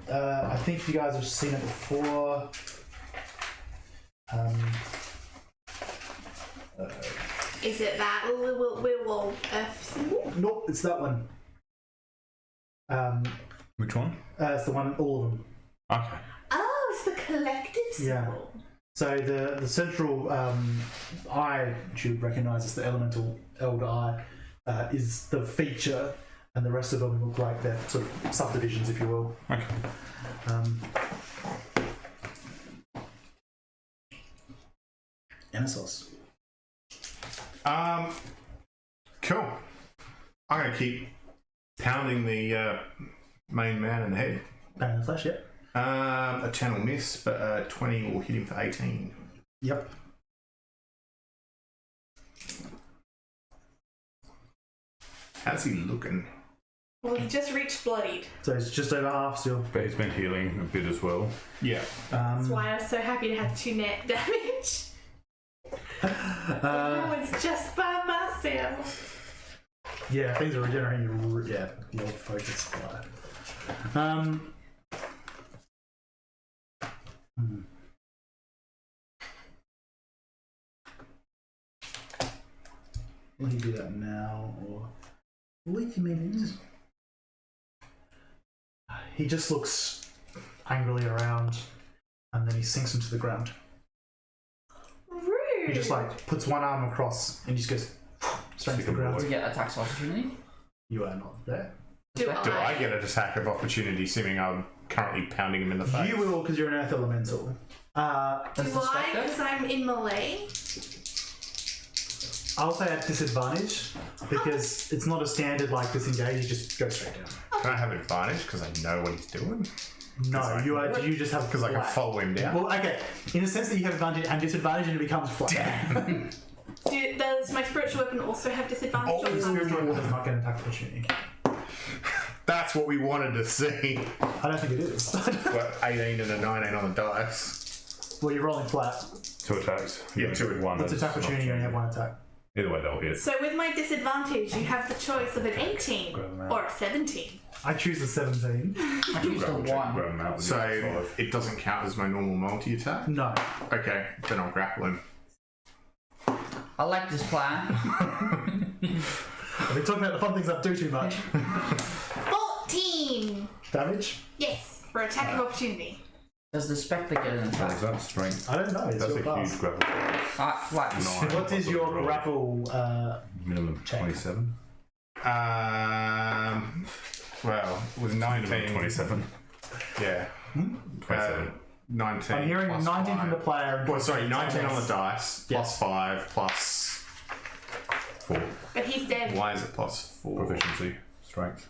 I think you guys have seen it before. Is it that little F symbol? Nope, it's that one. Which one? It's the one, all of them. Okay. Oh, it's the collective Yeah. symbol. So the central eye, which you recognise as the elemental elder eye, is the feature, and the rest of them look like they're sort of subdivisions, if you will. Okay. Emissos. Cool. I'm going to keep pounding the main man in the head. Bang in the flesh, yep. A 10 will miss, but 20 will hit him for 18. Yep. How's he looking? Well, he just reached bloodied. So it's just over half still. But he's been healing a bit as well. Yeah. That's why I was so happy to have 2 net damage. I was just by myself. Yeah, things are regenerating. Yeah, the old focus. Will he do that now, or will he maybe just? He just looks angrily around, and then he sinks into the ground. Rude. He just like puts one arm across and just goes straight to the ground. Do we get attacks of opportunity? You are not there. Do Do I get an attack of opportunity, assuming I'm currently pounding him in the face? You will, because you're an earth elemental. Do I? Because I'm in melee. I'll say at disadvantage, because it's not a standard like disengage. You just go straight down. Can I have advantage because I know what he's doing? No, you are. You just have Because I can flat. follow him down. Well, okay. In the sense that you have advantage and disadvantage, and it becomes flat. Does my spiritual weapon also have disadvantage? Oh, on it's that? Spiritual weapon does not get an attack opportunity. That's what we wanted to see. I don't think it is. But 18 and a 19 on the dice. Well, you're rolling flat. 2 attacks. Yeah, 2 one. It's attack opportunity. You only have one attack. Either way, they'll hit. So with my disadvantage, you have the choice of an 18 Grab them out. or a 17. I choose the 17. I choose the Grab 1. them out with the So other 5. it doesn't count as my normal multi attack? No. Okay, then I'll grapple him. I like this plan. Are we talking about the fun things that do too much? 14! Damage? Yes, for attack of opportunity. Does the Spectre get an What attack? is that? Strength. I don't know. It's That's your a class. huge grapple. Like, Nine. What is your Roll. grapple? Minimum check? 27. Well, with 19. Minimum 27. Yeah. 27. 19. I'm hearing plus 19 from the five. player. And Well, sorry, 19 on the Yes. dice, plus 5, plus 4. But he's dead. Why is it plus 4? Proficiency. Strength.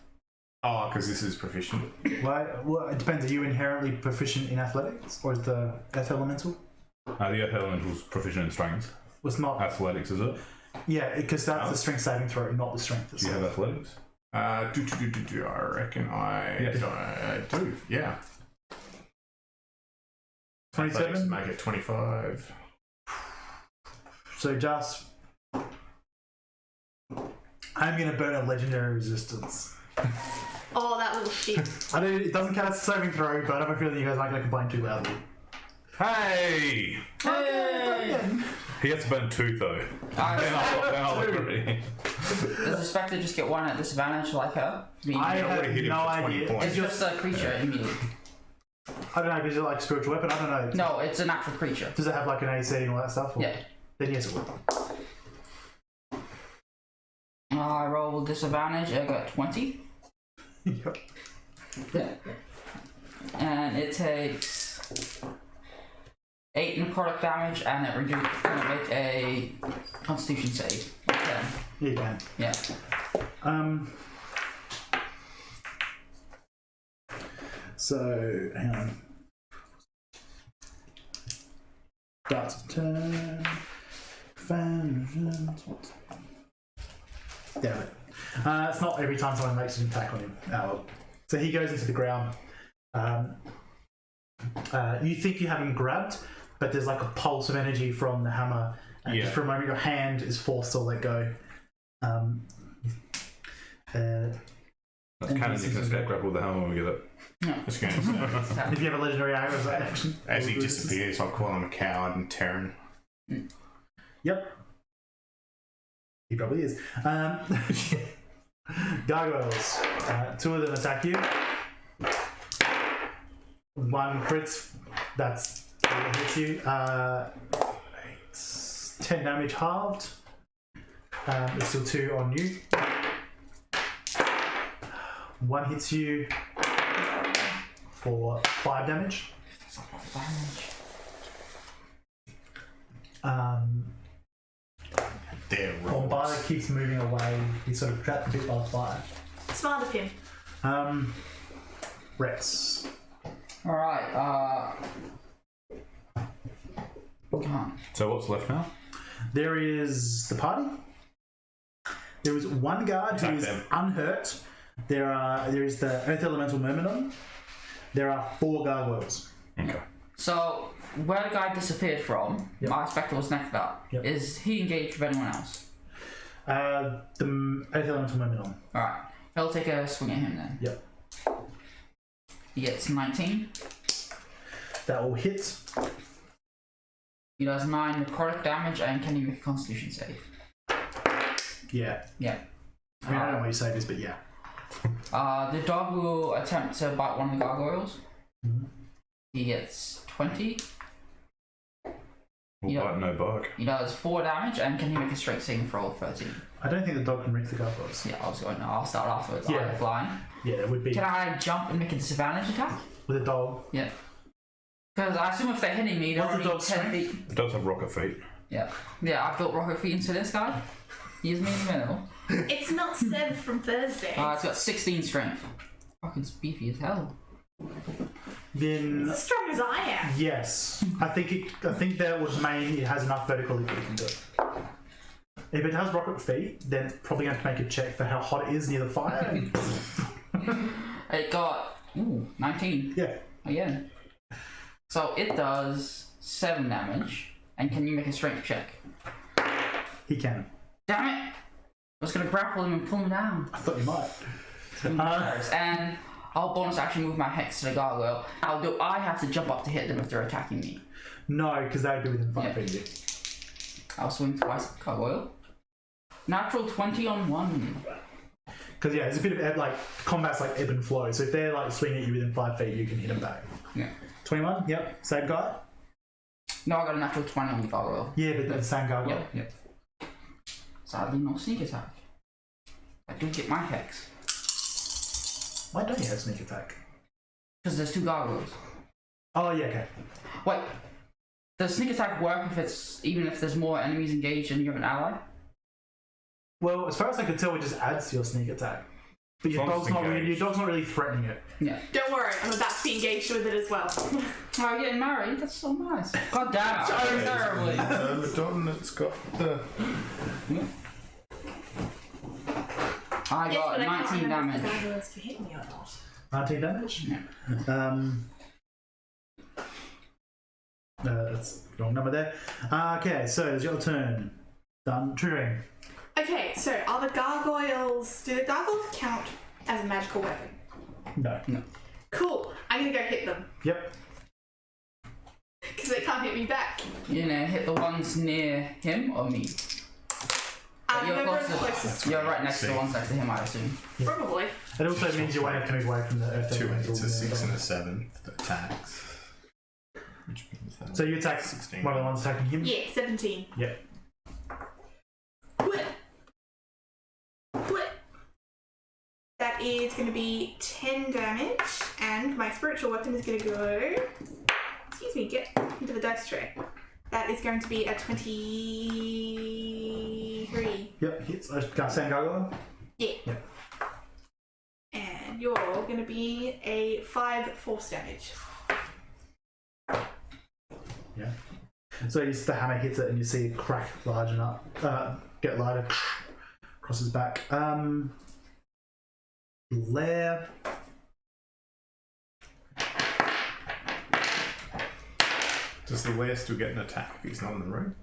Oh, because this is proficient. Well, it depends. Are you inherently proficient in athletics, or is the Earth Elemental? The Earth Elemental's proficient in strength. Was not. Athletics, is it? Yeah, because that's the strength saving throw, not the strength. Do you have athletics? I reckon I do, yeah. 27. Athletics make it 25. So just. I'm going to burn a legendary resistance. Oh, that little shit. I know it doesn't count as a saving throw, but I have a feeling you guys aren't going to complain too loudly. Hey! hey! He has to burn 2 though. Then I'll agree. Does the Spectre just get 1 at disadvantage like her? I already have hit him no for 20 idea. points. It's just a creature immediately. I don't know, is it like a spiritual weapon? I don't know. No, it's an actual creature. Does it have like an AC and all that stuff? Or? Yeah. Then yes, it would. I roll disadvantage, I got 20. Yep. And it takes 8 necrotic damage and it make a constitution save. Okay. You can. Yeah. So, hang on. Dart's turn. Fan. Damn it. It's not every time someone makes an attack on him. So he goes into the ground. You think you have him grabbed, but there's like a pulse of energy from the hammer. And Yeah. just for a moment, your hand is forced to let go. That's And canon, this you can is escape grapple with the hammer when we get it. Just going to say. If you have a legendary action. As he disappears, I'll call him a coward and Terran. Yep. He probably is. Gargoyles. 2 of them attack you. 1 crits. That's what hits you. 10 damage halved. There's still 2 on you. 1 hits you for 5 damage. There, Bombada keeps moving away. He's sort of trapped a bit by the fire. Smart of him. Rex. Alright, So what's left now? There is the party. There is 1 guard who Attack is them. unhurt. There is the Earth Elemental Myrmidon. There are 4 gargoyles. Okay. so where the guy disappeared from, Yep. my Spectre was next up. Yep. Is he engaged with anyone else? The Earth Elemental Myrmidon. Alright, he'll take a swing at him then. Yep. He gets 19. That will hit. He does 9 necrotic damage and can he make a constitution save? Yeah. Yeah. I mean, I don't know what your save is, but yeah. The dog will attempt to bite one of the gargoyles. Mhm. He gets 20. We'll Yeah. bite, no bark. He does 4 damage and can he make a straight saving throw of 13? I don't think the dog can reach the gargoyles. Yeah, I'll start off with Yeah. flying. Yeah, it would be Can I jump and make a disadvantage attack? with a dog. Yeah. Because I assume if they're hitting me, they're What's the only dog's 10 feet. It does have rocket feet. Yeah. Yeah, I've built rocket feet into this guy. He's me in the middle. It's not Seb from Thursday. It's got 16 strength. Fucking beefy as hell. Then It's as strong as I am. yes, I think that would mean it has enough vertical that you can do it. If it has rocket feet, then it's probably going to make a check for how hot it is near the fire. It got 19 Yeah. again. So it does 7 damage. And can you make a strength check? He can. Damn it! I was gonna grapple him and pull him down. I thought you might. And I'll bonus action move my hex to the gargoyle. I have to jump up to hit them if they're attacking me. No, because they would be within 5 Yeah. feet of you. I'll swing twice at Gargoyle. Natural 20 on 1. Because yeah, there's a bit of ebb, like combat's like ebb and flow. So if they're like swinging at you within 5 feet, you can hit them back. Yeah. 21. Yep. Same guy. No, I got a natural 20 on the Gargoyle. Yeah, but the same guy. Yep. Sadly, no sneak attack. I do get my hex. Why don't you have sneak attack? Because there's 2 Gargoyles. Oh yeah, okay. Wait. Does sneak attack work even if there's more enemies engaged and you have an ally? Well, as far as I could tell, it just adds to your sneak attack. But your As long dog's as not it's really, your engaged. dog's not really threatening it. Yeah. Don't worry, I'm about to be engaged with it as well. Oh, getting married? That's so nice. God damn it. So terribly. Myrmidon that's got the... I Yes, got but I can't 19 remember damage. if the Gargoyles can hit me or not. 19 damage? Yeah. That's the wrong number there. Okay, so it's your turn. Done. Truedream. Okay, so are the gargoyles... Do the gargoyles count as a magical weapon? No. Cool. I'm gonna go hit them. Yep. Because they can't hit me back. You know, hit the ones near him or me? You're Whoever close is closest to, you're right next to the ones next to him, I assume. Probably. It also means you won't have to move away from the earth. 2, elemental. it's a 6 and a 7 that attacks. Which means that... So you attack 16. one of the ones attacking him? Yeah, 17. Yep. Quit. That is going to be 10 damage, and my spiritual weapon is going to go... Excuse me, get into the dice tray. That is going to be a 23. Yep, hits. Same gargoyle? Yeah. Yep. And you're going to be a 5 force damage. Yeah. So the hammer hits it and you see it crack large enough. Get lighter. Across his back. Lair. Does the lair still get an attack if he's not in the room?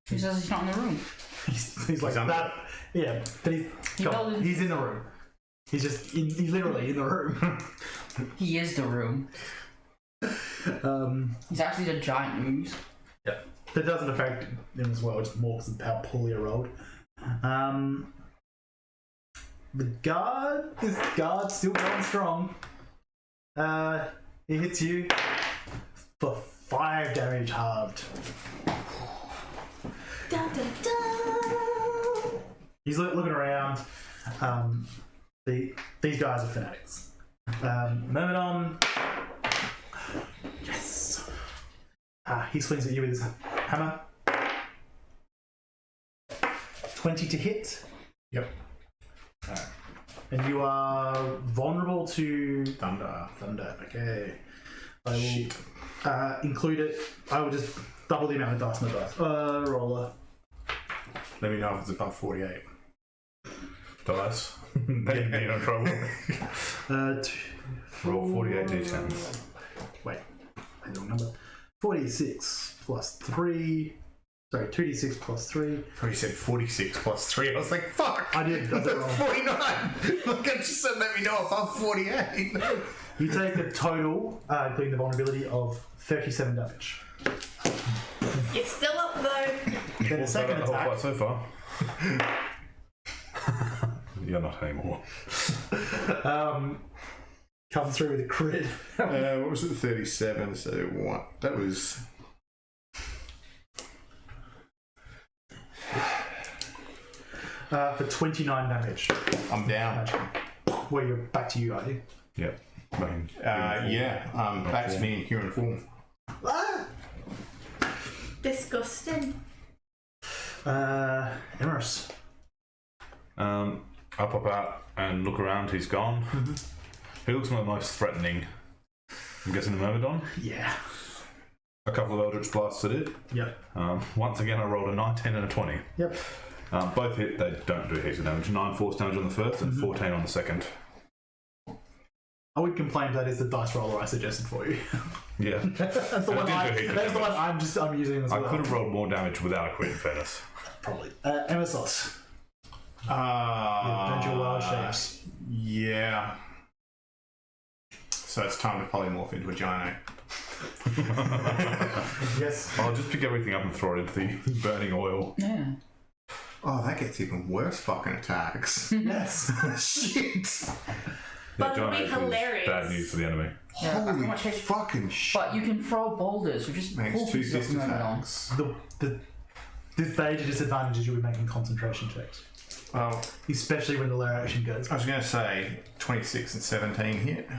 Who says he's not in the room? He's like under that. Yeah, but he's in the room. He's he's literally in the room. He is the room. He's actually the giant moose. Yeah. That doesn't affect him as well, just more because of how poorly he rolled. This guard's still going strong. He hits you for 5 damage halved. Dun, dun, dun. He's looking around. These guys are fanatics. Myrmidon. Yes. He swings at you with his hammer. 20 to hit. Yep. And you are vulnerable to Thunder. thunder. Okay. I will Shit. include it. I will just double the amount of dice on the dice. Roller. Let me know if it's above 48. Dice. Then you're in trouble. Roll 48 d10s. Wait. Hang on, number. 46 plus 3. Sorry, 2d6 plus 3. Probably said 46 plus 3. I was like, fuck! I did it wrong. 49! Look, I just said let me know above 48. You take a total, including the vulnerability, of 37 damage. You're still up though. Then a second Whole attack. fight so far. You're not anymore. Comes through with a crit. What was it? 37. So what? That was. For 29 damage. I'm down. Well, you're back to you, are you? Yep. Yeah. Back to me in human form. Disgusting. Emharis. I pop out and look around. He's gone. Who looks the most threatening? I'm guessing the Myrmidon. Yeah. A couple of Eldritch Blasts at it. Yep. Once again, I rolled a 19 and a 20. Yep. Both hit, they don't do heaps of damage. 9 force damage on the first and 14 on the second. I would complain that is the dice roller I suggested for you. Yeah. That's the one. did do heaps of That's the one damage. I'm using as I well. could have rolled more damage without a crit, in fairness. Probably. Emissos. Don't you wild shapes? Yeah. So it's time to polymorph into a giant. Yes. I'll just pick everything up and throw it into the burning oil. Yeah. Oh, that gets even worse fucking attacks. Yes. Shit. But it'll giant be ape is hilarious. Bad news for the enemy. Yeah, how Holy much hit- fucking shit. But you can throw boulders, which just Makes pull 2 pieces fist of them along. attacks. The major disadvantage is you'll be making concentration checks, Well, especially when the lair action goes. I was going to say 26 and 17 hit.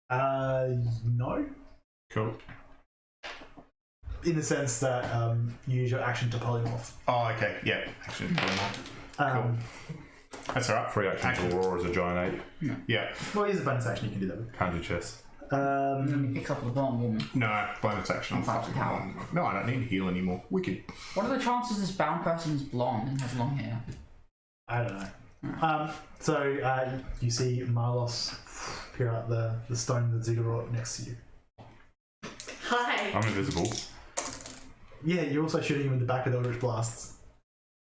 No. Cool. In the sense that you use your action to polymorph. Oh, okay. Yeah. Action. Um, That's alright. Free action to roar as a giant ape. Yeah. Well, here's a bonus action you can do that with. Hand your chest. And then he picks up the bomb woman. No, bonus action. I'm Fuck fucking the wrong. No, I don't need to heal anymore. Wicked. What are the chances this bound person is blonde and has long hair? I don't know. So you see Marlos peer out the stone that Ziggurat next to you. Hi. I'm invisible. Yeah, you're also shooting him in the back with Eldritch Blasts.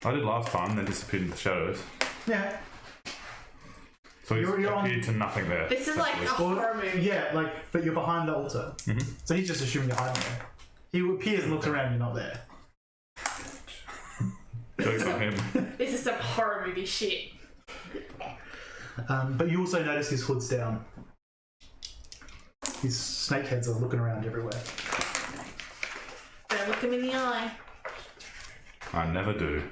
I did last time, then disappeared in the shadows. Yeah. So he's You're on- appeared to nothing there. This is like a essentially. horror movie. Yeah, but you're behind the altar. Mhm. So he's just assuming you're hiding there. He appears and looks around, you're not there. Jokes on him. This is some horror movie shit. But you also notice his hood's down. His snake heads are looking around everywhere. Don't look him in the eye. I never do.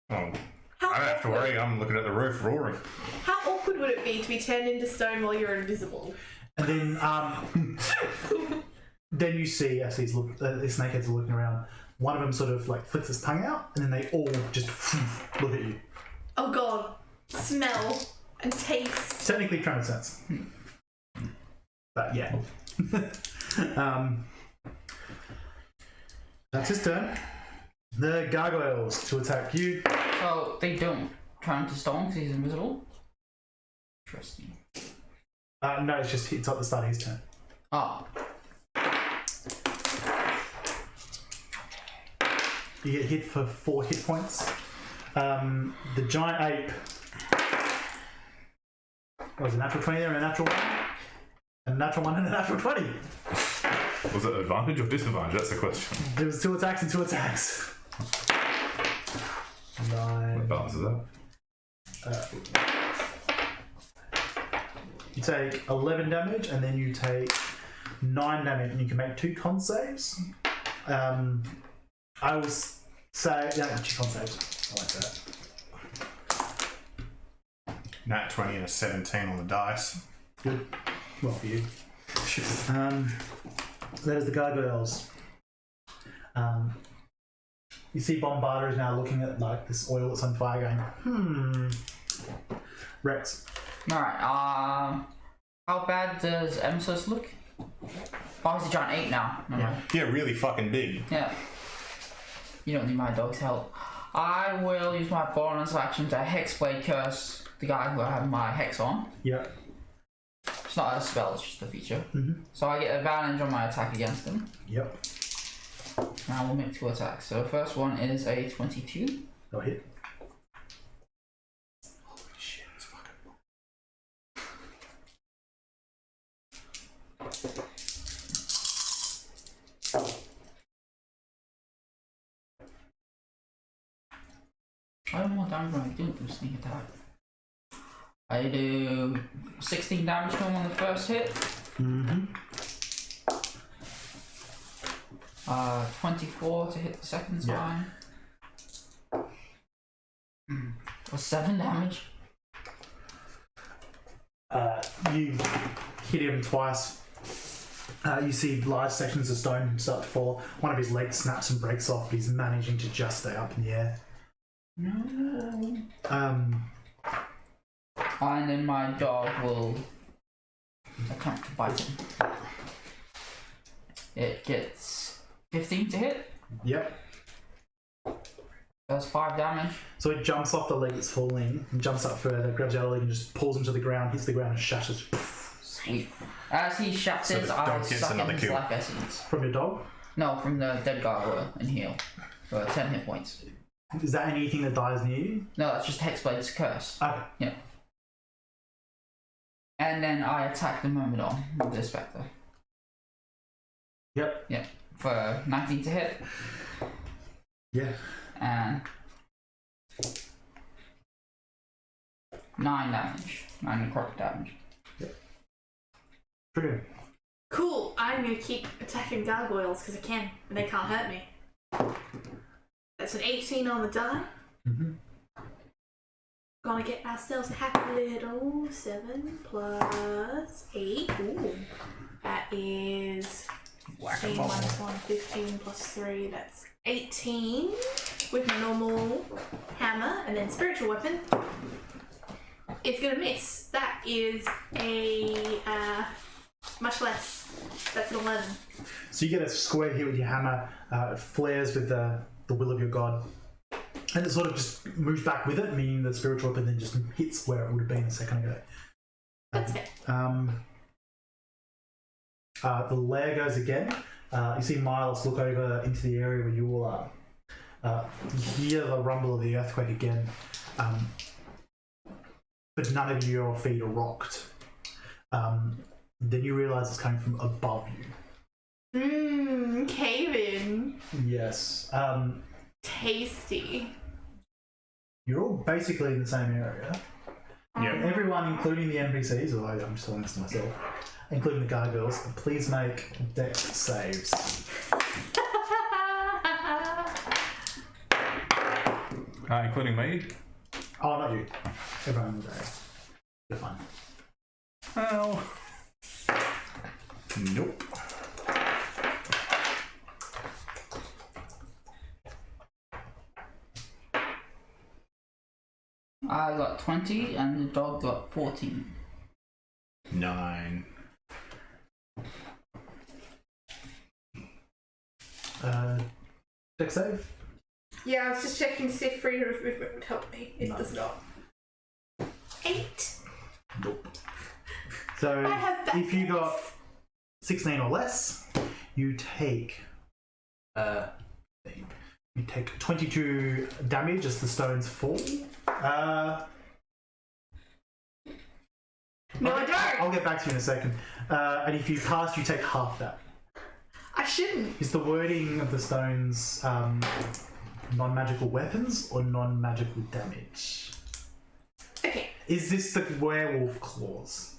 Oh, How I don't have to awkward- worry. I'm looking at the roof roaring. How awkward would it be to be turned into stone while you're invisible? And then, then you see as these snake heads are looking around, one of them sort of like flicks his tongue out, and then they all just look at you. Oh god. Smell and taste. Technically trying to sense. But yeah. That's his turn. The gargoyles to attack you. So they don't turn to stone because he's invisible? Interesting. No, it's at the start of his turn. Oh. You get hit for 4 hit points. The giant ape. Was a natural 20 there and a natural 1? And a natural 1 and a natural 20. Was it advantage or disadvantage? That's the question. There was 2 attacks and 2 attacks. 9. What balance is that? You take 11 damage and then you take 9 damage and you can make 2 con saves. I will say, yeah, 2 con saves. I like that. Nat 20 and a 17 on the dice. Good. Well for you. That is the gargoyles. You see Bombada is now looking at like this oil that's on fire going, Rex. Alright, how bad does Emissos look? Oh, he's a giant ape now. Never mind. Yeah, really fucking big. Yeah. You don't need my dog's help. I will use my bonus action to Hexblade Curse the guy who I have my hex on. Yep. It's not a spell, it's just a feature. Mm-hmm. So I get advantage on my attack against him. Yep. And I will make 2 attacks. So the first one is a 22. Go hit. Holy shit, it's fucking. I don't want damage when I didn't do sneak attack. I do 16 damage to him on the first hit. Mm-hmm. 24 to hit the second Yeah. time. For 7 damage. You hit him twice. You see large sections of stone start to fall. One of his legs snaps and breaks off, but he's managing to just stay up in the air. No. Um, And then my dog will attempt to bite him. It gets 15 to hit. yep. Does 5 damage. So it jumps off the leg that's falling, and jumps up further, grabs the other leg and just pulls him to the ground, hits the ground and shatters. Sweet. As he shatters, So the I dog gets suck in another his kill. life essence. From your dog? No, from the dead gargoyle and heal. For 10 hit points. Is that anything that dies near you? No, that's just Hexblade's curse. Okay. Yeah. And then I attack the Myrmidon with the Spectre. Yep. Yeah. For 19 to hit. Yeah. And 9 damage. 9 necrotic damage. True. Cool. I'm gonna keep attacking gargoyles because I can, and they can't hurt me. That's an 18 on the die. Mm-hmm. Gonna get ourselves a happy little 7 plus 8. Ooh. That is 15 minus 1, 15 plus 3. That's 18 with my normal hammer, and then spiritual weapon. It's gonna miss. That is a much less. That's an 11. So you get a square hit with your hammer. It flares with the will of your god. And it sort of just moves back with it, meaning the spiritual weapon then just hits where it would have been a second ago. That's fair. The lair goes again. You see Miles look over into the area where you all are. You hear the rumble of the earthquake again, but none of your feet are rocked. Then you realise it's coming from above you. Cave in. Yes. Tasty. You're all basically in the same area. Yeah. Everyone, including the NPCs, although I'm just telling this to myself, including the gargoyles, please make dex saves. Including me. Oh, not you. Everyone in the day. You're fine. Well, Nope. I got 20 and the dog got 14. 9. Dex save? Yeah, I was just checking to see if freedom of movement would help me. It does not. 8. Nope. So I have that if you dex. got 16 or less, you take 22 damage as the stones fall. No, I don't. I'll get back to you in a second. And if you pass, you take half that. I shouldn't. Is the wording of the stones non-magical weapons or non-magical damage? Okay. Is this the werewolf clause?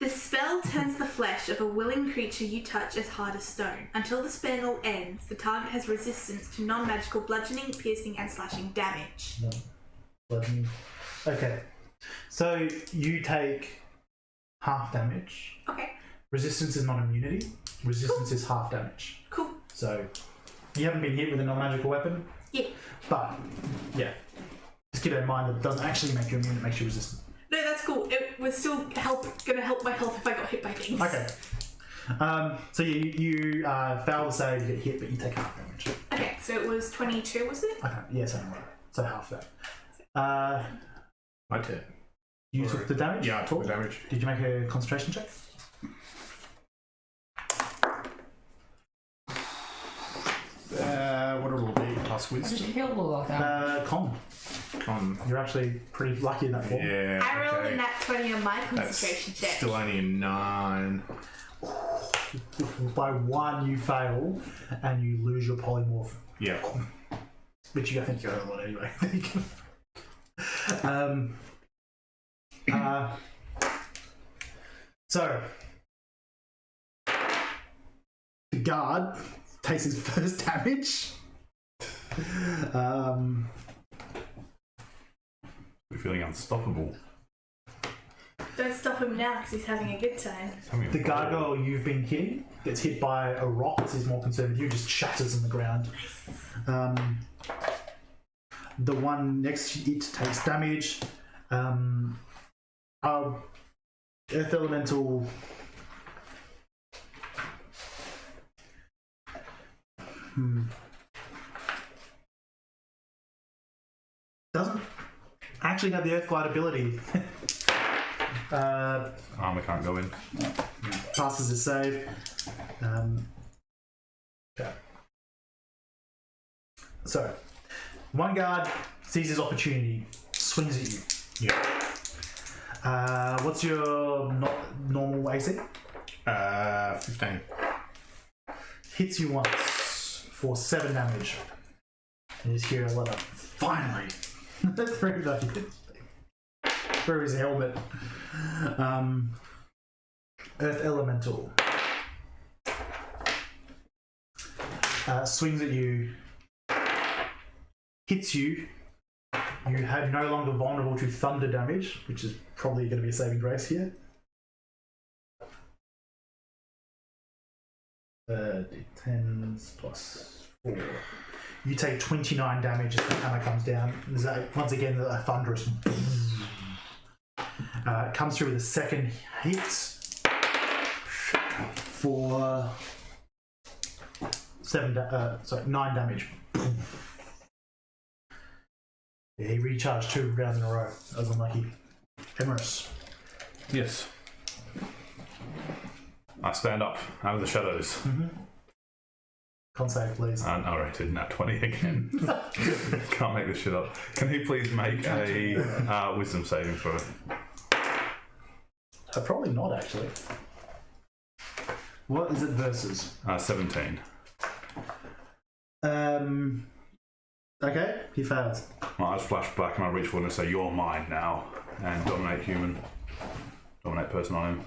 The spell turns the flesh of a willing creature you touch as hard as stone. Until the spell ends, the target has resistance to non-magical bludgeoning, piercing, and slashing damage. No. Bludgeoning. Okay. So you take half damage. Okay. Resistance is not immunity. Resistance is half damage. Cool. So you haven't been hit with a non-magical weapon. Yeah. But yeah, just keep in mind that it doesn't actually make you immune. It makes you resistant. No, that's cool. It was still gonna help my health if I got hit by things. Okay. So you fail the save, you get hit, but you take half damage. Okay, so it was 22, was it? Okay. Yeah, something like that. So half that. My turn. You took the damage. Yeah, I took the damage. Did you make a concentration check? What it'll be plus I just wisdom. healed all of that. Con. Con. You're actually pretty lucky in that form. Yeah. I rolled okay. a nat 20 on my That's concentration check. still only a 9. By 1, you fail, and you lose your polymorph, Yeah. which I think you got a lot anyway. So the guard takes his first damage. We're feeling unstoppable. Don't stop him now because he's having a good time. The gargoyle you've been hitting gets hit by a rock because he's more concerned with you, just shatters on the ground. The one next to it takes damage. Earth Elemental doesn't actually have the Earth Glide ability. Armor can't go in. Passes his save. Okay. So, one guard sees his opportunity, swings at you. Yeah. What's your normal AC? 15. hits you once for 7 damage. You just hear a lot of finally through his helmet. Earth Elemental swings at you, hits you. You are no longer vulnerable to thunder damage, which is probably going to be a saving grace here. D10s plus 4. You take 29 damage as the hammer comes down. There's once again a thunderous. Comes through with a second hit for 9 damage. Yeah, he recharged 2 rounds in a row. That was unlucky. Emharis. Yes. I stand up out of the shadows. Con save, please. Unrated, nat 20 again. Can't make this shit up. Can he please make a wisdom saving throw? Probably not, actually. What is it versus? 17. Okay, he fails. My eyes flash black and I reach forward and say, "You're mine now," and dominate person on him.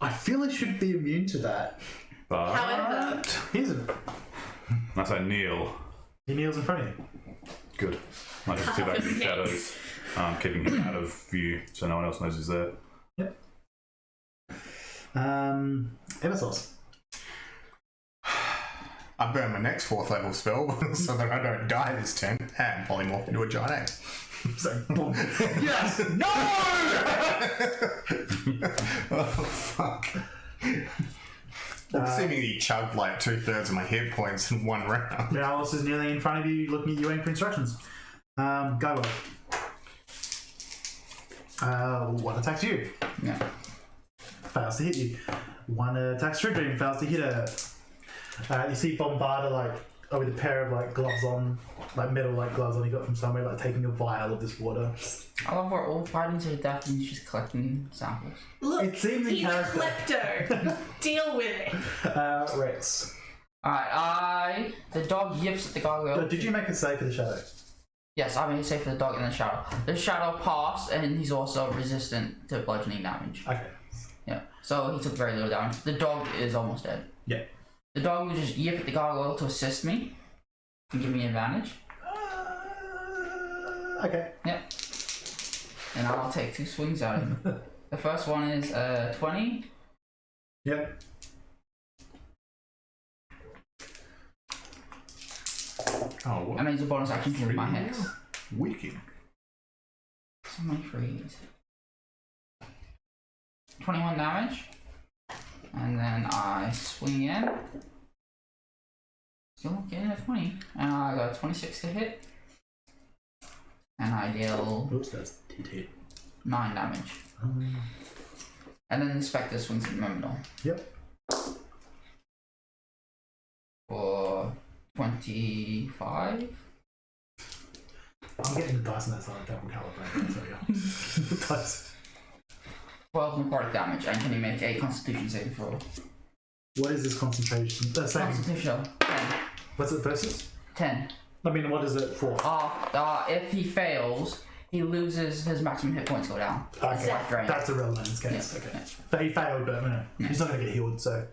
I feel I should be immune to that. But However, He isn't. I say, "Kneel." He kneels in front of you. Good. I just sit back in the shadows, keeping him out of view so no one else knows he's there. Yep. Emissos. I burn my next 4th level spell so that I don't die this turn and polymorph into a giant axe. So, boom. Yes! No! Oh, fuck. Seemingly chugged like 2/3 of my hit points in 1 round. Alice is nearly in front of you, looking at you, waiting for instructions. Go well. One attacks you. Yeah. Fails to hit you. One attacks Truedream, fails to hit her. You see Bombada with a pair of gloves on, metal gloves on he got from somewhere, taking a vial of this water. I love we're all fighting to the death and he's just collecting samples. look, It seems in he's a character. klepto. Deal with it. Rex. Alright, the dog yips at the gargoyle. Did you make a save for the shadow? Yes, I made a save for the dog in the shadow. The shadow passed and he's also resistant to bludgeoning damage. Okay. Yeah, so he took very little damage. The dog is almost dead. Yeah. The dog will just yip at the gargoyle to assist me and give me advantage. Okay. Yep. And I'll take 2 swings at him. The first one is 20. Yep. Oh, what? And then use a bonus action to move my hex. Wicked. So many frees. 21 damage. And then I swing in. Still getting a 20. And I got a 26 to hit. And I deal Oops, that's hit. 9 damage. And then the Spectre swings at Memnol. Yep. For 25. I'm getting the dice on that side, double calibrate, I'll tell you. Dice. 12 necrotic damage. And can you make a Constitution saving throw? What is this concentration? Saving. Constitution. 10. What's it versus? 10. I mean, what is it for? If he fails, he loses his maximum hit points go down. Okay, Life drain. that's irrelevant in this case. Yeah. Okay. Yeah. But he failed, but he's not going to get healed, so.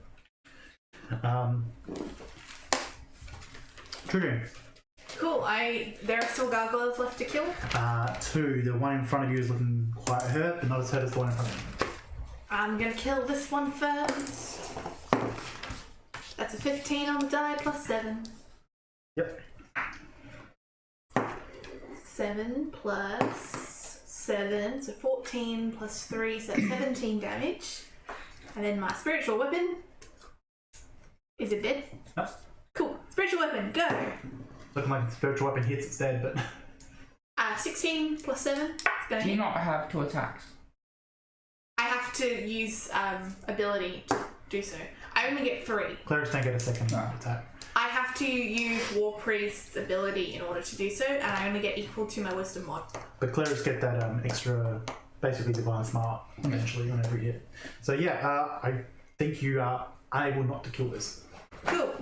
Truedream. Cool. There are still gargoyles left to kill. 2. The one in front of you is looking quite hurt, but not as hurt as the one in front of you. I'm gonna kill this one first. That's a 15 on the die plus 7. Yep. 7 plus 7, so 14 plus 3, so that's 17 damage. And then my spiritual weapon. Is it dead? No. Cool. Spiritual weapon, go! Looking like the spiritual weapon hits, it's dead, but. 16 plus 7. It's gonna Do you hit. not have 2 attacks? I have to use ability to do so. I only get 3. Clerics don't get a second No. attack. I have to use War Priest's ability in order to do so, and I only get equal to my Wisdom mod. But clerics get that extra, basically divine smart eventually on every hit. So yeah, I think you are unable not to kill this. Cool.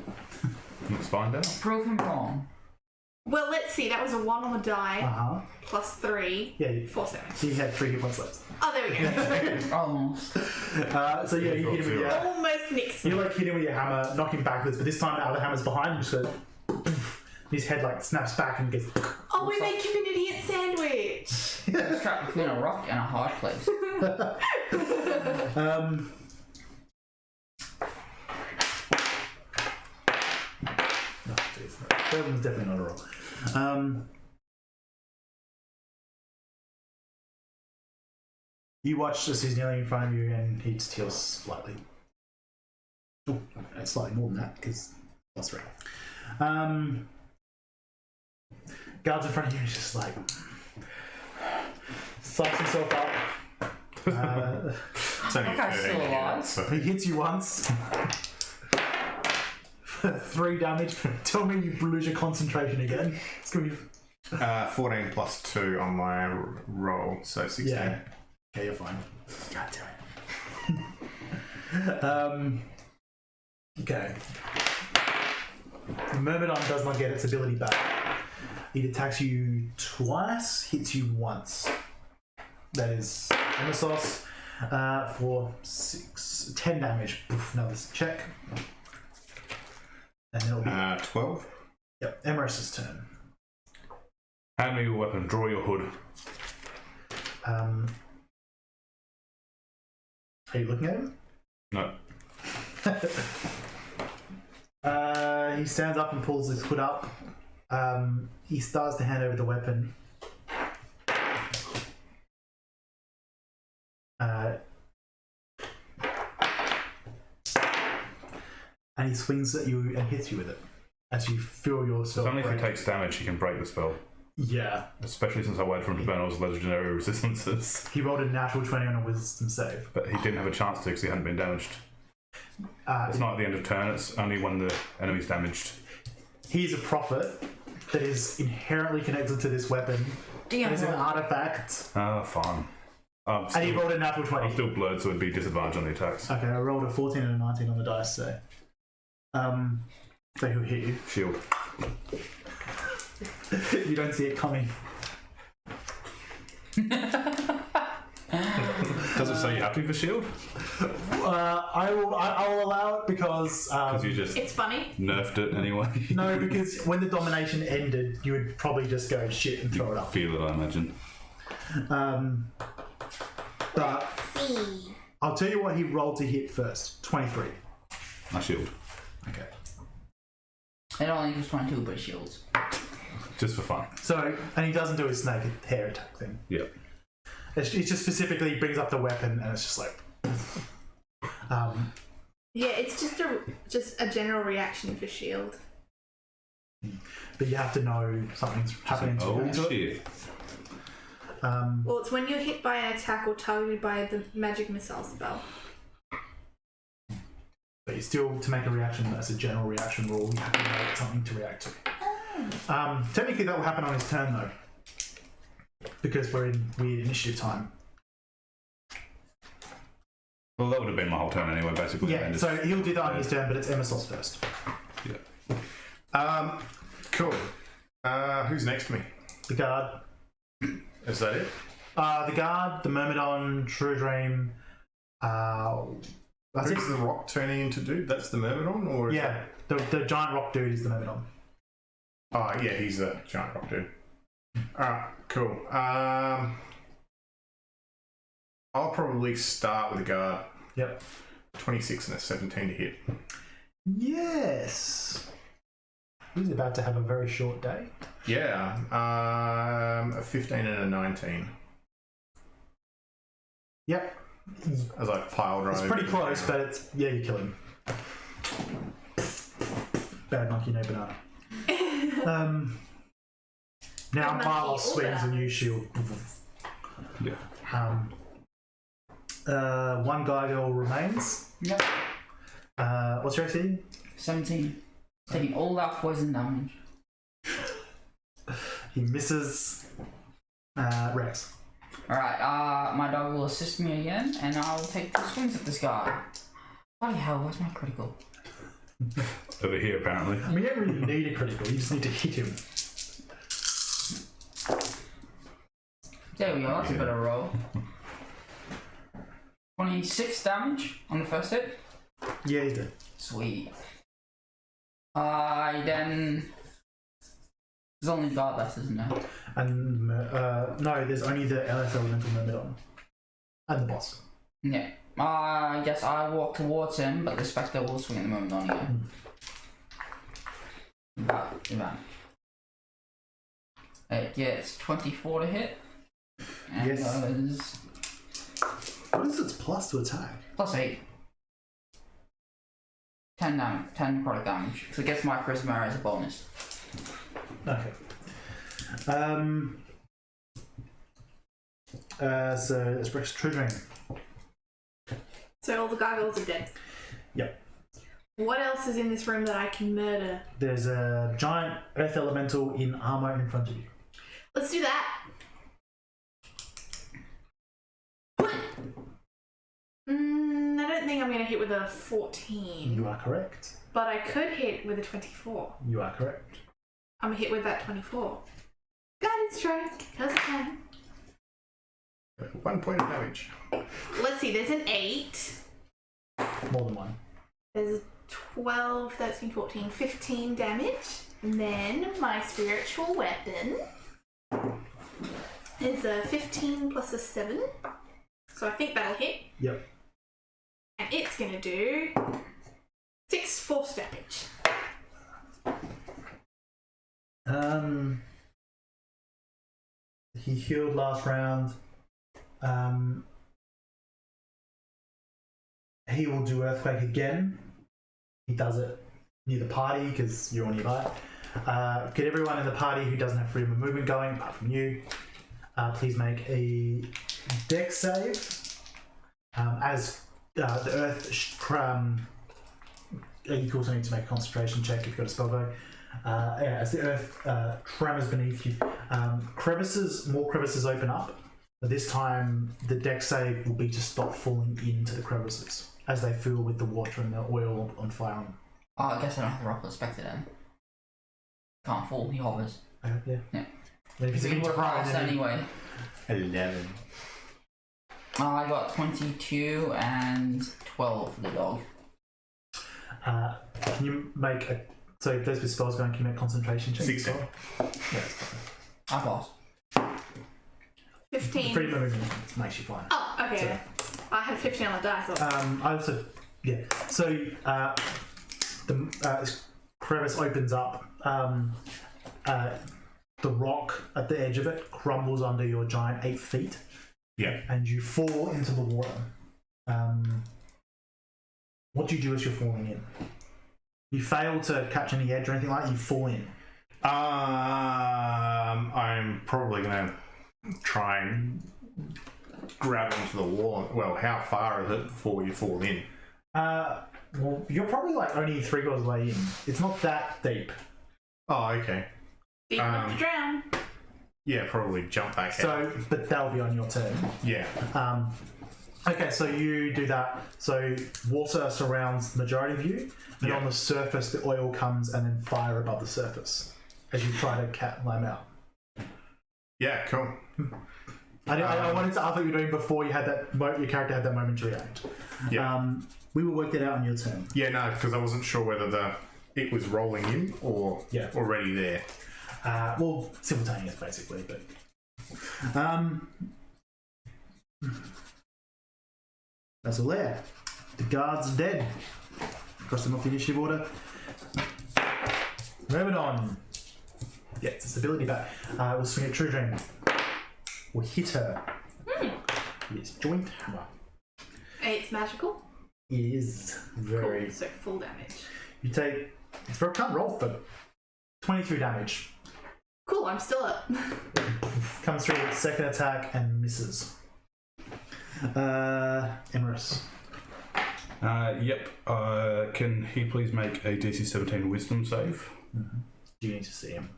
Let's find out. Prove him wrong. Well, let's see. That was a 1 on the die, Uh-huh. plus 3. Yeah, 4 7. so you had 3 hit points left. Oh, there we go. Almost. So yeah, you hit him with your... Almost next. You like hit him with your hammer, knock him backwards, but this time the other hammer's behind him, just goes... His head like snaps back and gets... Oh, we make him an idiot sandwich. It's trapped between a rock and a hard place. That one's definitely not a roll. You watch as he's kneeling in front of you and he just heals slightly. Oh, it's slightly more than that because plus 3. Guards in front of you is just like psychs himself up. It's only That guy's 13 still hit, alive. so- He hits you once. 3 damage. Tell me you lose your concentration again. It's gonna be... 14 plus 2 on my roll, so 16. Yeah. Okay, you're fine. God damn it. Okay. The Myrmidon does not get its ability back. It attacks you twice, hits you once. That is Emissos for 10 damage. Poof, another check. And it'll be 12. yep, Emharis' turn. Hand me your weapon. Draw your hood. Are you looking at him? No. He stands up and pulls his hood up. He starts to hand over the weapon. And he swings at you and hits you with it as you feel yourself. It's only if he break. takes damage he can break the spell. Yeah. Especially since I waited for him to burn all his legendary resistances. He rolled a natural 20 on a wisdom save. But he didn't have a chance to because he hadn't been damaged. It's not at the end of turn, it's only when the enemy's damaged. He's a prophet that is inherently connected to this weapon. Damn. It is an artifact. Ah, fine. And he rolled a natural 20. I'm still blurred, so it'd be disadvantage on the attacks. Okay, I rolled a 14 and a 19 on the dice, so. So he'll hit you. Shield. You don't see it coming. Does it say you have to for shield? I will allow it because Because you just It's funny. nerfed it anyway. no, because when the domination ended, you would probably just go shit and throw it up. Feel it, I imagine. But See. I'll tell you what he rolled to hit first. 23. My shield. Okay. It only gives 22, but shields. Just for fun. So, and he doesn't do his snake hair attack thing. Yep. It just specifically brings up the weapon, and it's just like. Yeah, it's just a general reaction for shield. But you have to know something's happening to Oh it. shit. Well, it's when you're hit by an attack or targeted by the magic missile spell. But you still, to make a reaction as a general reaction rule, you have to know something to react to. Technically, that will happen on his turn, though. Because we're in weird initiative time. Well, that would have been my whole turn anyway, basically. Yeah, so he'll do that on his turn, but it's Emissos first. Yeah. Cool. Who's next to me? The guard. Is that it? The guard, the Myrmidon, Truedream. That's Who's it. the rock turning into dude? That's the Myrmidon? Or is Yeah, the giant rock dude is the Myrmidon. Oh, yeah, he's a giant rock dude. Alright, cool. I'll probably start with the guard. Yep. 26 and a 17 to hit. Yes. He's about to have a very short day. Yeah, a 15 and a 19. Yep. As I pile drive. It's pretty close, but it's you kill him. Bad monkey, no banana. Now Bad monkey, Milos all swings a new shield. Yeah. One gargoyle remains. Yep. What's your AC? 17. Taking all that poison damage. He misses. Rex. Alright, my dog will assist me again, and I'll take 2 swings at this guy. Bloody hell, where's my critical? Over here, apparently. I mean, you don't really need a critical, you just need to hit him. There we go, that's a better roll. 26 damage on the first hit. Yeah, he's dead. Sweet. Then... There's only guard left, isn't there? And, no, there's only the LS Elemental Myrmidon. And the boss. Yeah. I guess I walk towards him, but the Spectre will swing at the moment on again. That. It gets 24 to hit. And Yes. goes What is its plus to attack? plus 8. 10 damage, 10 necrotic damage. So it gets my charisma as a bonus. Okay. So let's break Truedream. So all the gargoyles are dead. Yep. What else is in this room that I can murder? There's a giant earth elemental in armor in front of you. Let's do that. I don't think I'm going to hit with a 14. You are correct. But I could hit with a 24. You are correct. I'm going to hit with that 24. Guidance strike, because I can. 1 point of damage. Let's see, there's an 8. More than one. There's a 12, 13, 14, 15 damage. And then my spiritual weapon is a 15 plus a 7. So I think that'll hit. Yep. And it's going to do 6 force damage. He healed last round. He will do Earthquake again. He does it near the party because you're nearby. Get everyone in the party who doesn't have freedom of movement going, apart from you. Please make a dex save. As the earth, you also need to make a concentration check if you've got a spell going. As the earth tremors beneath you, more crevices open up. But this time, the dex save will be to stop falling into the crevices as they fill with the water and the oil on fire. Oh, I guess I don't have to rock the Spectre then. Can't fall, he hovers. Yeah. Yeah. But if He he's would have passed then anyway. 11. I got 22 and 12 for the dog. can you make a... So if those with spells going, can you make concentration checks? 16. Yeah, it's fine. I passed. 15. Freedom of movement makes you fine. Oh, okay. I had 15 on the dice. I also, yeah. So the crevice opens up. The rock at the edge of it crumbles under your giant 8 feet. Yeah. And you fall into the water. What do you do as you're falling in? You fail to catch any edge or anything like that. You fall in. I'm probably going to try and grab onto the wall. Well, how far is it before you fall in? Well, you're probably like only 3/4 way in. It's not that deep. Oh, okay. Deep enough to drown. Yeah, probably jump back out. So, but that'll be on your turn. Yeah. Okay, so you do that. So water surrounds the majority of you, and Yeah. on the surface, the oil comes and then fire above the surface as you try to climb out. Yeah, cool. I wanted to ask what you were doing before you had that. Your character had that moment to react. Yeah. We will work that out on your turn. Yeah, no, because I wasn't sure whether it was rolling in or Yeah. already there. Well, simultaneous basically, but. That's all there. The guard's dead. Cross them off the initiative order. Moving on. Yeah, it's its ability back. We'll swing at Truedream. We'll hit her. Yes, joint hammer. It's magical. It is very. Cool. So full damage. You take. For a can't roll for 23 damage. Cool, I'm still up. Comes through with second attack and misses. Emharis. Yep. Can he please make a DC 17 Wisdom save? Mm-hmm. Do you need to see him?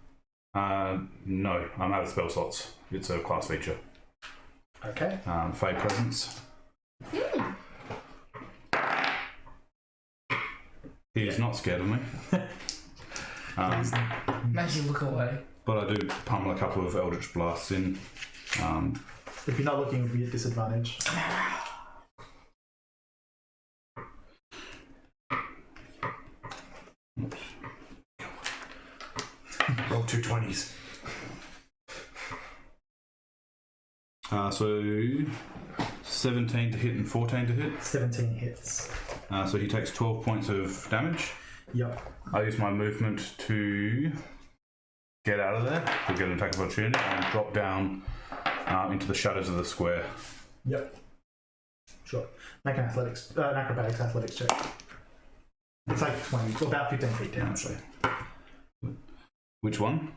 No, I'm out of spell slots. It's a class feature. Okay. Fey Presence. He is not scared of me. Makes you look away. But I do pummel a couple of Eldritch Blasts in. If you're not looking, it would be at disadvantage. Roll 2 20s. So 17 to hit and 14 to hit. 17 hits. So he takes 12 points of damage. Yep. I use my movement to get out of there, to get an attack of opportunity, and drop down into the shadows of the square. Yep. Sure. Make an acrobatics athletics check. It's like 20, about 15 feet down. So, which one?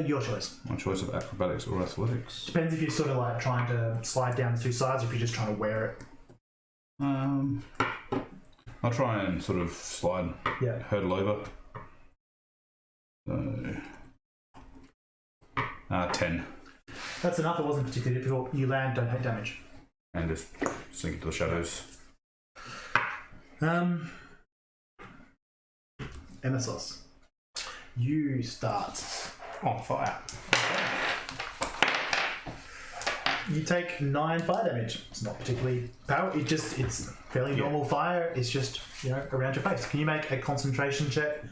Your choice. My choice of acrobatics or athletics. Depends if you're sort of like trying to slide down the two sides, or if you're just trying to wear it. I'll try and sort of slide, Yeah. hurdle over. So, 10. That's enough. It wasn't particularly difficult. You land, don't take damage. And just sink into the shadows. Emissos. You start On fire. You take 9 fire damage. It's not particularly powerful. It's fairly normal fire. It's just, around your face. Can you make a concentration check?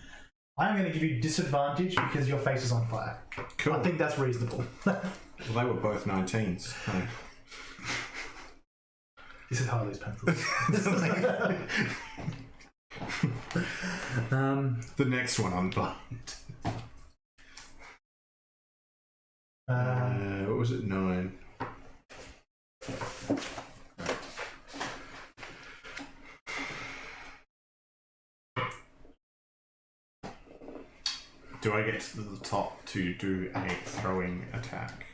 I'm going to give you disadvantage because your face is on fire. Cool. I think that's reasonable. Well, they were both 19s. This is how I lose pencils. The next one I'm blind. What was it? 9. Do I get to the top to do a throwing attack?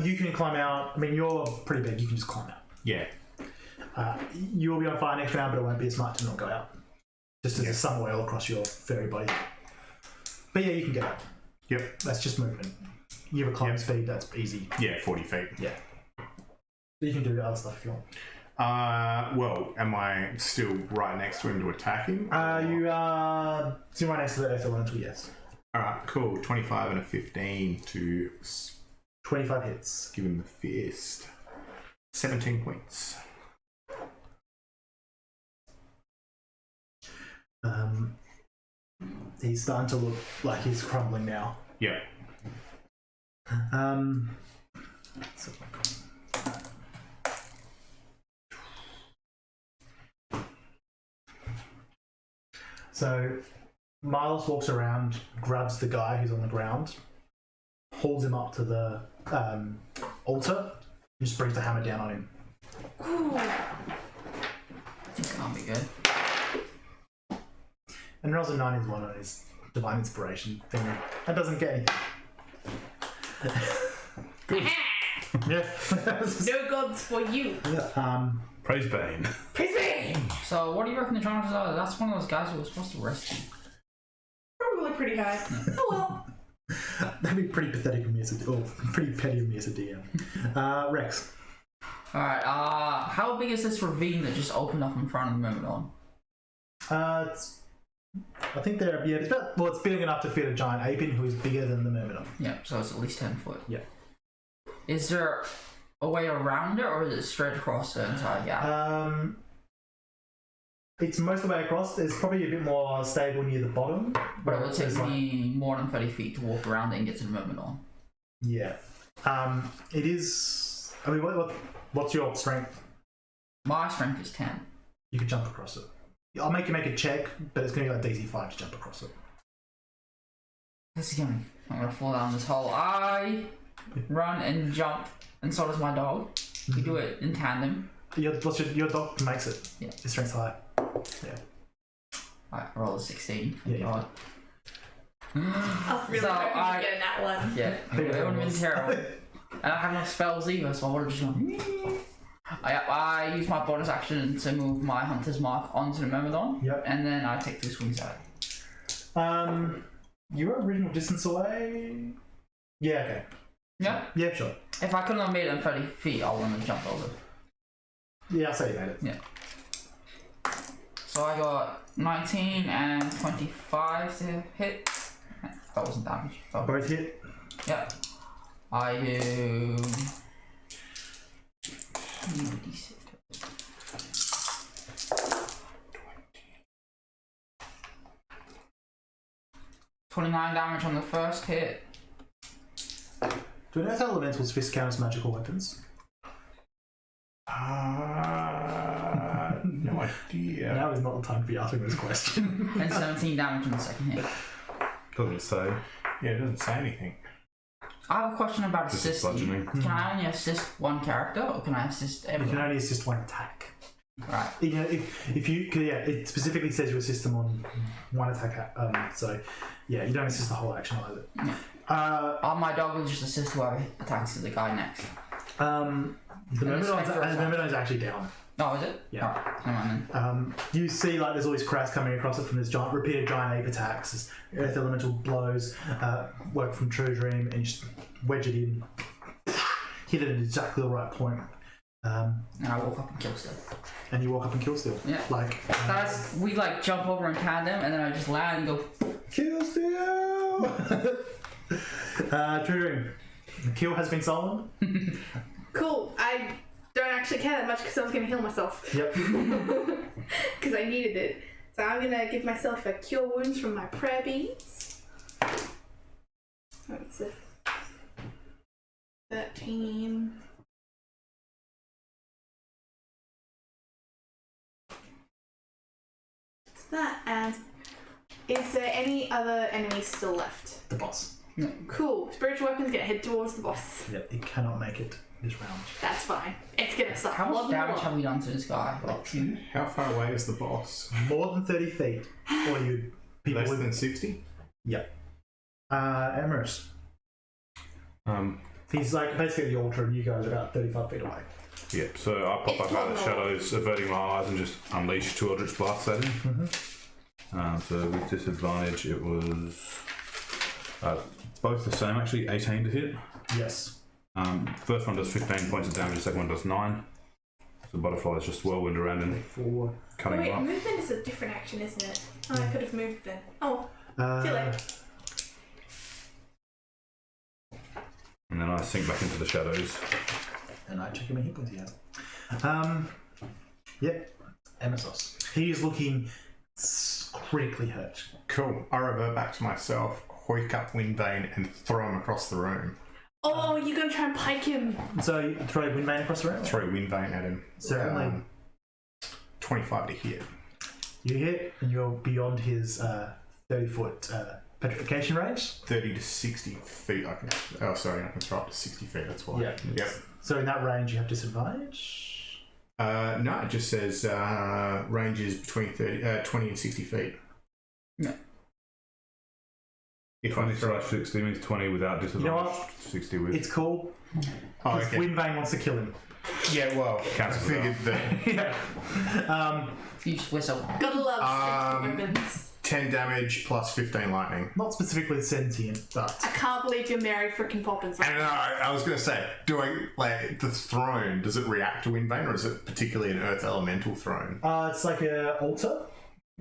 You can climb out. I mean, you're pretty big. You can just climb out. Yeah. You will be on fire next round, but it won't be as smart to not go out. Just as there's some oil across your furry body. But yeah, you can get out. Yep. That's just movement. You have a climb speed, that's easy. Yeah, 40 feet. Yeah. You can do other stuff if you want. Well, am I still right next to him to attack him? You are still right next to the Earth Elemental, yes. Alright, cool. 25 and a 15 to 25 hits. give him the fist. 17 points. He's starting to look like he's crumbling now. Yeah. So Miles walks around, grabs the guy who's on the ground, holds him up to the altar, and just brings the hammer down on him. This can't be good. And rolls a 9 is one on his divine inspiration thing. That doesn't get anything. Yeah. No gods for you. Praise Bane. Praise me! So, what do you reckon the chances are? That's one of those guys who was supposed to rescue. Probably pretty high. Oh well. That'd be pretty pathetic of me as a pretty petty of me as a DM. Rex. Alright, how big is this ravine that just opened up in front of the Myrmidon? I think it's big enough to fit a giant apin who is bigger than the Myrmidon. Yeah, so it's at least 10 foot. Yeah. Is there a way around it, or is it straight across the entire gap? It's most of the way across. It's probably a bit more stable near the bottom. But it would take me more than 30 feet to walk around it and get to the Myrmidon. Yeah. It is... I mean, what's your strength? My strength is 10. You can jump across it. I'll make you make a check, but it's going to be like DC 5 to jump across it. I'm going to fall down this hole. I run and jump, and so does my dog. We do it in tandem. Your dog makes it. Yeah. His strength's high. Yeah. I roll a 16. Yeah, God. I was really So hoping I- to get in that one. Yeah, I think it would have been was. terrible. And I have no spells either, so I would have just gone. I use my bonus action to move my Hunter's Mark onto the Myrmidon. Yep. And then I take 2 swings at it. Your original distance away... Yeah, okay. Yeah. Yeah, sure. If I couldn't have made it in 30 feet, I wouldn't have jumped over. Yeah, I'll say you made it. Yeah. So I got 19 and 25 to hit. That wasn't damage. So, Both hit. yep. I do. 29 damage on the first hit. Do Earth Elemental's fist count as magical weapons? No idea. Now is not the time to be asking this question. And 17 damage on the second hit. Doesn't say. Yeah, it doesn't say anything. I have a question about Just assisting. bludgeoning. Can I only assist one character or can I assist You can everyone? only assist one attack. Right. You know, if you, cause yeah, it specifically says you assist them on one attack. So yeah, you don't assist the whole action either. Yeah. My dog will just assist whoever attacks the guy next. The Myrmidon's actually down. Oh, is it? Yeah. Alright, never mind then. You see, like, there's always cracks coming across it from this repeated giant ape attacks. As Earth Elemental blows, work from Truedream, and you just wedge it in, hit it at exactly the right point. And I walk up and kill still. And you walk up and kill still. Yeah. Like, We like jump over and tandem, and then I just land and go. kill still! Truedream, the kill has been stolen. Cool. I don't actually care that much because I was going to heal myself. Yep. Because I needed it. So I'm going to give myself a cure wounds from my prayer beads. What's it? 13. What's that? And is there any other enemies still left? The boss. Cool. Spiritual weapons get head towards the boss. Yep, it cannot make it this round. That's fine. It's going to suck. How much damage have we done to this guy? Like 2? How far away is the boss? More than 30 feet. Or you people Less with... than 60? Yep. Emharis. He's like basically the altar, and you guys are about 35 feet away. Yep, so I pop up out of the shadows, averting my eyes, and just unleash two Eldritch Blasts at him. So with disadvantage, it was both the same, actually, 18 to hit. Yes. First one does 15 points of damage, the second one does 9. So butterfly is just whirlwind around and 4. cutting Wait, him up. movement is a different action, isn't it? Oh, I could have moved then. Oh, see you later. And then I sink back into the shadows. And I check how many hit points he has. Yep. Emissos. He is looking critically hurt. Cool. I revert back to myself, hoik up Windbane, and throw him across the room. Oh, you're going to try and pike him. So you throw Windbane across the room? Throw Windbane at him. Certainly. 25 to hit. You hit, and you're beyond his 30-foot petrification range. 30 to 60 feet. I can throw up to 60 feet. That's why. Yeah. Yep. So in that range, you have disadvantage. No, it just says range is between 20 and 60 feet. Yeah. If 20 I throw slash 60 means 20 without disadvantage. You know what? 60 with. It's cool. Oh, Because okay. Windbane wants to kill him. Yeah, well, I Cancel figured that Yeah. You just whistle. Gotta love spiritual weapons. 10 damage plus 15 lightning. Not specifically sentient, but I can't believe you're married freaking Poppins. And I was going to say, the throne, does it react to Windbane, or is it particularly an Earth Elemental throne? it's like an altar.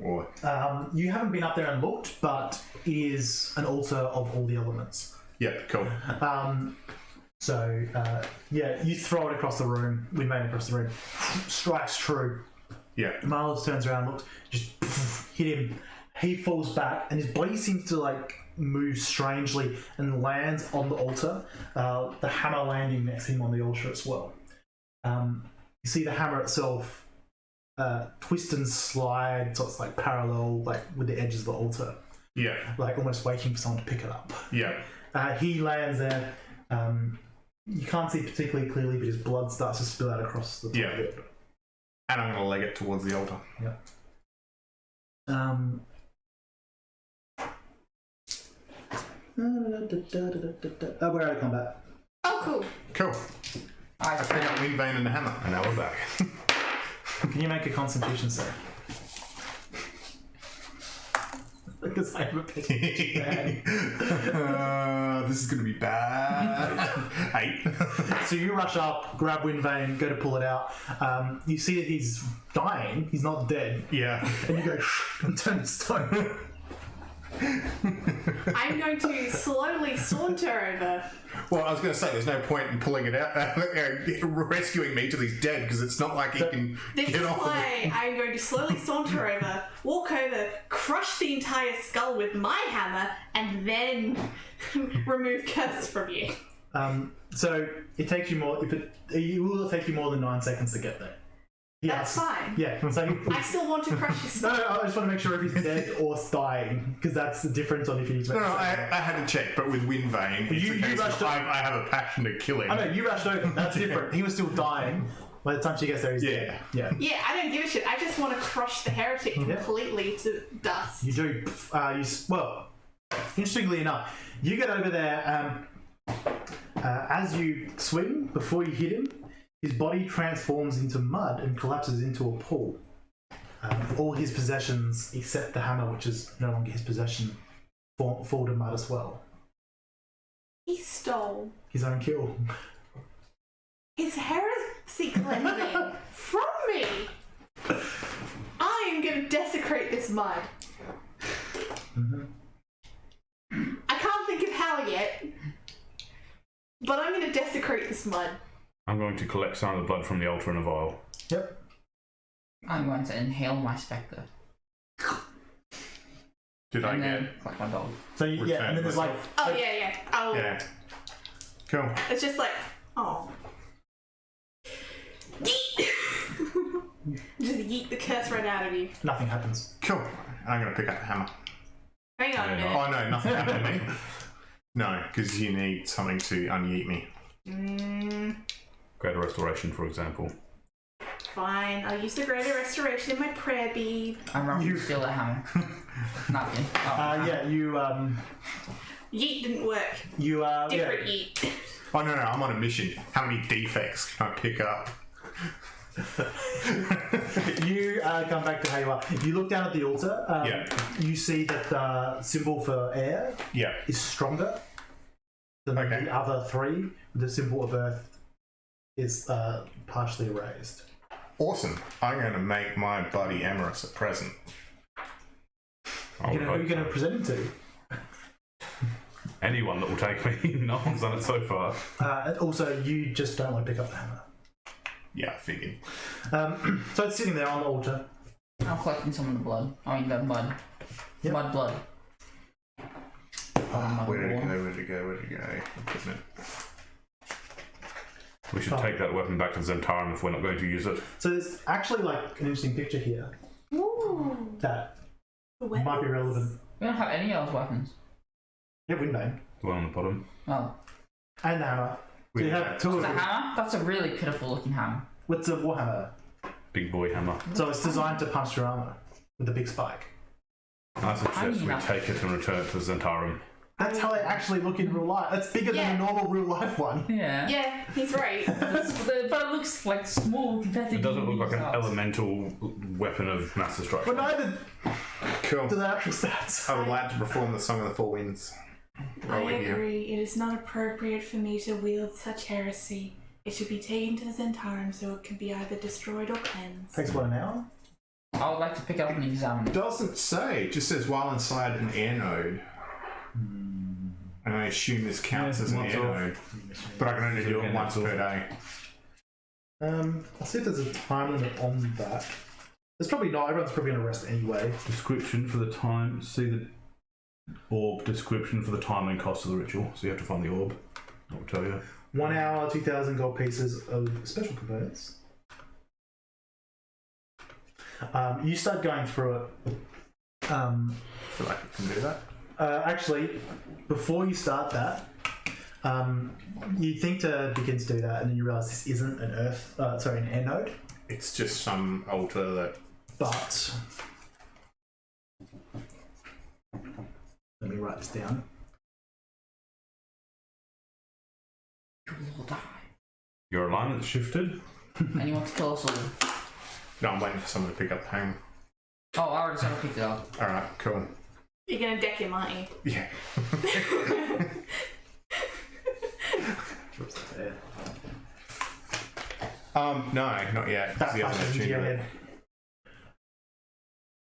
Or You haven't been up there and looked, but it is an altar of all the elements. yeah, cool. You throw it across the room, Windbane across the room, strikes true. Yeah, Miles turns around, looks, just hit him. He falls back, and his body seems to like move strangely and lands on the altar. The hammer landing next to him on the altar as well. You see the hammer itself twist and slide, so it's like parallel, like with the edges of the altar, yeah, like almost waiting for someone to pick it up. yeah. He lands there. You can't see particularly clearly, but his blood starts to spill out across the top Yeah. of it. And I'm going to leg it towards the altar. We're out of combat. Oh, cool. Cool. I I pick up Windbane and the hammer. And now we're back. Can you make a Constitution save? because I have a pitch. This is going to be bad. 8. So you rush up, grab Windvane, go to pull it out. You see that he's dying. He's not dead. Yeah. And you go and turn to stone. I'm going to slowly saunter over. Well, I was going to say, there's no point in pulling it out, rescuing me till he's dead, because it's not like he can This get is off of why it. I'm going to slowly saunter over, walk over, crush the entire skull with my hammer, and then remove curse from you. So it takes you more. It will take you more than 9 seconds to get there. Yeah, That's fine. Yeah, I'm saying. I still want to crush his skull. No, I just want to make sure if he's dead or dying, because that's the difference on if you need to. No, I had to check, but with Windvane, it's You a case rushed of up- I have a passion to kill him. I know you rushed over. That's different. He was still dying by the time she gets there. He's Yeah. dead. Yeah. Yeah, I don't give a shit. I just want to crush the heretic Yeah. completely to dust. You do. Well, interestingly enough, you get over there. As you swing, before you hit him, his body transforms into mud and collapses into a pool. All his possessions, except the hammer, which is no longer his possession, fall to mud as well. He stole His own kill. his heresy cleansing from me. I am going to desecrate this mud. I can't think of how yet, but I'm going to desecrate this mud. I'm going to collect some of the blood from the altar in a vial. Yep. I'm going to inhale my spectre. Did I And get? then collect my dog. So yeah, and then there's like Oh, yeah. Oh, Yeah. Cool. It's just like, oh. Yeet! Just yeet the curse right out of you. nothing happens. Cool. I'm going to pick up the hammer. Hang on a minute. Oh, no, nothing happened to me. No, because you need something to unyeet me. Greater restoration, for example. Fine, I'll use the greater restoration in my prayer bead. I'm running to steal the hammer. Nothing. Oh, Yeah, you Yeet didn't work. Different yeet. Oh, no, I'm on a mission. How many defects can I pick up? You come back to how you are. You look down at the altar. Yeah. You see that the symbol for air Yeah. is stronger than Okay. the other three. The symbol of earth is partially erased. Awesome. I'm going to make my buddy Emharis a present. I Who would are you hope going to so. present him to? Anyone that will take me. No one's done it so far. And also, you just don't want to pick up the hammer. Yeah, I figured. So it's sitting there on the altar. I'm collecting some of the blood. I mean, the mud. Yep. Mud blood. Where did it go? Isn't it? We should take that weapon back to Zhentarim if we're not going to use it. So there's actually like an interesting picture here Ooh. that Weapons. might be relevant. We don't have any of those weapons. Yeah, Windbane. The one on the bottom. Oh. And the hammer. So you have two of The them. hammer? That's a really pitiful looking hammer. What's a warhammer? Big boy hammer. So it's designed to punch through armor with a big spike. I suggest we mean, take it and return it to Zhentarim. That's how they actually look in real life. That's bigger Yeah. than a normal real life one. Yeah. Yeah, he's right. But it looks like small compared to It doesn't look like an size. elemental weapon of mass destruction. But neither Cool. do the actual stats. I would like to perform the Song of the Four Winds. I Roll it here. agree. It is not appropriate for me to wield such heresy. It should be taken to the Zhentarim so it can be either destroyed or cleansed. Takes what, an hour? I would like to pick it up and examine it. Doesn't say. It just says while inside an air node. And I assume this counts as an Once air off. node. But I can only do it once per day. I'll see if there's a time limit on that. There's probably not. Everyone's probably going to rest anyway. Description for the time. See the orb description for the time and cost of the ritual. So you have to find the orb. I will tell you. 1 hour, 2,000 gold pieces of special components. You start going through it. I feel like I can do that. Actually, before you start that, you think to begin to do that, and then you realise this isn't an an air node, It's just some altar that. but let me write this down. You will die. Your alignment's shifted. And you want to kill us all. No, I'm waiting for someone to pick up the hammer. Oh, I already said I picked it up. Alright, cool. You're gonna deck him, aren't you? Yeah. No, not yet. That He hasn't flashes into attuned your to it. head.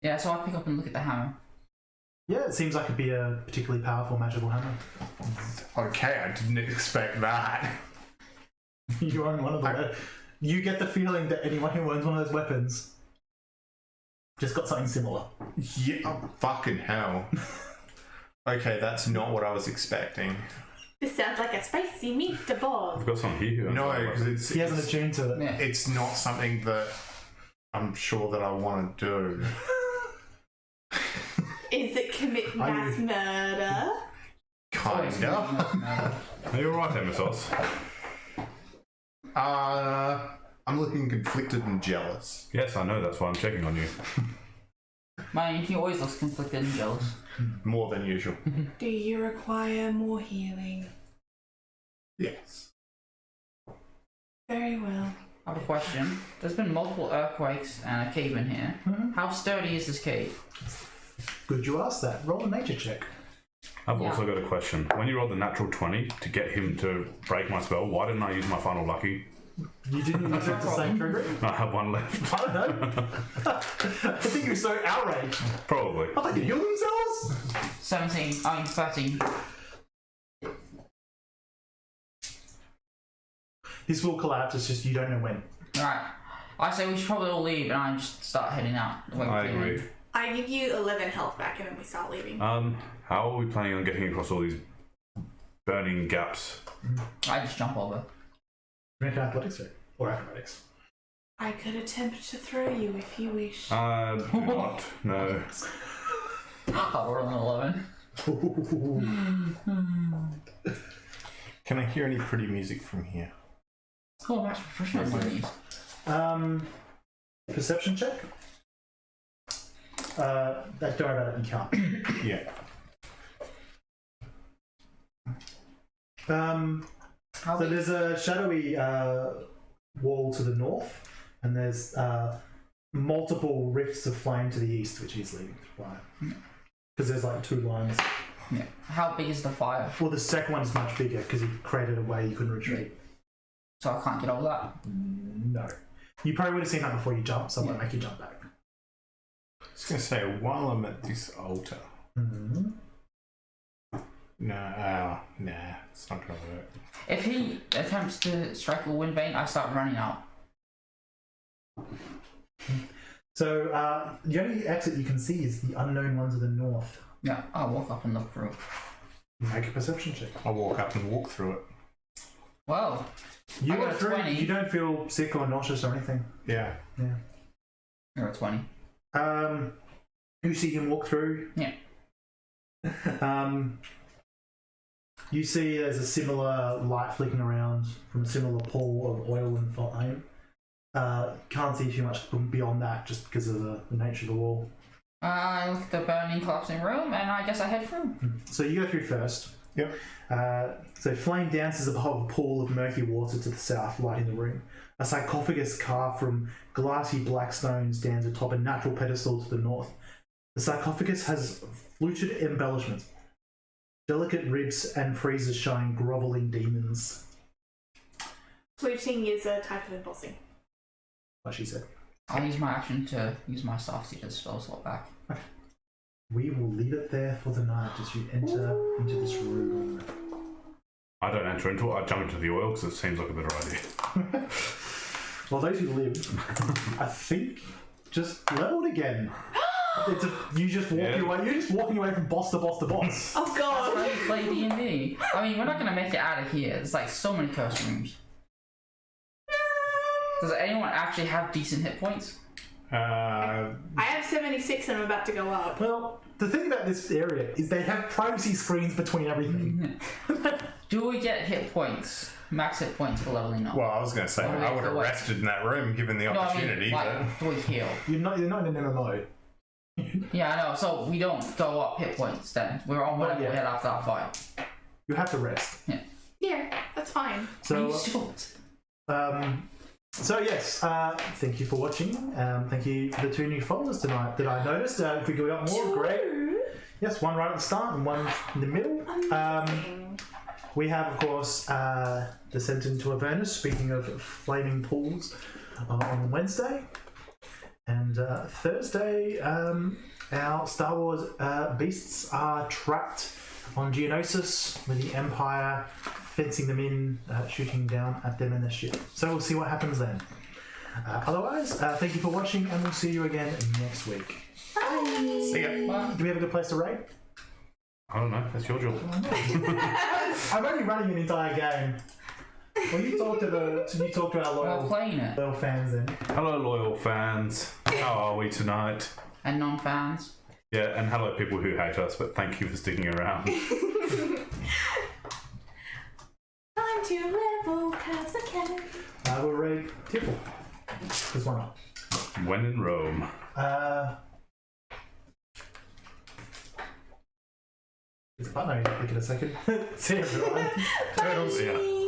Yeah, so I pick up and look at the hammer. Yeah, it seems like it'd be a particularly powerful magical hammer. Okay, I didn't expect that. You own one of the. You get the feeling that anyone who owns one of those weapons just got something similar. Yeah, oh, fucking hell. Okay, that's not what I was expecting. This sounds like a spicy meatball. I've got some here. No, because He hasn't attuned to it. Yeah. it's not something that I'm sure that I want to do. Is it commit mass murder? Kinda. Are you alright, Emissos? I'm looking conflicted and jealous. Yes, I know. That's why I'm checking on you. Man, he always looks conflicted and jealous. More than usual. Do you require more healing? Yes. Very well. I have a question. There's been multiple earthquakes and a cave in here. How sturdy is this cave? Good you asked that. Roll a nature check. I've Yeah. also got a question. When you rolled the natural 20 to get him to break my spell, why didn't I use my final lucky? You didn't use it to save Truedream? I have one left. I don't know. I think you were so outraged. Probably. Oh, they can heal themselves? 13. This will collapse, it's just you don't know when. Alright. I say we should probably all leave and I just start heading out. I agree. I give you 11 health back and then we start leaving. How are we planning on getting across all these burning gaps? I just jump over. Make an athletics check. Or acrobatics. I could attempt to throw you if you wish. Do not. No. I rolled an 11. Can I hear any pretty music from here? Oh, that's professional on these. Perception check? Don't worry about it, you can't. Yeah. How So big- there's a shadowy wall to the north, and there's multiple rifts of flame to the east, which he's leading by. Because there's like two lines. Yeah. How big is the fire? Well, the second one's much bigger because he created a way you couldn't retreat. So I can't get over that. No. You probably would have seen that before you jumped, so I won't make you jump back. I was going to say, while I'm at this altar. Mm-hmm. Nah, it's not going to work. If he attempts to strike a wind vein, I start running out. So the only exit you can see is the unknown one to the north. Yeah, I'll walk up and look through. Make a perception check. I'll walk up and walk through it. Well, You I got go a through. 20. You don't feel sick or nauseous or anything. Yeah. Yeah. you're at 20. You see him walk through. Yeah. You see there's a similar light flicking around from a similar pool of oil and flame. Can't see too much beyond that just because of the nature of the wall. I look at the burning, collapsing room, and I guess I head through. So you go through first. Yep. So flame dances above a pool of murky water to the south, lighting the room. A sarcophagus carved from glassy black stone stands atop a natural pedestal to the north. The sarcophagus has fluted embellishments, delicate ribs and friezes showing grovelling demons. Fluting is a type of embossing. What she said. I'll use my action to use my staff to get the spell slot back. We will leave it there for the night as you enter into this room. I don't enter into it. I jump into the oil because it seems like a better idea. Well, those who live, I think, just leveled again. You're just walking away from boss to boss to boss. Oh That's god! why you play D&D. I mean, we're not gonna make it out of here. There's like so many curse rooms. Does anyone actually have decent hit points? I have 76 and I'm about to go up. Well, the thing about this area is they have privacy screens between everything. Do we get hit points? Max hit points for leveling up? Well, I was going to say, Oh, I would have wait. rested in that room given the opportunity. I mean, like, do we heal? You're not in an MMO. Yeah, I know. So we don't go up hit points then. We're on whatever we yet. had after that fight. You have to rest. Yeah, that's fine. So, You still- so yes, thank you for watching. Thank you for the two new followers tonight that I noticed. If we got more, great. Yes, one right at the start and one in the middle. We have, of course, Descent into Avernus, speaking of flaming pools, on Wednesday. And Thursday, our Star Wars beasts are trapped on Geonosis with the Empire fencing them in, shooting down at them in their ship. So we'll see what happens then. Otherwise, thank you for watching, and we'll see you again next week. Bye. See ya. Do we have a good place to rate? I don't know. That's your job. I'm only running an entire game. Well, you talk to our We're loyal playing it. fans then. Hello, loyal fans. How are we tonight? And non-fans. Yeah, and hello, people who hate us, but thank you for sticking around. Time to level, cause I can. I will rate Tiffle. Because why not? When in Rome. It's a button I need to click in a second. See everyone. Yeah.